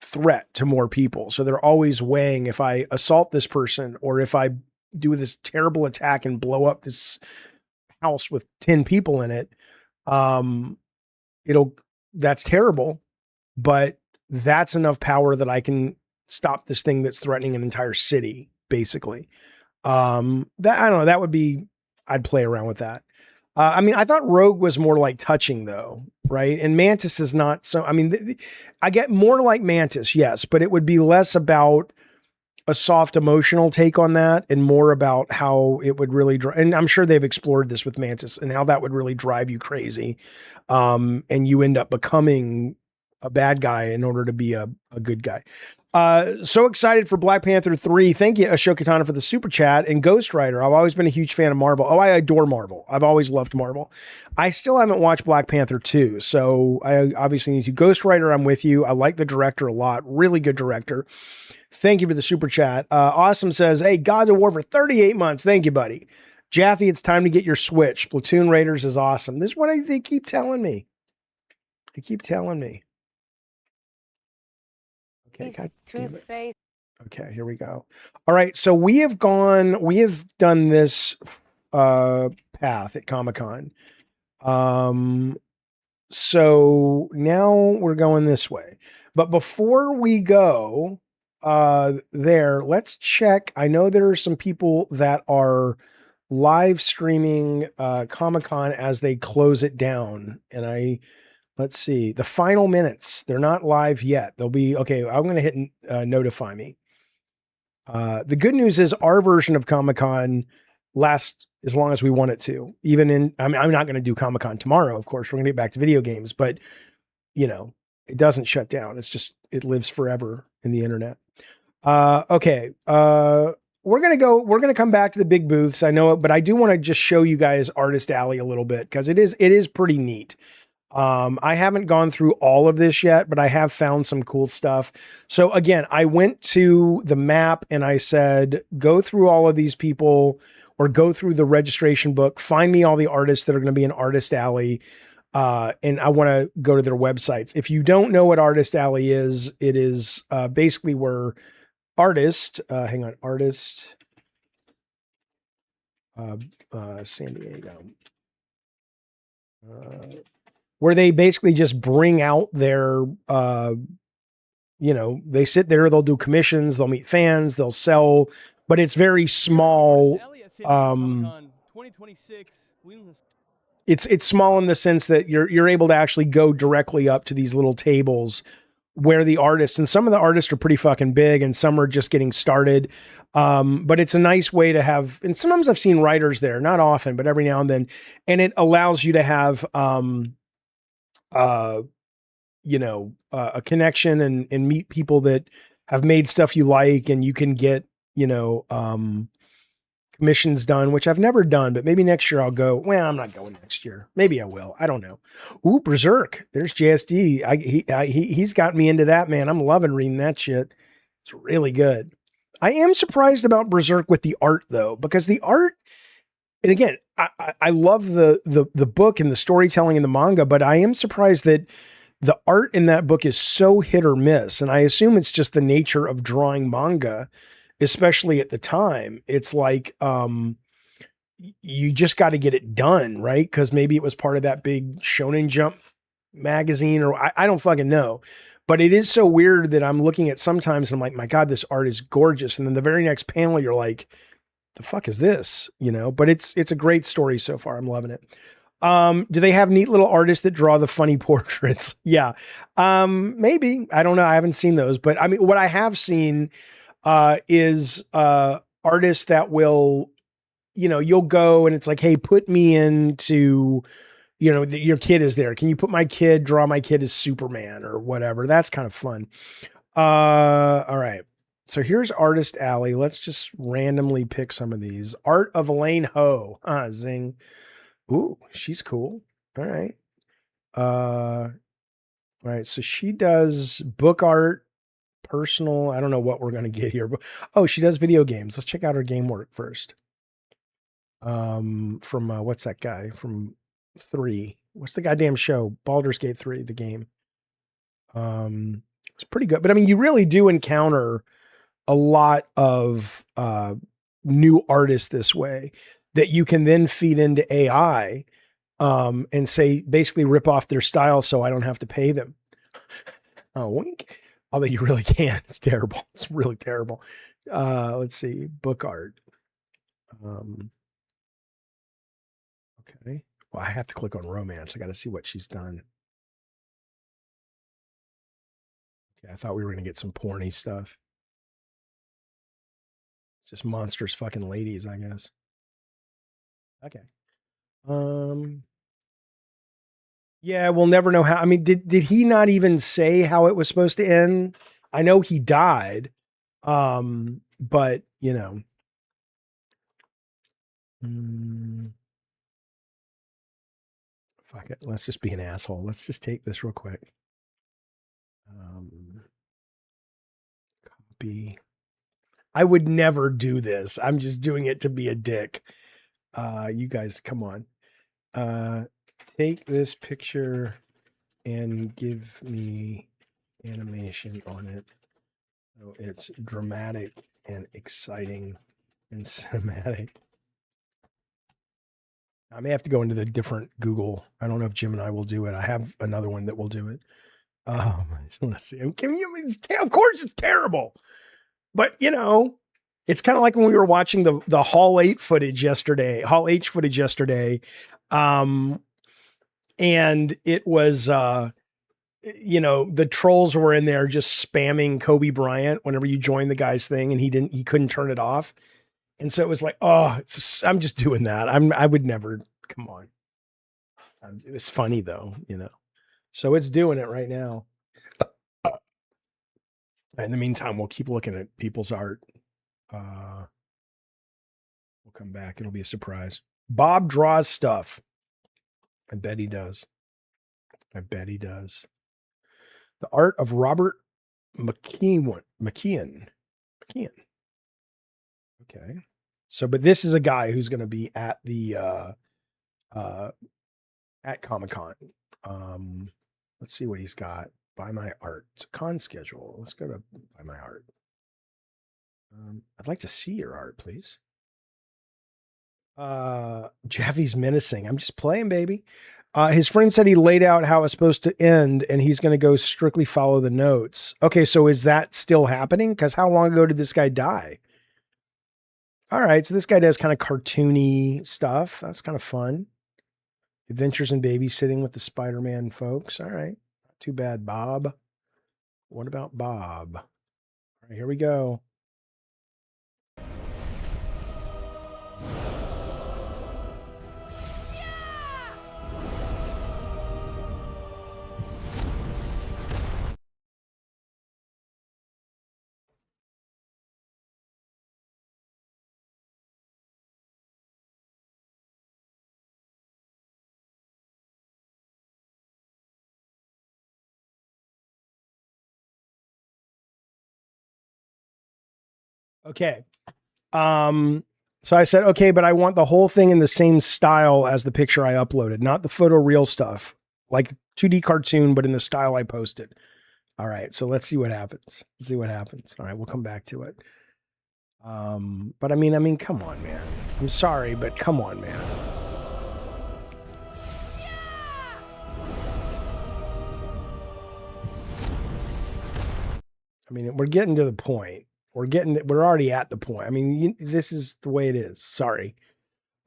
threat to more people. So they're always weighing, if I assault this person, or if I do this terrible attack and blow up this house with 10 people in it, that's terrible, but that's enough power that I can stop this thing that's threatening an entire city, basically. I don't know, that would be, I'd play around with that. I mean, I thought Rogue was more like touching though, right? And Mantis is not so, I mean, I get more like Mantis, yes, but it would be less about a soft emotional take on that and more about how it would really and I'm sure they've explored this with Mantis and how that would really drive you crazy. And you end up becoming a bad guy in order to be a good guy. So excited for Black Panther 3. Thank you, Ashok Katana, for the super chat. And Ghost Rider. I've always been a huge fan of Marvel. Oh, I adore Marvel. I've always loved Marvel. I still haven't watched Black Panther 2, so I obviously need to. Ghost Rider, I'm with you. I like the director a lot. Really good director. Thank you for the super chat. Awesome says, hey, GODZ of War for 38 months. Thank you, buddy. Jaffe, it's time to get your Switch. Platoon Raiders is awesome. This is what they keep telling me. They keep telling me. Okay, God damn it. Okay, here we go. All right, so we have done this path at Comic-Con. So now we're going this way. But before we go there, let's check. I know there are some people that are live streaming Comic-Con as they close it down. And let's see, the final minutes, they're not live yet. They'll be, okay, I'm going to hit notify me. The good news is our version of Comic-Con lasts as long as we want it to. Even I'm not going to do Comic-Con tomorrow, of course. We're going to get back to video games, but you know, it doesn't shut down. It's just, it lives forever in the internet. Okay. We're going to come back to the big booths. I know it, but I do want to just show you guys Artist Alley a little bit, because it is pretty neat. I haven't gone through all of this yet, but I have found some cool stuff. So again, I went to the map and I said, go through all of these people, or go through the registration book, find me all the artists that are going to be in Artist Alley. And I want to go to their websites. If you don't know what Artist Alley is, it is basically where artist, San Diego, where they basically just bring out their, they sit there, they'll do commissions, they'll meet fans, they'll sell, but it's very small. It's small in the sense that you're able to actually go directly up to these little tables where the artists, and some of the artists are pretty fucking big and some are just getting started. But it's a nice way to have, and sometimes I've seen writers there, not often, but every now and then. And it allows you to have, a connection and meet people that have made stuff you like, and you can get, commissions done, which I've never done, but maybe next year I'll go. Well, I'm not going next year. Maybe I will. I don't know. Ooh, Berserk. There's JSD. He's got me into that, man. I'm loving reading that shit. It's really good. I am surprised about Berserk with the art though, because the art, and again, I love the book and the storytelling in the manga, but I am surprised that the art in that book is so hit or miss. And I assume it's just the nature of drawing manga, especially at the time. It's like, you just got to get it done, right? Because maybe it was part of that big Shonen Jump magazine, or I don't fucking know. But it is so weird that I'm looking at sometimes and I'm like, my God, this art is gorgeous. And then the very next panel, you're like, the fuck is this? You know, but it's a great story so far. I'm loving it. Do they have neat little artists that draw the funny portraits? Yeah. Maybe. I don't know. I haven't seen those, but I mean, what I have seen is artists that will, you know, you'll go and it's like, hey, put me into, you know, your kid is there. Can you put draw my kid as Superman or whatever? That's kind of fun. All right. So here's Artist Alley. Let's just randomly pick some of these. Art of Elaine Ho. Zing. Ooh, she's cool. All right. All right. So she does book art, personal. I don't know what we're going to get here, but she does video games. Let's check out her game work first. From what's that guy from 3? What's the goddamn show? Baldur's Gate 3, the game. It's pretty good, but I mean, you really do encounter a lot of new artists this way that you can then feed into AI and say, basically rip off their style so I don't have to pay them. Oh, wink. Although you really can't. It's terrible. It's really terrible. Let's see. Book art. Okay. Well, I have to click on romance. I got to see what she's done. Okay, I thought we were going to get some porny stuff. Just monstrous fucking ladies, I guess. Okay. Yeah, we'll never know how. I mean, did he not even say how it was supposed to end? I know he died. But you know. Fuck it. Let's just be an asshole. Let's just take this real quick. Copy. I would never do this. I'm just doing it to be a dick. You guys, come on. Take this picture and give me animation on it. So it's dramatic and exciting and cinematic. I may have to go into the different Google. I don't know if Gemini will do it. I have another one that will do it. I just want to see. Of course it's terrible. But, you know, it's kind of like when we were watching the Hall 8 footage yesterday, and it was, you know, the trolls were in there just spamming Kobe Bryant whenever you joined the guy's thing and he couldn't turn it off. And so it was like, I'm just doing that. I would never, come on. It was funny though, you know, so it's doing it right now. In the meantime, we'll keep looking at people's art. We'll come back. It'll be a surprise. Bob draws stuff. I bet he does. The art of Robert McKeon. Okay. So, but this is a guy who's going to be at the, at Comic-Con. Let's see what he's got. Buy my art. It's a con schedule. Let's go to buy my art. I'd like to see your art, please. Jaffe's menacing. I'm just playing, baby. His friend said he laid out how it's supposed to end and he's going to go strictly follow the notes. Okay. So is that still happening? Because how long ago did this guy die? All right. So this guy does kind of cartoony stuff. That's kind of fun. Adventures in babysitting with the Spider-Man folks. All right. Not too bad, Bob. What about Bob? All right, here we go. Okay. So I said, okay, but I want the whole thing in the same style as the picture I uploaded, not the photoreal stuff, like 2D cartoon, but in the style I posted. All right. So let's see what happens. All right. We'll come back to it. But I mean, come on, man. I'm sorry, but come on, man. I mean, we're getting to the point. We're already at the point. I mean, this is the way it is. Sorry.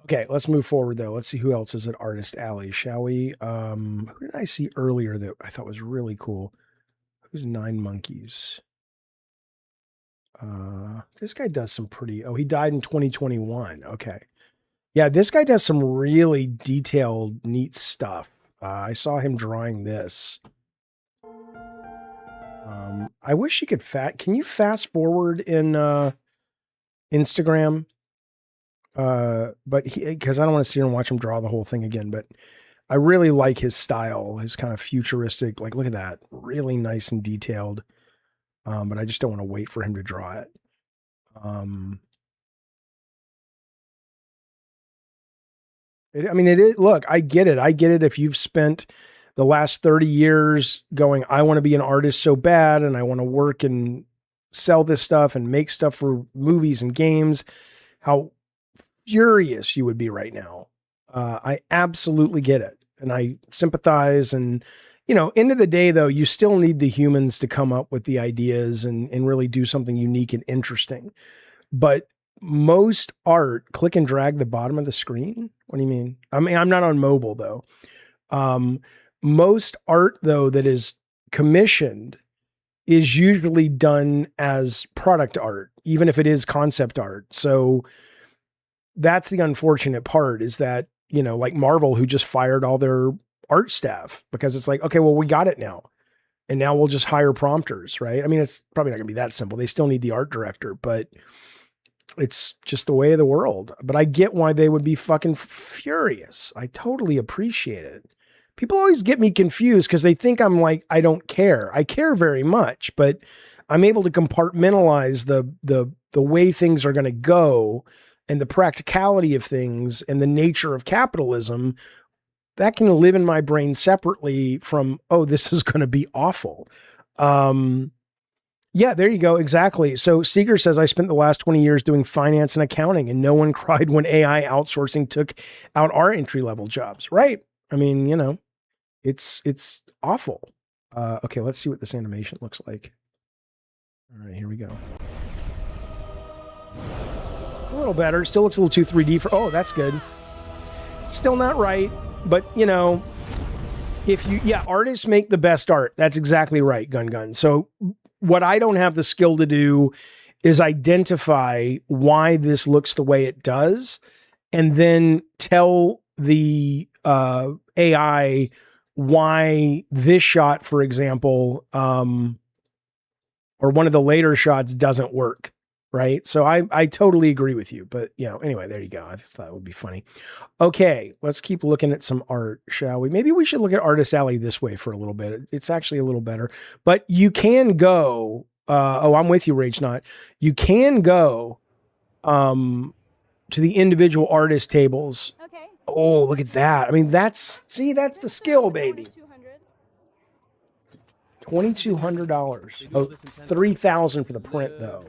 Okay, let's move forward though. Let's see who else is at Artist Alley, shall we? Who did I see earlier that I thought was really cool? Who's Nine Monkeys? This guy does some pretty. Oh, he died in 2021. Okay, yeah, this guy does some really detailed, neat stuff. I saw him drawing this. I wish you could Can you fast forward in Instagram? But because I don't want to sit here and watch him draw the whole thing again, but I really like his style, his kind of futuristic, like, look at that, really nice and detailed. But I just don't want to wait for him to draw it. I mean, it is, look, I get it. I get it. If you've spent the last 30 years going, I want to be an artist so bad, and I want to work and sell this stuff and make stuff for movies and games, how furious you would be right now. I absolutely get it. And I sympathize. And, you know, end of the day, though, you still need the humans to come up with the ideas and really do something unique and interesting. But most art, click and drag the bottom of the screen. What do you mean? I mean, I'm not on mobile, though. Most art, though, that is commissioned is usually done as product art, even if it is concept art. So that's the unfortunate part, is that, you know, like Marvel, who just fired all their art staff because it's like, okay, well, we got it now. And now we'll just hire prompters, right? I mean, it's probably not gonna be that simple. They still need the art director, but it's just the way of the world. But I get why they would be fucking furious. I totally appreciate it. People always get me confused because they think I'm like, I don't care. I care very much, but I'm able to compartmentalize the way things are going to go and the practicality of things and the nature of capitalism. That can live in my brain separately from, oh, this is going to be awful. Yeah, there you go. Exactly. So Seeger says, I spent the last 20 years doing finance and accounting, and no one cried when AI outsourcing took out our entry-level jobs. Right. I mean, you know, it's awful. Okay, let's see what this animation looks like. All right, here we go. It's a little better. Still looks a little too 3D for, oh, that's good. Still not right, but you know, if you, yeah, artists make the best art. That's exactly right, Gun. So what I don't have the skill to do is identify why this looks the way it does, and then tell the AI why this shot, for example, or one of the later shots doesn't work, right? So I totally agree with you, but you know, anyway, there you go. I thought it would be funny. Okay, let's keep looking at some art, shall we? Maybe we should look at Artist Alley this way for a little bit. It's actually a little better, but you can go, oh, I'm with you, Rage Not. You can go to the individual artist tables. Okay. Oh, look at that. I mean, that's the skill, baby. $2,200. Oh, $3,000 for the print, though.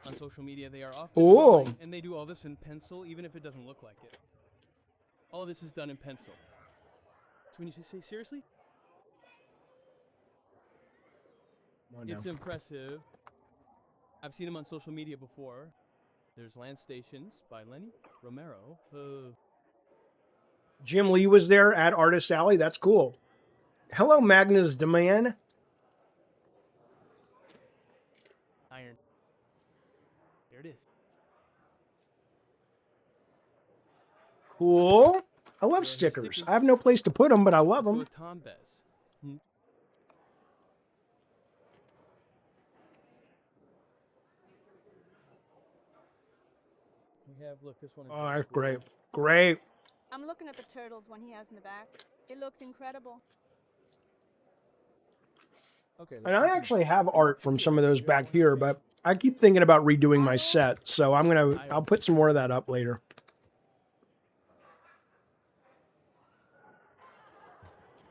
On social media, they are often drawing, and they do all this in pencil, even if it doesn't look like it. All of this is done in pencil. So when you say seriously, it's impressive. I've seen them on social media before. There's Land Stations by Lenny Romero. Jim Lee was there at Artist Alley. That's cool. Hello, Magnus Demand. Iron. There it is. Cool. I love stickers. I have no place to put them, but I love them. Tom Bez. We have, look, this one is oh, that's great. Great. I'm looking at the turtles one he has in the back. It looks incredible. Okay. And I actually have art from some of those back here, but I keep thinking about redoing my set, so I'll put some more of that up later.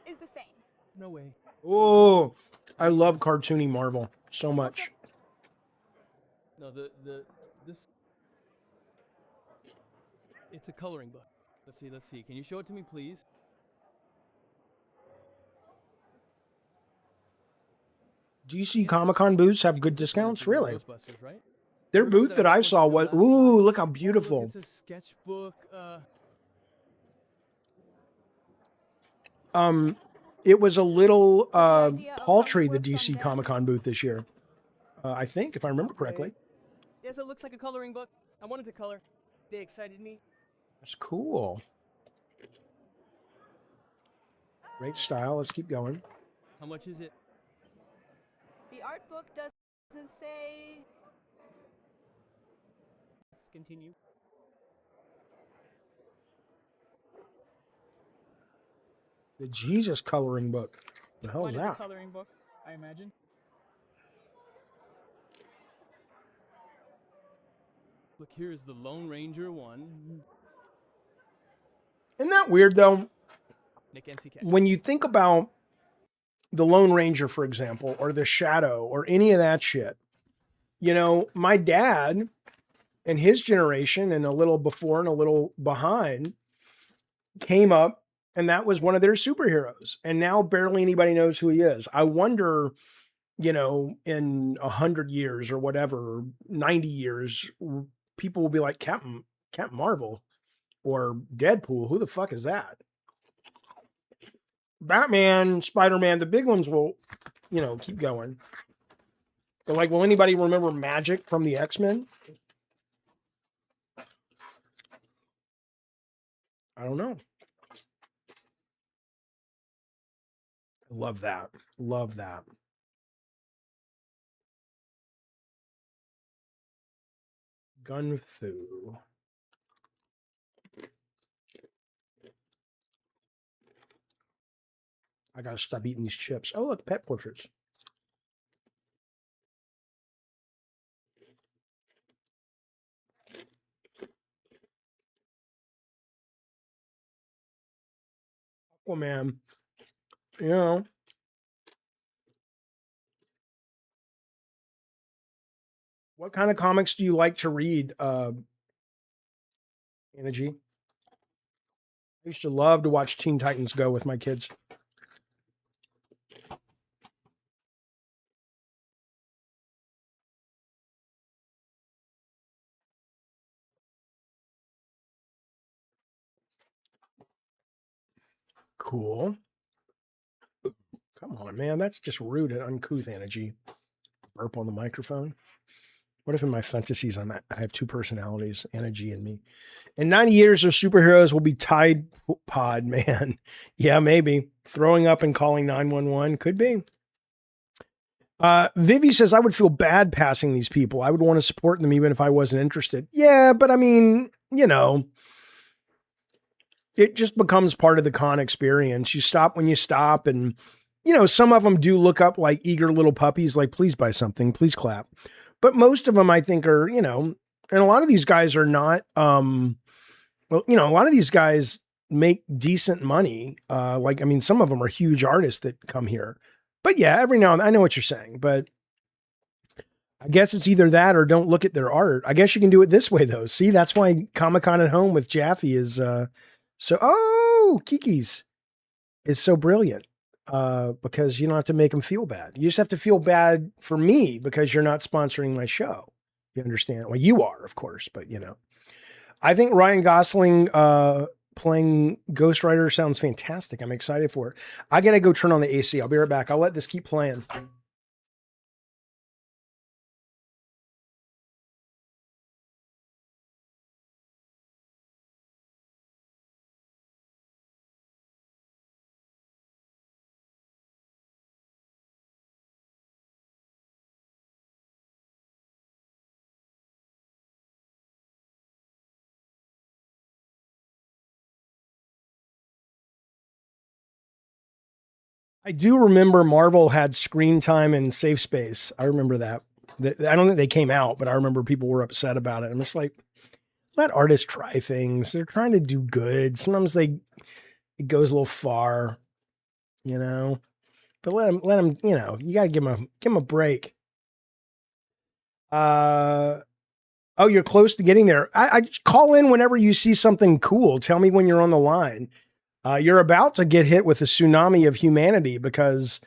Is the same. No way. Oh, I love cartoony Marvel so much. No, this. It's a coloring book. Let's see. Can you show it to me, please? DC Comic-Con booths have good discounts, really. Ghostbusters, right? Their booth that I saw was, ooh, look how beautiful. It's a sketchbook. It was a little paltry, the DC Comic-Con booth this year. I think, if I remember correctly. Yes, it looks like a coloring book. I wanted to color. They excited me. That's cool. Great style. Let's keep going. How much is it? The art book doesn't say. Let's continue. The Jesus coloring book. The hell Mine is is a that? coloring book, I imagine. Look, here's the Lone Ranger one. Isn't that weird, though? Nick NCK. When you think about the Lone Ranger, for example, or the Shadow, or any of that shit, you know, my dad and his generation, and a little before and a little behind, came up, and that was one of their superheroes. And now barely anybody knows who he is. I wonder, you know, in 100 years or whatever, 90 years, people will be like, Captain Marvel or Deadpool. Who the fuck is that? Batman, Spider-Man, the big ones will, you know, keep going. But like, will anybody remember Magic from the X-Men? I don't know. Love that. Love that. Gun Fu. I gotta stop eating these chips. Oh, look, pet portraits. Well, man, you know. What kind of comics do you like to read, Energy? I used to love to watch Teen Titans Go with my kids. Cool. Come on, man. That's just rude and uncouth, Energy. Burp on the microphone. What if in my fantasies I have two personalities, Energy and me? In 90 years, our superheroes will be Tide Pod, man. Yeah, maybe. Throwing up and calling 911. Could be. Vivi says, I would feel bad passing these people. I would want to support them even if I wasn't interested. Yeah, but I mean, you know, it just becomes part of the con experience. You stop when you stop, and, you know, some of them do look up like eager little puppies, like, please buy something, please clap. But most of them, I think, are, you know, and a lot of these guys are not, well, you know, a lot of these guys make decent money. Like, I mean, some of them are huge artists that come here. But yeah, every now and then, I know what you're saying, but I guess it's either that or don't look at their art. I guess you can do it this way, though. See, that's why Comic-Con at Home with Jaffe is so, oh, Kiki's is so brilliant. Because you don't have to make them feel bad. You just have to feel bad for me because you're not sponsoring my show. You understand? Well, you are, of course, but you know, I think Ryan Gosling playing Ghost Rider sounds fantastic. I'm excited for it. I gotta go turn on the AC. I'll be right back. I'll let this keep playing. I do remember Marvel had Screen Time and Safe Space. I remember that. I don't think they came out, but I remember people were upset about it. I'm just like, let artists try things. They're trying to do good. Sometimes it goes a little far, you know. But let them, you know, you got to give them a break. Oh, you're close to getting there. I just call in whenever you see something cool. Tell me when you're on the line. You're about to get hit with a tsunami of humanity because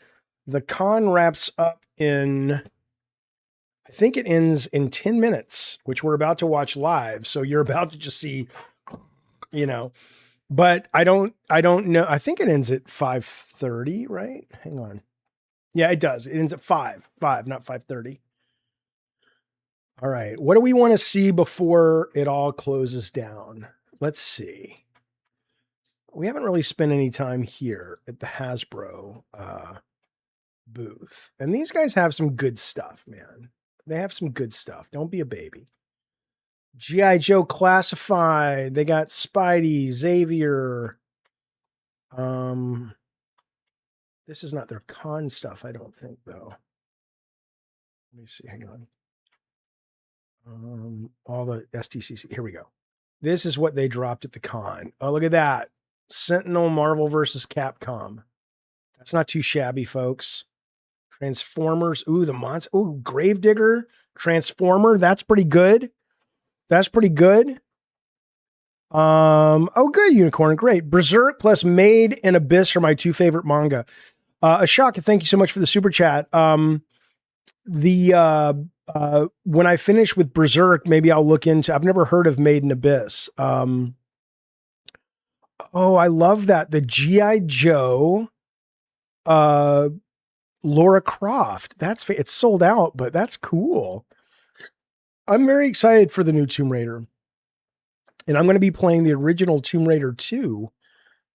The con wraps up in, I think it ends in 10 minutes, which we're about to watch live. So you're about to just see, you know, but I don't know. I think it ends at 5:30, right? Hang on. Yeah, it does. It ends at 5, not 5:30. All right. What do we want to see before it all closes down? Let's see. We haven't really spent any time here at the Hasbro booth. And these guys have some good stuff, man. They have some good stuff. Don't be a baby. G.I. Joe Classified. They got Spidey, Xavier. This is not their con stuff, I don't think, though. Let me see. Hang on. All the SDCC. Here we go. This is what they dropped at the con. Oh, look at that. Sentinel Marvel versus Capcom. That's not too shabby, folks. Transformers. Ooh, the monster. Ooh, Gravedigger. Transformer. That's pretty good. That's pretty good. Oh, good, Unicorn. Great. Berserk plus Made in Abyss are my two favorite manga. Ashok, thank you so much for the super chat. When I finish with Berserk, maybe I'll look into, I've never heard of Made in Abyss. Oh, I love that. The G.I. Joe, Laura Croft. It's sold out, but that's cool. I'm very excited for the new Tomb Raider. And I'm going to be playing the original Tomb Raider 2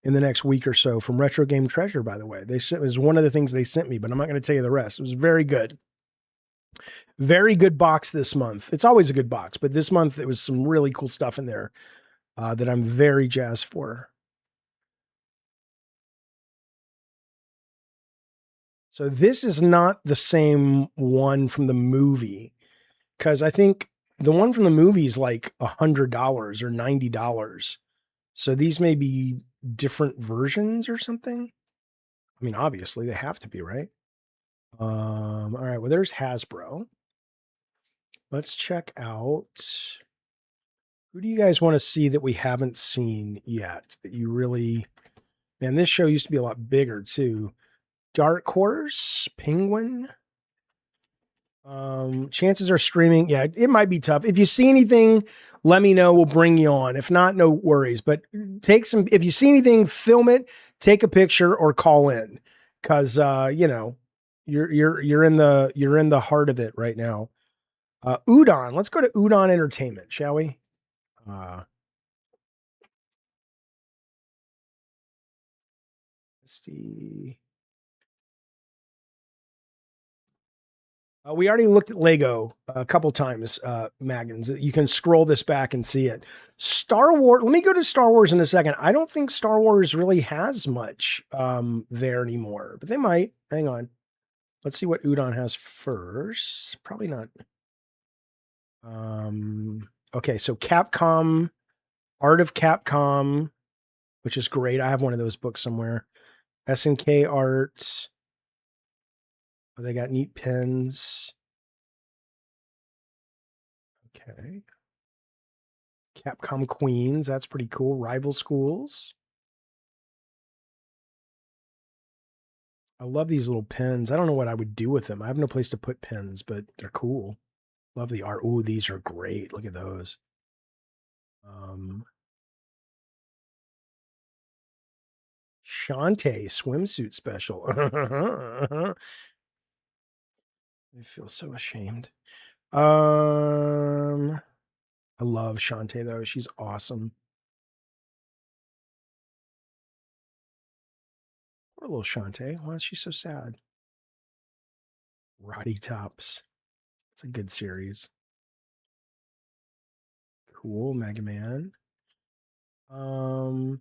in the next week or so from Retro Game Treasure, by the way. It was one of the things they sent me, but I'm not going to tell you the rest. It was very good. Very good box this month. It's always a good box, but this month it was some really cool stuff in there that I'm very jazzed for. So this is not the same one from the movie, because I think the one from the movie is like $100 or $90. So these may be different versions or something. I mean, obviously they have to be, right? All right. Well, there's Hasbro. Let's check out. Who do you guys want to see that we haven't seen yet? That you really, man, this show used to be a lot bigger too. Dark Horse, Penguin. Chances are streaming. Yeah, it might be tough. If you see anything, let me know. We'll bring you on. If not, no worries. But if you see anything, film it, take a picture, or call in, because you know, you're in the heart of it right now. Udon. Let's go to Udon Entertainment, shall we? Let's see. We already looked at Lego a couple times, Maggins. You can scroll this back and see it. Star Wars. Let me go to Star Wars in a second. I don't think Star Wars really has much there anymore, but they might. Hang on. Let's see what Udon has first. Probably not. Okay, so Capcom, Art of Capcom, which is great. I have one of those books somewhere. SNK Art. Oh, they got neat pens. Okay. Capcom Queens. That's pretty cool. Rival Schools. I love these little pens. I don't know what I would do with them. I have no place to put pens, but they're cool. Love the art. Ooh, these are great. Look at those. Shantae swimsuit special. I feel so ashamed. I love Shantae though. She's awesome. Poor little Shantae. Why is she so sad? Roddy Tops. It's a good series. Cool. Mega Man. Oh,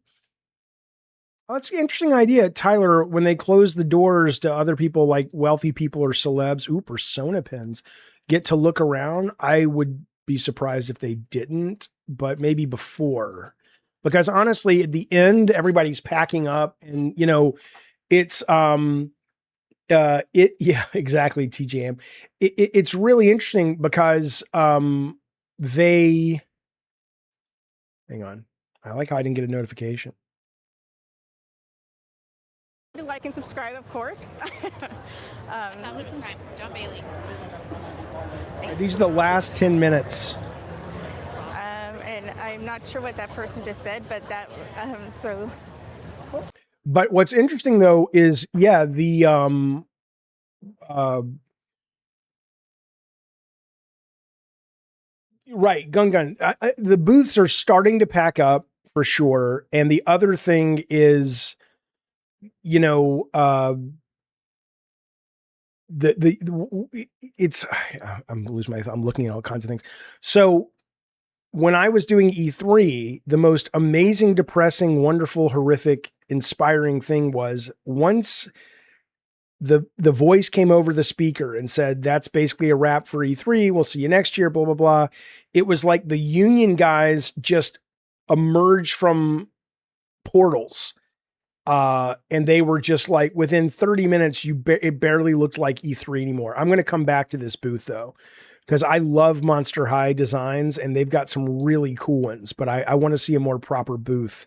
it's an interesting idea, Tyler. When they close the doors to other people, like wealthy people or celebs, Persona pins, get to look around. I would be surprised if they didn't, but maybe before, because honestly, at the end, everybody's packing up, and you know, it's yeah, exactly, TJM. It's really interesting because they. Hang on, I like how I didn't get a notification. Like and subscribe, of course. Subscribe. John Bailey. These are the last 10 minutes. And I'm not sure what that person just said, but that so. But what's interesting though is, yeah, the right, Gun. The booths are starting to pack up for sure. And the other thing is, you know, it's I'm looking at all kinds of things. So when I was doing E3, the most amazing, depressing, wonderful, horrific, inspiring thing was once the voice came over the speaker and said, that's basically a wrap for E3. We'll see you next year, blah, blah, blah. It was like the union guys just emerged from portals. And they were just like, within 30 minutes, it barely looked like E3 anymore. I'm going to come back to this booth though, because I love Monster High designs and they've got some really cool ones, but I want to see a more proper booth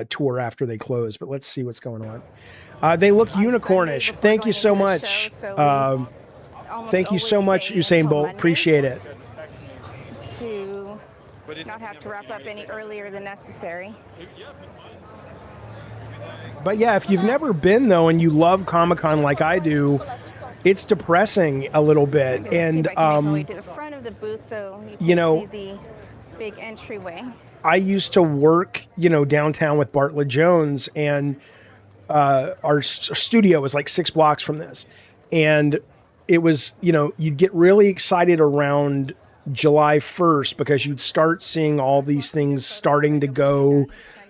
tour after they close. But let's see what's going on. They look unicornish. Thank you so much. Thank you so much, Usain Bolt. Appreciate it. To not have to wrap up any earlier than necessary. But yeah, if you've never been though, and you love Comic-Con like I do, it's depressing a little bit. And to the front of the booth so you can see the big entryway. I used to work, downtown with Bartlett Jones, and our studio was like 6 blocks from this. And it was, you'd get really excited around July 1st because you'd start seeing all these things starting to go.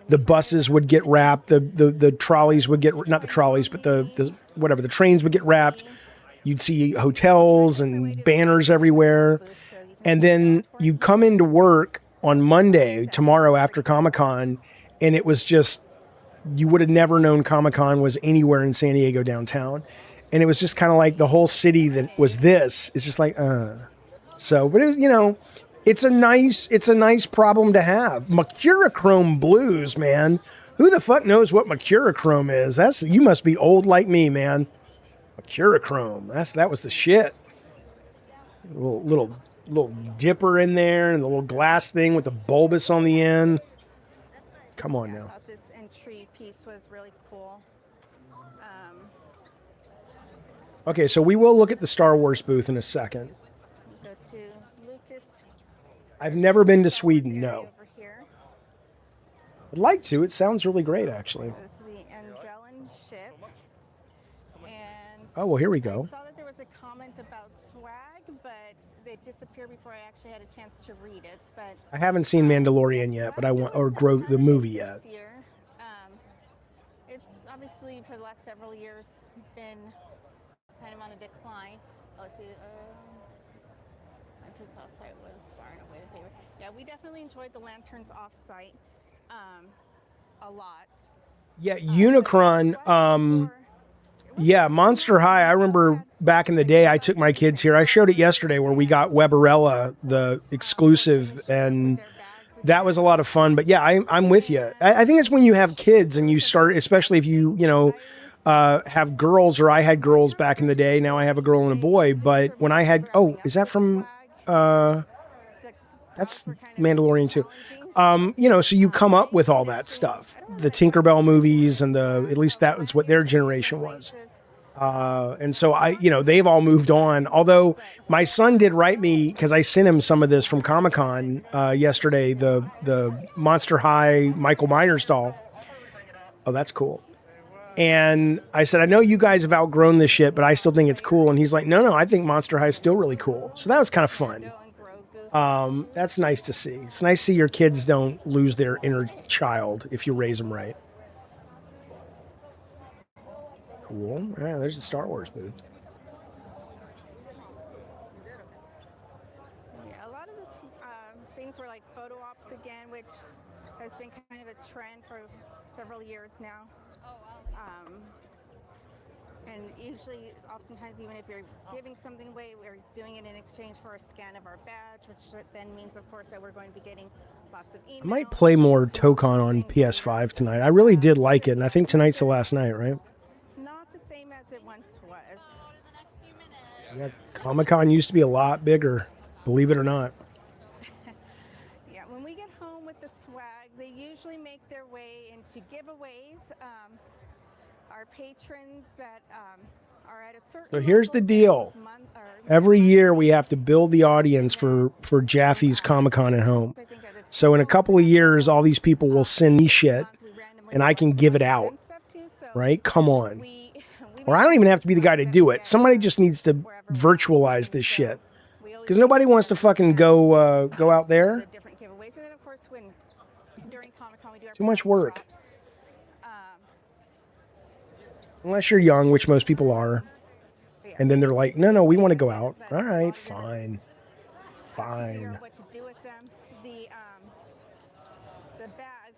The buses would get wrapped. The trolleys would get, not the trolleys, but the trains would get wrapped. You'd see hotels and banners everywhere. And then you'd come into work on Monday, tomorrow after Comic-Con, and it was just, you would have never known Comic-Con was anywhere in San Diego downtown. And it was just kind of like the whole city that was this. It's just like, So, but it was, it's a nice problem to have. Mercurochrome blues, man. Who the fuck knows what mercurochrome is? You must be old like me, man. Mercurochrome. That was the shit. Little dipper in there and the little glass thing with the bulbous on the end. Come on now. I thought this entry piece was really cool. Okay, so we will look at the Star Wars booth in a second. Go to Lucas. I've never been to Sweden, no. I'd like to. It sounds really great, actually. This is the Anzellan ship. And oh, well, here we go. I saw that there was a comment about swag, but they disappeared before I actually had a chance to read it. But I haven't seen Mandalorian yet, but I want, or the movie yet. It's obviously for the last several years been kind of on a decline. Let's see. Lanterns Offsite was far and away the favorite. Yeah, we definitely enjoyed the Lanterns Offsite a lot. Yeah, Unicron. Yeah, Monster High. I remember back in the day, I took my kids here. I showed it yesterday where we got Weberella, the exclusive, and that was a lot of fun. But yeah, I'm with you. I think it's when you have kids and you start, especially if you have girls, or I had girls back in the day. Now I have a girl and a boy. But when I had, is that from? That's Mandalorian too. So you come up with all that stuff, the Tinkerbell movies, and at least that was what their generation was. And so they've all moved on. Although my son did write me, because I sent him some of this from Comic-Con yesterday, the Monster High Michael Myers doll. Oh, that's cool. And I said, I know you guys have outgrown this shit, but I still think it's cool. And he's like, no, I think Monster High is still really cool. So that was kind of fun. That's nice to see. It's nice to see your kids don't lose their inner child if you raise them right. Cool. Yeah, there's the Star Wars booth. Yeah, a lot of this things were like photo ops again, which has been kind of a trend for several years now. Oh, wow. And usually, oftentimes, even if you're giving something away, we're doing it in exchange for a scan of our badge, which then means, of course, that we're going to be getting lots of emails. I might play more Tokon on PS5 tonight. I really did like it, and I think tonight's the last night, right? once was. Yeah, Comic-Con used to be a lot bigger, believe it or not. Yeah, when we get home with the swag, they usually make their way into giveaways. Our patrons that are at a certain So here's the deal. Every year we have to build the audience for Jaffe's Comic-Con at home. So in a couple of years, all these people will send me shit and I can give it out, right? Come on. Or I don't even have to be the guy to do it. Somebody just needs to virtualize this shit. Because nobody wants to fucking go out there. Too much work. Unless you're young, which most people are. And then they're like, no, we want to go out. All right, fine. Fine. What to do with them. The bags,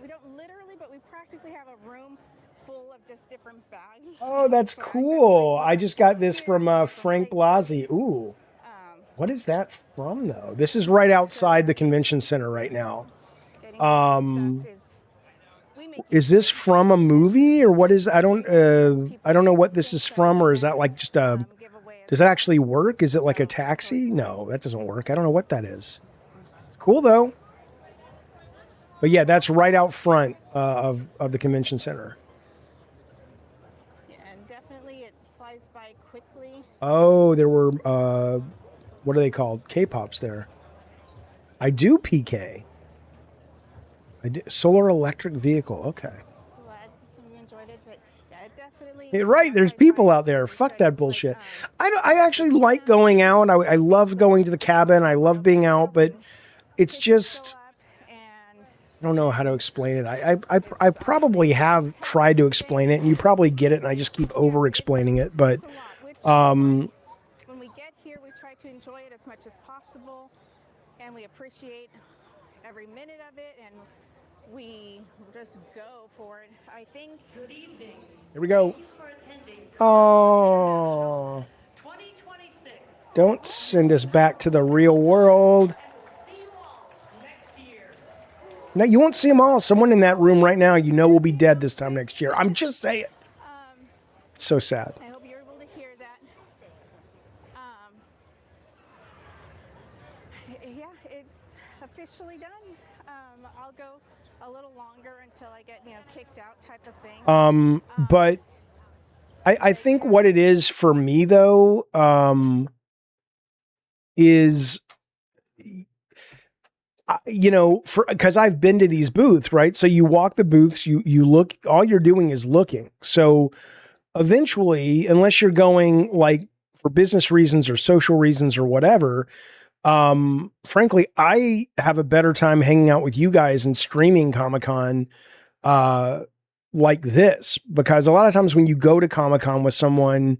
we don't literally, but we practically have a room full of just different bags. Oh, that's cool. I just got this from Frank Blasey. Ooh. What is that from, though? This is right outside the convention center right now. Is this from a movie or what is? I don't know what this is from, or is that like just a? Does that actually work? Is it like a taxi? No, that doesn't work. I don't know what that is. It's cool though. But yeah, that's right out front of the convention center. Yeah, and definitely it flies by quickly. Oh, there were what are they called? K-pops there. I do PK. I do solar electric vehicle. Okay. Glad you enjoyed it, but yeah, it definitely. You're right. There's people out there. Fuck that bullshit. I actually like going out. I love going to the cabin. I love being out, but it's just. I don't know how to explain it. I probably have tried to explain it, and you probably get it, and I just keep over explaining it. But when we get here, we try to enjoy it as much as possible, and we appreciate every minute of it, and we just go for it. I think. Good evening. Here we go. Oh. 2026. Don't send us back to the real world. No, you won't see them all. Someone in that room right now, you know, will be dead this time next year. I'm just saying. So sad. I hope you're able to hear that. Yeah, it's officially done. I'll go a little longer until I get, kicked out type of thing. But I think what it is for me though, is because I've been to these booths, right? So you walk the booths, you look, all you're doing is looking. So eventually, unless you're going like for business reasons or social reasons or whatever, frankly, I have a better time hanging out with you guys and streaming Comic-Con, like this, because a lot of times when you go to Comic-Con with someone,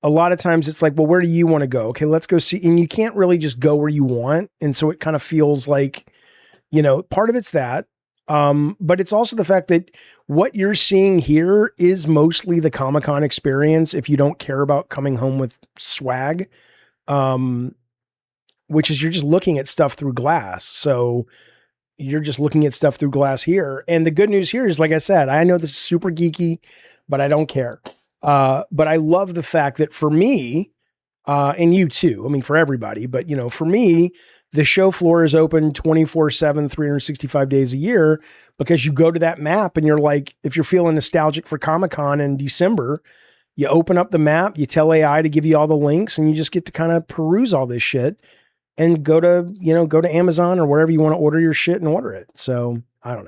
a lot of times it's like, well, where do you want to go? Okay, let's go see. And you can't really just go where you want. And so it kind of feels like, part of it's that. But it's also the fact that what you're seeing here is mostly the Comic-Con experience if you don't care about coming home with swag, which is you're just looking at stuff through glass. So you're just looking at stuff through glass here. And the good news here is, like I said, I know this is super geeky, but I don't care. But I love the fact that for me, and you too, I mean, for everybody, but for me, the show floor is open 24/7, 365 days a year, because you go to that map and you're like, if you're feeling nostalgic for Comic-Con in December, you open up the map, you tell AI to give you all the links, and you just get to kind of peruse all this shit and go to Amazon or wherever you want to order your shit and order it. So I don't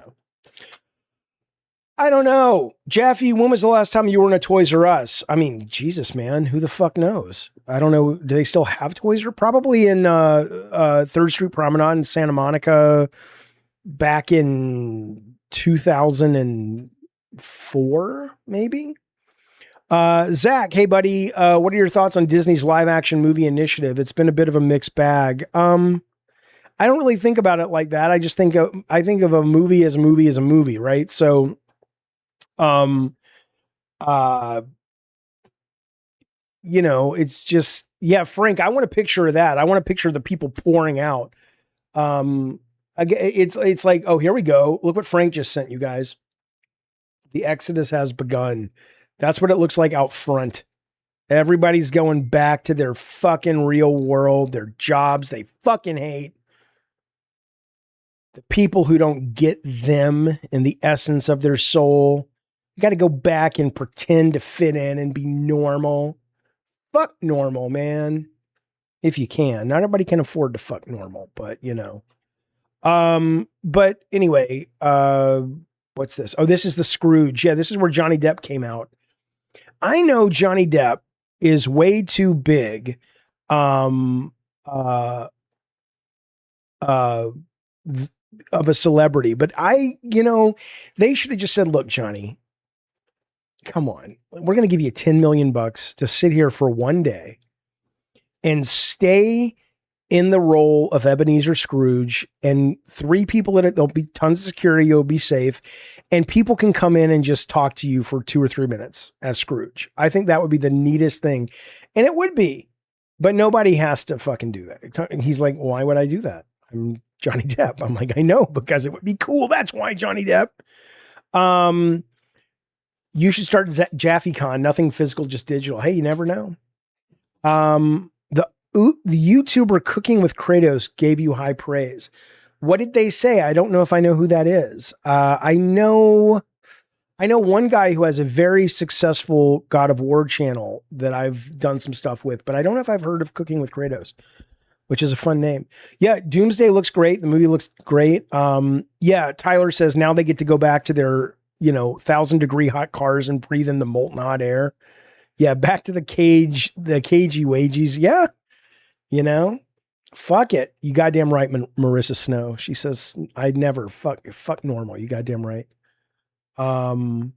know. Jaffe, when was the last time you were in a Toys R Us? I mean, Jesus, man, who the fuck knows? I don't know. Do they still have Toys R Us? Probably in 3rd Street Promenade in Santa Monica back in 2004, maybe? Zach, hey buddy, what are your thoughts on Disney's live action movie initiative? It's been a bit of a mixed bag. I don't really think about it like that. I just think of a movie as a movie, right? So, it's just, yeah, Frank, I want a picture of that. I want a picture of the people pouring out. Again, it's like, oh, here we go. Look what Frank just sent you guys. The Exodus has begun. That's what it looks like out front. Everybody's going back to their fucking real world, their jobs they fucking hate. The people who don't get them and the essence of their soul. You got to go back and pretend to fit in and be normal. Fuck normal, man. If you can. Not everybody can afford to fuck normal, but you know. But anyway, what's this? Oh, this is the Scrooge. Yeah, this is where Johnny Depp came out. I know Johnny Depp is way too big of a celebrity, but they should have just said, look, Johnny, come on, we're going to give you $10 million to sit here for one day and stay in the role of Ebenezer Scrooge, and 3 people in it, there'll be tons of security, you'll be safe, and people can come in and just talk to you for 2 or 3 minutes as Scrooge. I think that would be the neatest thing. And it would be, but nobody has to fucking do that. He's like, why would I do that? I'm Johnny Depp. I'm like, I know, because it would be cool. That's why, Johnny Depp. You should start JaffeCon, nothing physical, just digital. Hey, you never know. The YouTuber Cooking with Kratos gave you high praise. What did they say? I don't know if I know who that is. I know one guy who has a very successful God of War channel that I've done some stuff with, but I don't know if I've heard of Cooking with Kratos, which is a fun name. Yeah, Doomsday looks great. The movie looks great. Yeah, Tyler says now they get to go back to their 1,000-degree hot cars and breathe in the molten hot air. Yeah, back to the cagey wages. Yeah. Fuck it. You goddamn right, Marissa Snow. She says, I'd never fuck normal. You goddamn right. Anna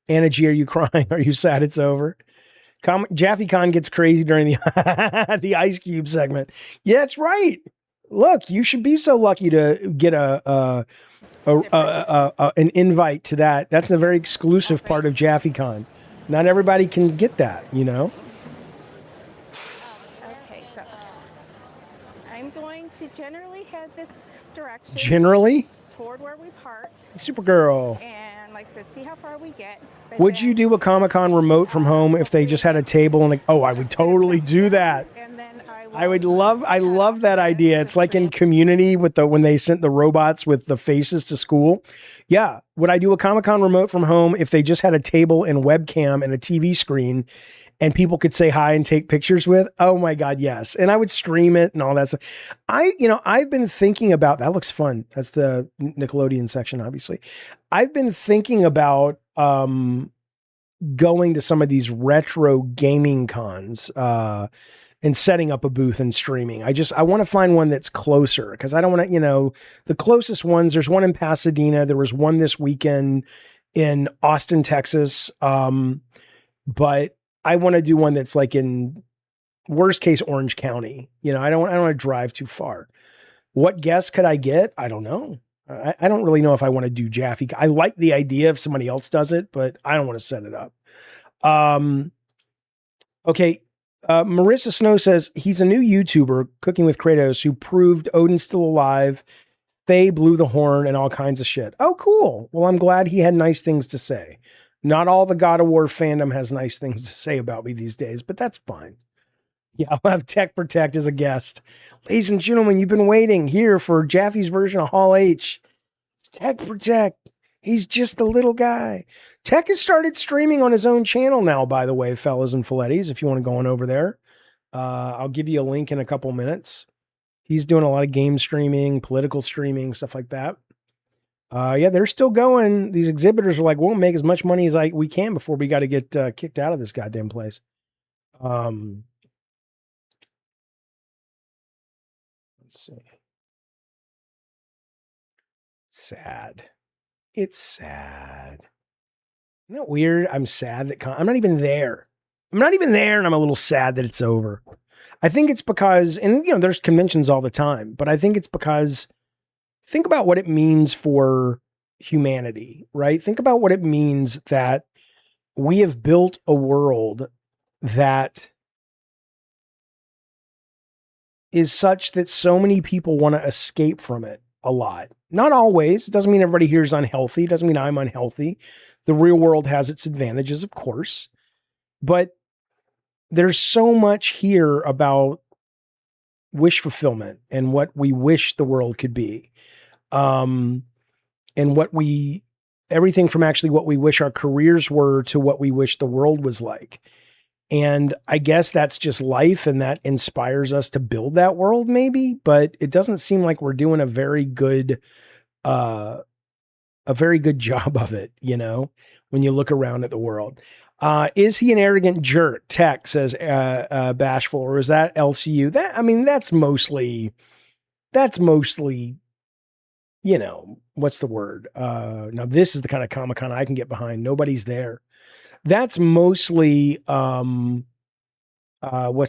G, are you crying? Are you sad it's over? JaffeCon gets crazy during the Ice Cube segment. Yeah, that's right. Look, you should be so lucky to get an invite to that. That's a very exclusive part of JaffeCon. Not everybody can get that, Okay, so I'm going to generally head this direction. Generally? Toward where we parked. Supergirl. And like I said, see how far we get. Would you do a Comic-Con remote from home if they just had a table and I would totally do that. I love that idea. It's like in Community with when they sent the robots with the faces to school. Yeah. Would I do a Comic-Con remote from home if they just had a table and webcam and a TV screen and people could say hi and take pictures with? Oh my God, yes. And I would stream it and all that stuff. I've been thinking about, that looks fun. That's the Nickelodeon section, obviously. I've been thinking about going to some of these retro gaming cons and setting up a booth and streaming. I want to find one that's closer because I don't want to, the closest ones, there's one in Pasadena. There was one this weekend in Austin, Texas. But I want to do one that's like in worst case Orange County. I don't want to drive too far. What guests could I get? I don't know. I don't really know if I want to do Jaffe. I like the idea if somebody else does it, but I don't want to set it up. Okay. Marissa Snow says he's a new YouTuber, Cooking with Kratos, who proved Odin's still alive. Faye blew the horn and all kinds of shit. Oh, cool. Well, I'm glad he had nice things to say. Not all the God of War fandom has nice things to say about me these days, but that's fine. Yeah, I'll have Tech Protect as a guest. Ladies and gentlemen, you've been waiting here for Jaffe's version of Hall H. It's Tech Protect. He's just a little guy. Tech has started streaming on his own channel now, by the way, fellas and filettis, if you want to go on over there. I'll give you a link in a couple minutes. He's doing a lot of game streaming, political streaming, stuff like that. Yeah, they're still going. These exhibitors are like, we'll make as much money as we can before we got to get kicked out of this goddamn place. Let's see. Sad. It's sad. Isn't that weird? I'm sad that I'm not even there. I'm not even there, and I'm a little sad that it's over. I think it's because, and there's conventions all the time, but I think it's because think about what it means for humanity, right? Think about what it means that we have built a world that is such that so many people want to escape from it a lot. Not always. It doesn't mean everybody here is unhealthy. It doesn't mean I'm unhealthy. The real world has its advantages, of course, but there's so much here about wish fulfillment and what we wish the world could be. And everything from actually what we wish our careers were to what we wish the world was like. And I guess that's just life, and that inspires us to build that world maybe, but it doesn't seem like we're doing a very good job of it, you know, when you look around at the world. Is he an arrogant jerk? Tech says Bashful, or is that LCU? That's mostly, you know, what's the word? Now this is the kind of Comic-Con I can get behind. Nobody's there. That's mostly, what's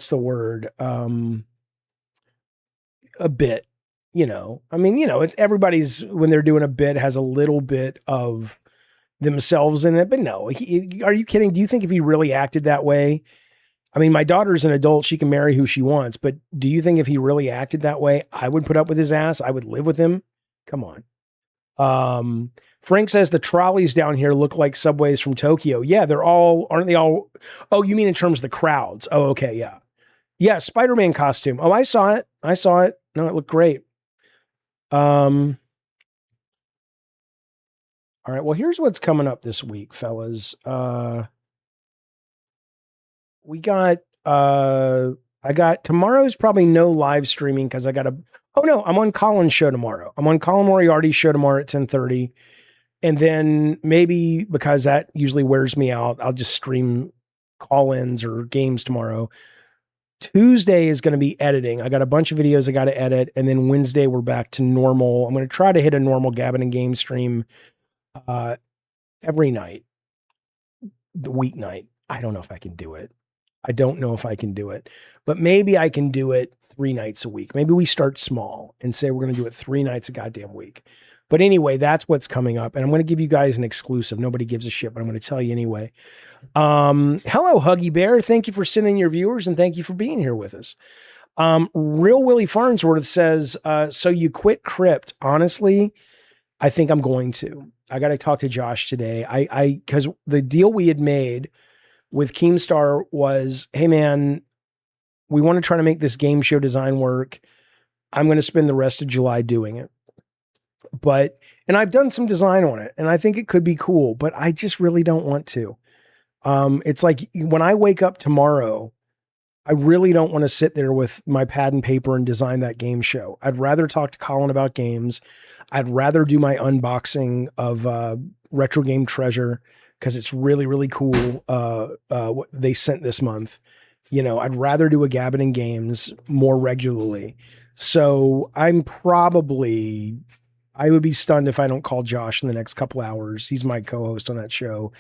the word? A bit, you know, it's everybody's, when they're doing a bit, has a little bit of themselves in it, but no, are you kidding? Do you think if he really acted that way? I mean, my daughter's an adult. She can marry who she wants, but do you think if he really acted that way, I would put up with his ass? I would live with him? Come on. Frank says the trolleys down here look like subways from Tokyo. Yeah, aren't they all? Oh, you mean in terms of the crowds? Oh, okay. Yeah. Yeah. Spider-Man costume. Oh, I saw it. No, it looked great. All right. Well, here's what's coming up this week, fellas. We got, tomorrow's probably no live streaming because I'm on Colin's show tomorrow. I'm on Colin Moriarty's show tomorrow at 10:30. And then maybe, because that usually wears me out, I'll just stream call-ins or games tomorrow. Tuesday is going to be editing. I got a bunch of videos I got to edit. And then Wednesday, we're back to normal. I'm going to try to hit a normal Gabbin and Games stream every night, the weeknight. I don't know if I can do it. But maybe I can do it 3 nights a week. Maybe we start small and say we're going to do it 3 nights a goddamn week. But anyway, that's what's coming up. And I'm going to give you guys an exclusive. Nobody gives a shit, but I'm going to tell you anyway. Hello, Huggy Bear. Thank you for sending your viewers, and thank you for being here with us. Real Willie Farnsworth says, so you quit Crypt. Honestly, I think I'm going to. I got to talk to Josh today. Because the deal we had made with Keemstar was, hey man, we want to try to make this game show design work. I'm going to spend the rest of July doing it. And I've done some design on it, and I think it could be cool, but I just really don't want to. It's like when I wake up tomorrow, I really don't want to sit there with my pad and paper and design that game show. I'd rather talk to Colin about games. I'd rather do my unboxing of Retro Game Treasure, because it's really, really cool what they sent this month. You know, I'd rather do a Gabbin and Games more regularly. So I would be stunned if I don't call Josh in the next couple hours. He's my co-host on that show,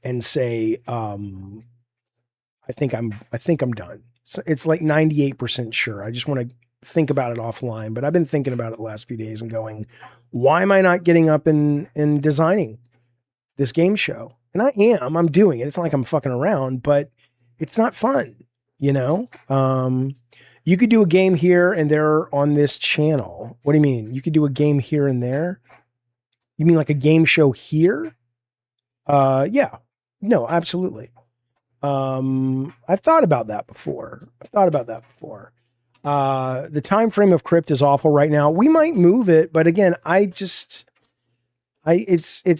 and say, I think I'm done. So it's like 98% sure. I just want to think about it offline, but I've been thinking about it the last few days and going, why am I not getting up and designing this game show? And I'm doing it. It's not like I'm fucking around, but it's not fun, you know? You could do a game here and there on this channel. What do you mean? You could do a game here and there? You mean like a game show here? Yeah. No, absolutely. I've thought about that before. The time frame of Crypt is awful right now. We might move it, but again, it's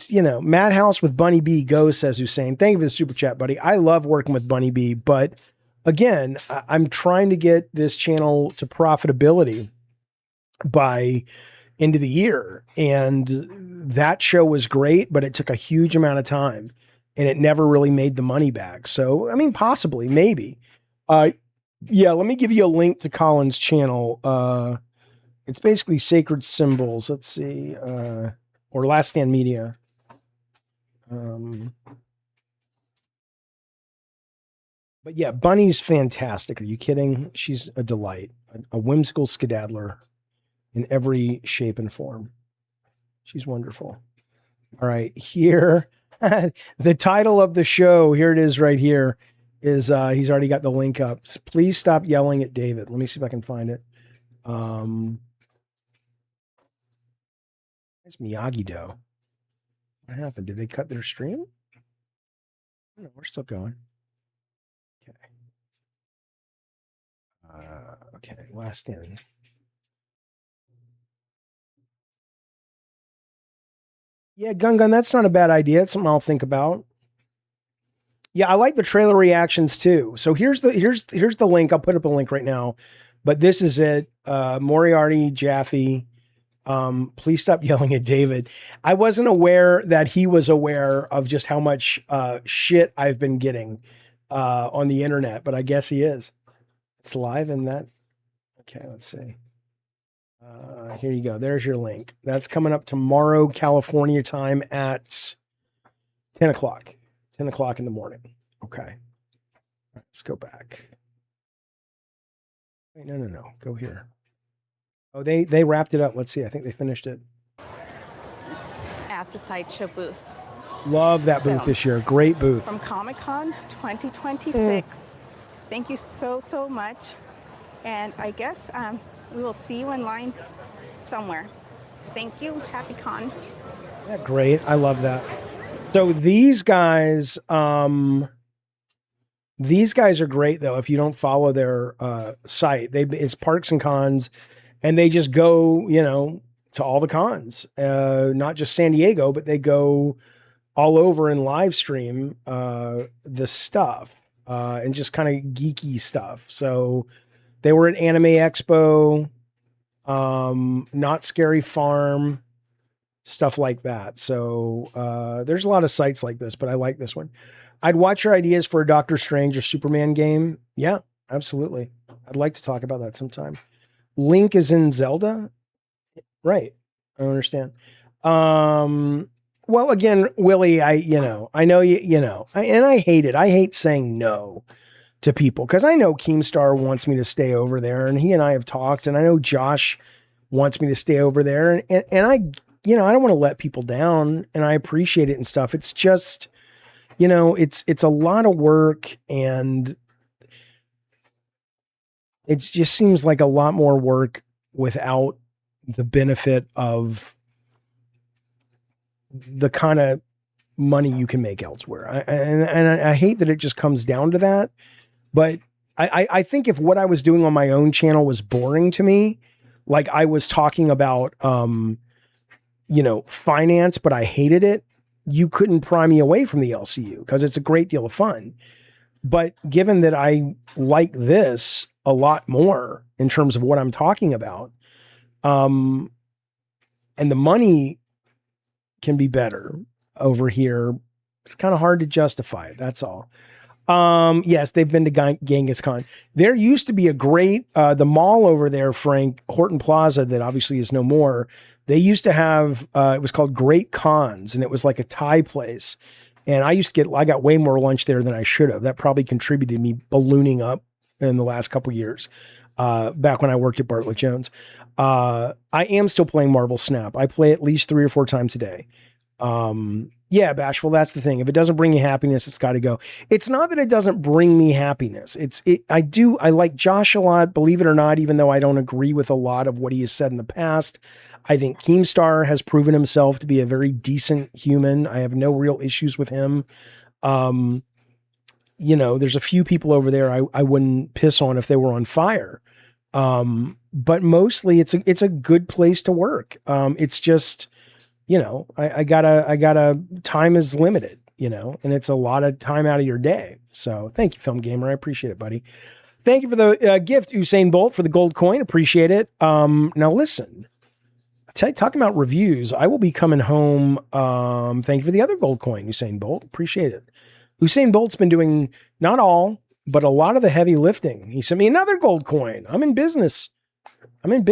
you know, Madhouse with Bunny B goes, says Hussein. Thank you for the super chat, buddy. I love working with Bunny B, but again, I'm trying to get this channel to profitability by end of the year. And that show was great, but it took a huge amount of time and it never really made the money back. So, I mean, possibly, maybe. Yeah, let me give you a link to Colin's channel. It's basically Sacred Symbols. Let's see. Or Last Stand Media. But yeah, Bunny's fantastic. Are you kidding? She's a delight. A whimsical skedaddler in every shape and form. She's wonderful. All right, here. The title of the show, here it is right here, is he's already got the link up. Please stop yelling at David. Let me see if I can find it. It's Miyagi-Do. What happened? Did they cut their stream? No, we're still going. Okay, last in. Yeah, Gun, that's not a bad idea. It's something I'll think about. Yeah, I like the trailer reactions too. So here's the link. I'll put up a link right now. But this is it. Moriarty, Jaffe. Please stop yelling at David. I wasn't aware that he was aware of just how much shit I've been getting on the internet, but I guess he is. It's live in that. Okay, let's see. Here you go. There's your link. That's coming up tomorrow, California time at 10 o'clock. 10 o'clock in the morning. Okay. All right, let's go back. Wait, no. Go here. Oh, they wrapped it up. Let's see. I think they finished it. At the sideshow booth. Love that booth this year. Great booth. From Comic-Con 2026. Thank you so much. And I guess we will see you in line somewhere. Thank you. Happy con. Yeah, great. I love that. So these guys are great though. If you don't follow their site, it's Parks and Cons, and they just go, to all the cons, not just San Diego, but they go all over and live stream the stuff and just kind of geeky stuff. So they were at Anime Expo, Not Scary Farm, stuff like that. So there's a lot of sites like this, but I like this one. I'd watch your ideas for a Doctor Strange or Superman game. Yeah, absolutely. I'd like to talk about that sometime. Link is in Zelda? Right. I don't understand. Well, again, Willie, I know and I hate it. I hate saying no to people because I know Keemstar wants me to stay over there, and he and I have talked, and I know Josh wants me to stay over there, and I, I don't want to let people down, and I appreciate it and stuff. It's just, it's a lot of work, and it just seems like a lot more work without the benefit of the kind of money you can make elsewhere. I hate that it just comes down to that. But I think if what I was doing on my own channel was boring to me, like I was talking about, finance, but I hated it, you couldn't pry me away from the LCU because it's a great deal of fun. But given that I like this a lot more in terms of what I'm talking about, and the money can be better over here, it's kind of hard to justify it. That's all. Yes, they've been to Genghis Khan. There used to be a great, the mall over there, Frank, Horton Plaza, that obviously is no more. They used to have, it was called Great Cons, and it was like a Thai place. And I got way more lunch there than I should have. That probably contributed to me ballooning up in the last couple of years, back when I worked at Bartlett Jones. I am still playing Marvel Snap. I play at least 3 or 4 times a day. Yeah, Bashful, that's the thing. If it doesn't bring you happiness, it's got to go. It's not that it doesn't bring me happiness. I like Josh a lot, believe it or not, even though I don't agree with a lot of what he has said in the past. I think Keemstar has proven himself to be a very decent human. I have no real issues with him. There's a few people over there I wouldn't piss on if they were on fire. But mostly it's a good place to work. It's just, I gotta, time is limited, and it's a lot of time out of your day. So thank you, Film Gamer. I appreciate it, buddy. Thank you for the gift, Usain Bolt, for the gold coin. Appreciate it. Now listen, talking about reviews, I will be coming home. Thank you for the other gold coin, Usain Bolt. Appreciate it. Usain Bolt's been doing not all, but a lot of the heavy lifting. He sent me another gold coin. I'm in business. Thank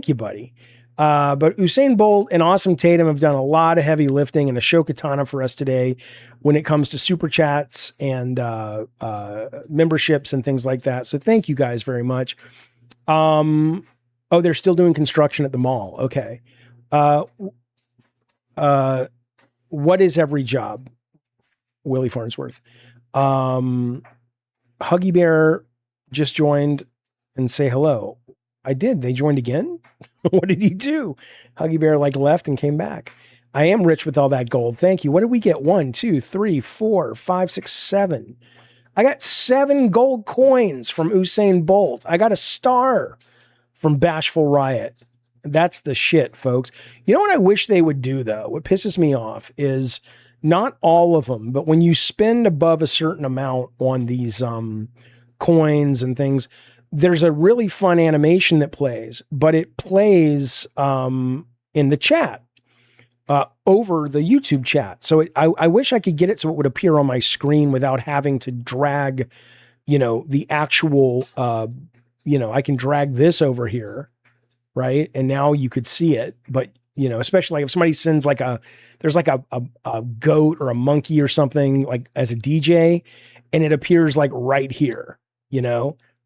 you, buddy. But Usain Bolt and Awesome Tatum have done a lot of heavy lifting and Ashoka Tana for us today when it comes to super chats and memberships and things like that. So thank you guys very much. Oh, they're still doing construction at the mall. Okay. What is every job? Willie Farnsworth. Huggy Bear just joined and say hello. I did. They joined again. What did he do? Huggy Bear left and came back. I am rich with all that gold. Thank you. What did we get? 1, 2, 3, 4, 5, 6, 7. I got 7 gold coins from Usain Bolt. I got a star from Bashful Riot. That's the shit, folks. You know what I wish they would do, though? What pisses me off is not all of them, but when you spend above a certain amount on these coins and things, there's a really fun animation that plays, but it plays in the chat. Over the YouTube chat. So I wish I could get it so it would appear on my screen without having to drag, the actual, I can drag this over here, right? And now you could see it, but, especially like if somebody sends there's like a goat or a monkey or something like as a DJ and it appears like right here,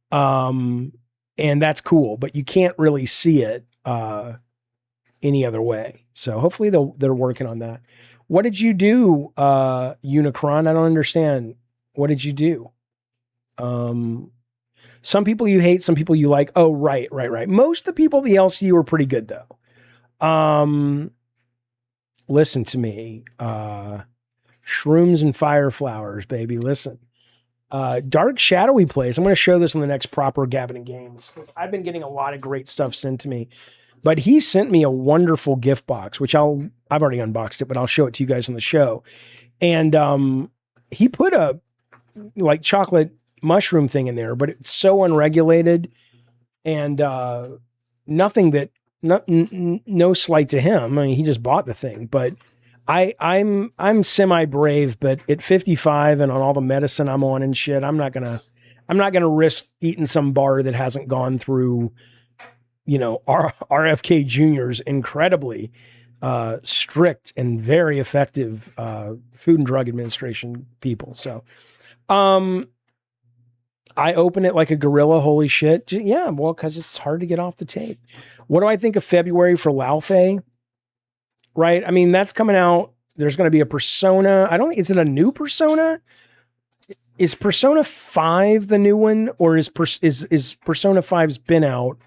and that's cool, but you can't really see it, any other way. So hopefully they're working on that. What did you do, Unicron? I don't understand. What did you do? Some people you hate, some people you like. Oh, right. Most of the people at the LCU are pretty good though. Listen to me. Shrooms and fire flowers, baby. Listen. Dark Shadowy Plays. I'm going to show this on the next proper Gabbin and Games, because I've been getting a lot of great stuff sent to me. But he sent me a wonderful gift box, which I've already unboxed it, but I'll show it to you guys on the show. And he put a chocolate mushroom thing in there, but it's so unregulated and nothing that no slight to him. I mean, he just bought the thing, but I'm semi-brave, but at 55 and on all the medicine I'm on and shit, I'm not gonna risk eating some bar that hasn't gone through RFK Jr.'s incredibly strict and very effective Food and Drug Administration people. So I open it like a gorilla. Holy shit. Yeah, well, because it's hard to get off the tape. What do I think of February for Laufey? Right? I mean, that's coming out. There's going to be a Persona. I don't think, is it a new Persona? Is Persona 5 the new one? Or is Persona 5's been out?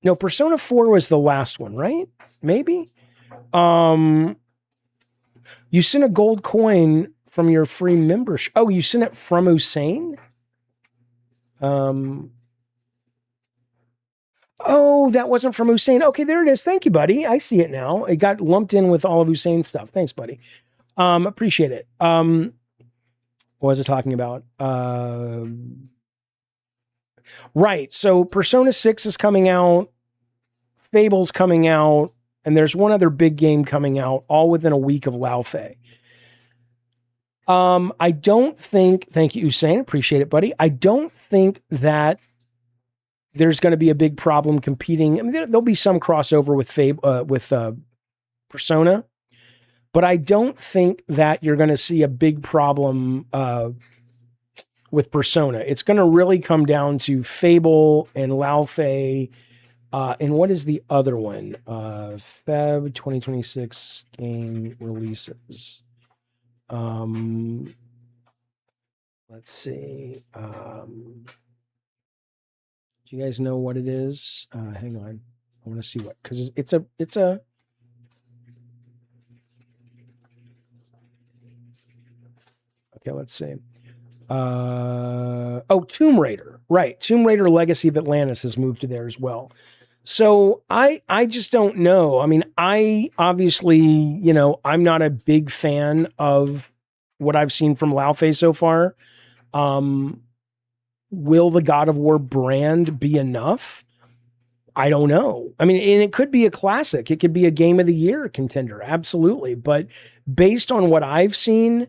No, Persona 4 was the last one, right? Maybe? You sent a gold coin from your free membership. Oh, you sent it from Usain? Oh, that wasn't from Usain. Okay, there it is. Thank you, buddy. I see it now. It got lumped in with all of Usain's stuff. Thanks, buddy. Appreciate it. What was I talking about? Right. So Persona 6 is coming out. Fable's coming out. And there's one other big game coming out all within a week of Laufey. I don't think, thank you, Usain. Appreciate it, buddy. I don't think that there's going to be a big problem competing. I mean, there'll be some crossover with Persona, but I don't think that you're going to see a big problem with Persona. It's going to really come down to Fable and Laufey. And what is the other one? Feb 2026 game releases. Let's see. Do you guys know what it is? Hang on. I want to see what, because it's a okay, let's see. Tomb Raider. Right. Tomb Raider Legacy of Atlantis has moved to there as well. So I just don't know. I mean, I obviously, I'm not a big fan of what I've seen from Laufey so far. Will the God of War brand be enough? I don't know. I mean, and it could be a classic. It could be a game of the year contender. Absolutely. But based on what I've seen,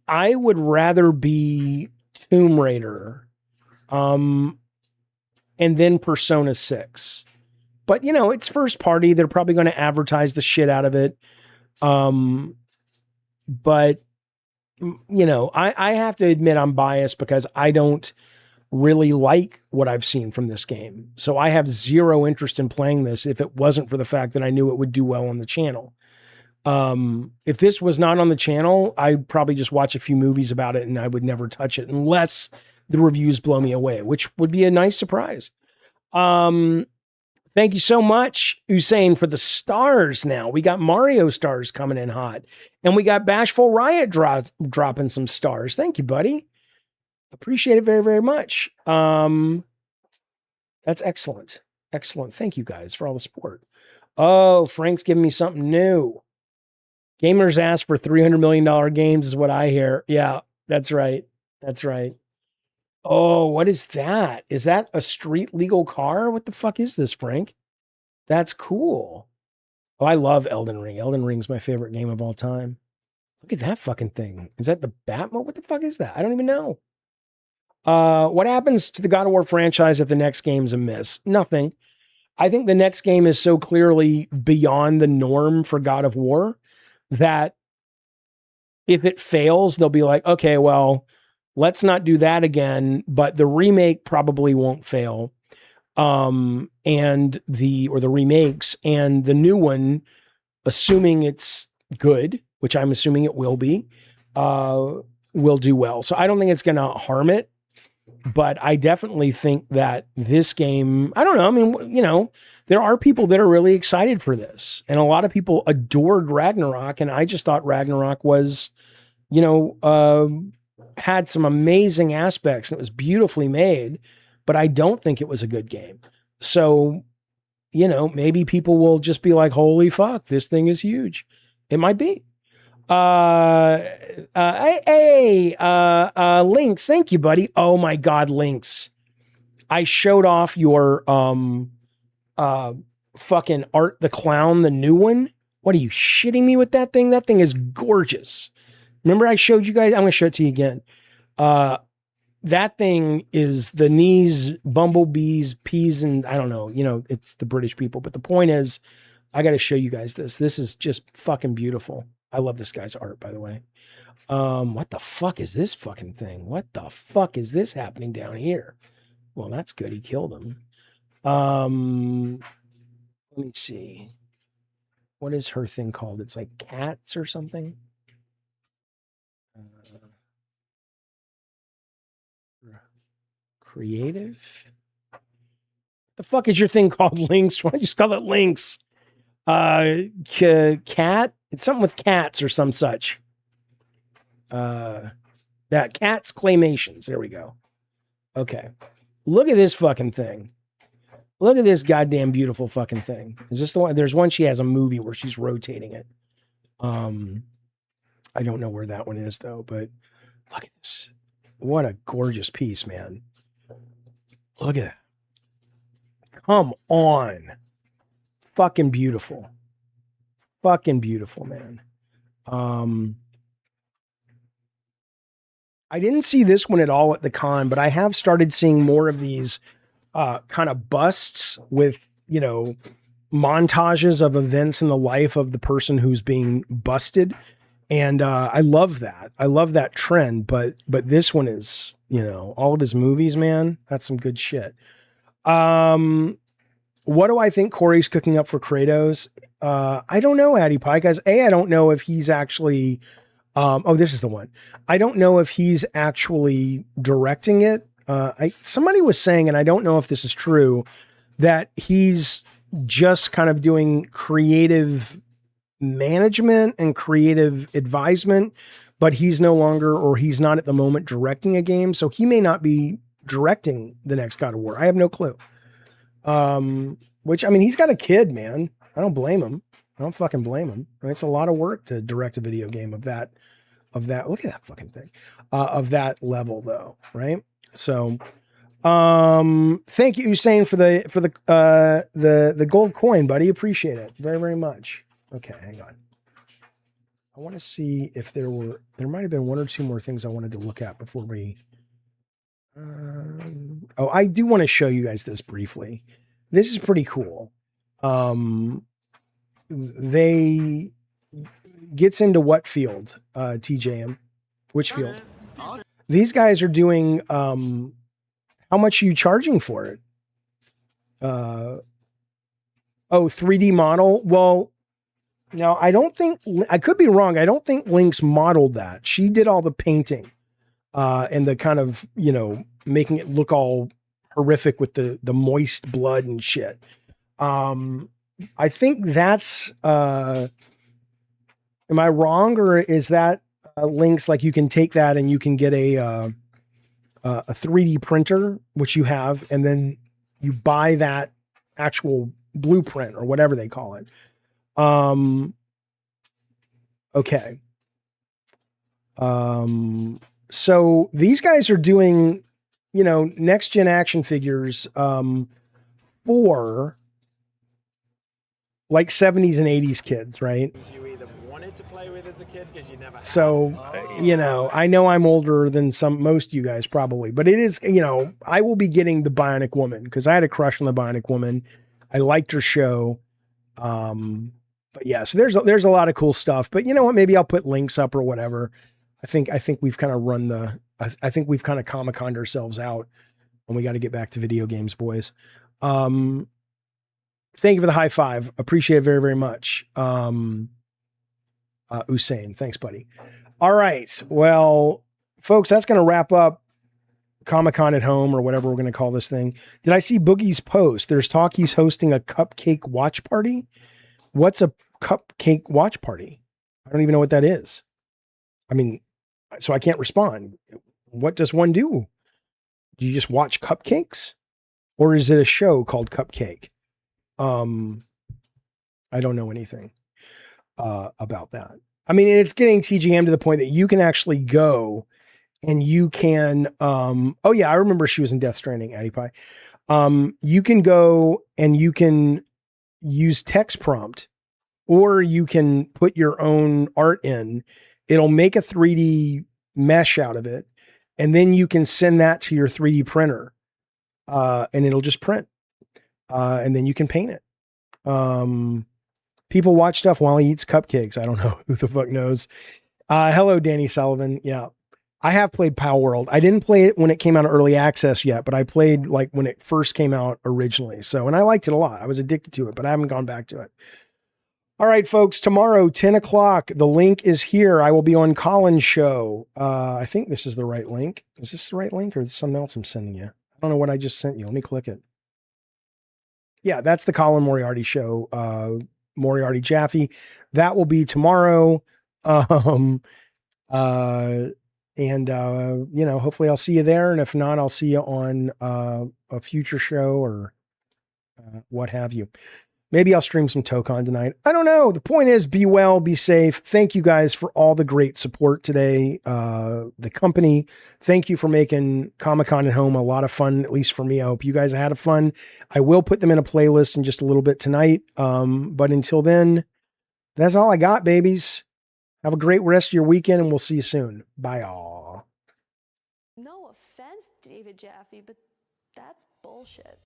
I would rather be Tomb Raider, and then Persona 6. But, it's first party. They're probably going to advertise the shit out of it. But, I have to admit I'm biased because I don't really like what I've seen from this game. So I have zero interest in playing this if it wasn't for the fact that I knew it would do well on the channel. If this was not on the channel, I'd probably just watch a few movies about it and I would never touch it unless the reviews blow me away, which would be a nice surprise. Thank you so much, Usain, for the stars now. We got Mario stars coming in hot. And we got Bashful Riot dropping some stars. Thank you, buddy. Appreciate it very, very much. That's excellent. Excellent. Thank you guys for all the support. Oh, Frank's giving me something new. Gamers ask for $300 million games is what I hear. Yeah, that's right. That's right. Oh, what is that? Is that a street legal car? What the fuck is this, Frank? That's cool. Oh, I love Elden Ring. Elden Ring's my favorite game of all time. Look at that fucking thing. Is that the Batmobile? What the fuck is that? I don't even know. What happens to the God of War franchise if the next game's a miss? Nothing. I think the next game is so clearly beyond the norm for God of War that if it fails, they'll be like, okay, well, let's not do that again, but the remake probably won't fail. The remakes and the new one, assuming it's good, which I'm assuming it will be, will do well. So I don't think it's going to harm it, but I definitely think that this game, I don't know. I mean, you know, there are people that are really excited for this, and a lot of people adored Ragnarok. And I just thought Ragnarok was, you know, had some amazing aspects and it was beautifully made, but I don't think it was a good game. So, you know, maybe people will just be like, holy fuck, this thing is huge. It might be. Lynx, thank you, buddy. Oh my God, Lynx. I showed off your fucking Art the Clown, the new one. What are you shitting me with that thing? That thing is gorgeous. Remember I showed you guys? I'm going to show it to you again. That thing is the knees, bumblebees, peas, and I don't know, you know, it's the British people. But the point is, I got to show you guys this. This is just fucking beautiful. I love this guy's art, by the way. What the fuck is this fucking thing? What the fuck is this happening down here? Well, that's good. He killed him. Let me see. What is her thing called? It's like cats or something. Creative. The fuck is your thing called, Lynx? Why don't you just call it Lynx? Cat. It's something with cats or some such. That Cats Claymations. There we go. Okay. Look at this fucking thing. Look at this goddamn beautiful fucking thing. Is this the one? There's one she has a movie where she's rotating it. I don't know where that one is though, but look at this. What a gorgeous piece, man. Look at that. Come on. Fucking beautiful. Fucking beautiful, man. I didn't see this one at all at the con, but I have started seeing more of these kind of busts with, you know, montages of events in the life of the person who's being busted. And I love that. I love that trend. But this one is, you know, all of his movies, man, that's some good shit. What do I think Corey's cooking up for Kratos? I don't know, Addy Pie, guys. I don't know if he's actually, oh, this is the one. I don't know if he's actually directing it. Somebody was saying, and I don't know if this is true, that he's just kind of doing creative management and creative advisement, but he's no longer, or he's not at the moment directing a game. So he may not be directing the next God of War. I have no clue. Which, I mean, he's got a kid, man. I don't blame him. I don't fucking blame him. I mean, it's a lot of work to direct a video game of that, look at that fucking thing, of that level though. Right. So, thank you, Usain, for the gold coin, buddy. Appreciate it very, very much. Okay. Hang on. I want to see if there might've been one or two more things I wanted to look at before we, oh, I do want to show you guys this briefly. This is pretty cool. They gets into what field, TJM? Which field? These guys are doing, how much are you charging for it? Oh, 3D model. Well, now I don't think, I could be wrong. I don't think Lynx modeled that. She did all the painting, and the kind of, you know, making it look all horrific with the moist blood and shit. I think that's, am I wrong, or is that links like you can take that and you can get a 3D printer, which you have, and then you buy that actual blueprint or whatever they call it. Okay. So these guys are doing, you know, next gen action figures, for like 70s and 80s kids, right? You either wanted to play with as a kid because you never had. So, you know, I know I'm older than most of you guys probably, but it is, you know, I will be getting the Bionic Woman because I had a crush on the Bionic Woman. I liked her show. But yeah, so there's a lot of cool stuff, but you know what? Maybe I'll put links up or whatever. I think we've kind of I think we've kind of Comic-Conned ourselves out, and we got to get back to video games, boys. Thank you for the high five. Appreciate it very, very much. Usain, thanks, buddy. All right. Well, folks, that's going to wrap up Comic-Con at home, or whatever we're going to call this thing. Did I see Boogie's post? There's talk he's hosting a cupcake watch party. What's a cupcake watch party? I don't even know what that is. I mean, so I can't respond. What does one do? Do you just watch cupcakes? Or is it a show called Cupcake? I don't know anything about that. I mean, it's getting TGM to the point that you can actually go and you can, oh yeah, I remember she was in Death Stranding, Addie Pie. You can go and you can use text prompt, or you can put your own art in. It'll make a 3D mesh out of it, and then you can send that to your 3D printer, and it'll just print, and then you can paint it. People watch stuff while he eats cupcakes. I don't know. Who the fuck knows? Hello, Danny Sullivan. Yeah. I have played Power World. I didn't play it when it came out of early access yet, but I played like when it first came out originally. So, and I liked it a lot. I was addicted to it, but I haven't gone back to it. All right, folks, tomorrow, 10 o'clock, the link is here. I will be on Colin's show. I think this is the right link. Is this the right link, or is this something else I'm sending you? I don't know what I just sent you. Let me click it. Yeah, that's the Colin Moriarty show. Moriarty Jaffe. That will be tomorrow. And you know, hopefully I'll see you there. And if not, I'll see you on a future show or what have you. Maybe I'll stream some Tokon tonight. I don't know. The point is, be well, be safe. Thank you guys for all the great support today. The company, thank you for making Comic-Con at home a lot of fun, at least for me. I hope you guys had fun. I will put them in a playlist in just a little bit tonight. But until then, that's all I got, babies. Have a great rest of your weekend, and we'll see you soon. Bye, all. No offense, David Jaffe, but that's bullshit.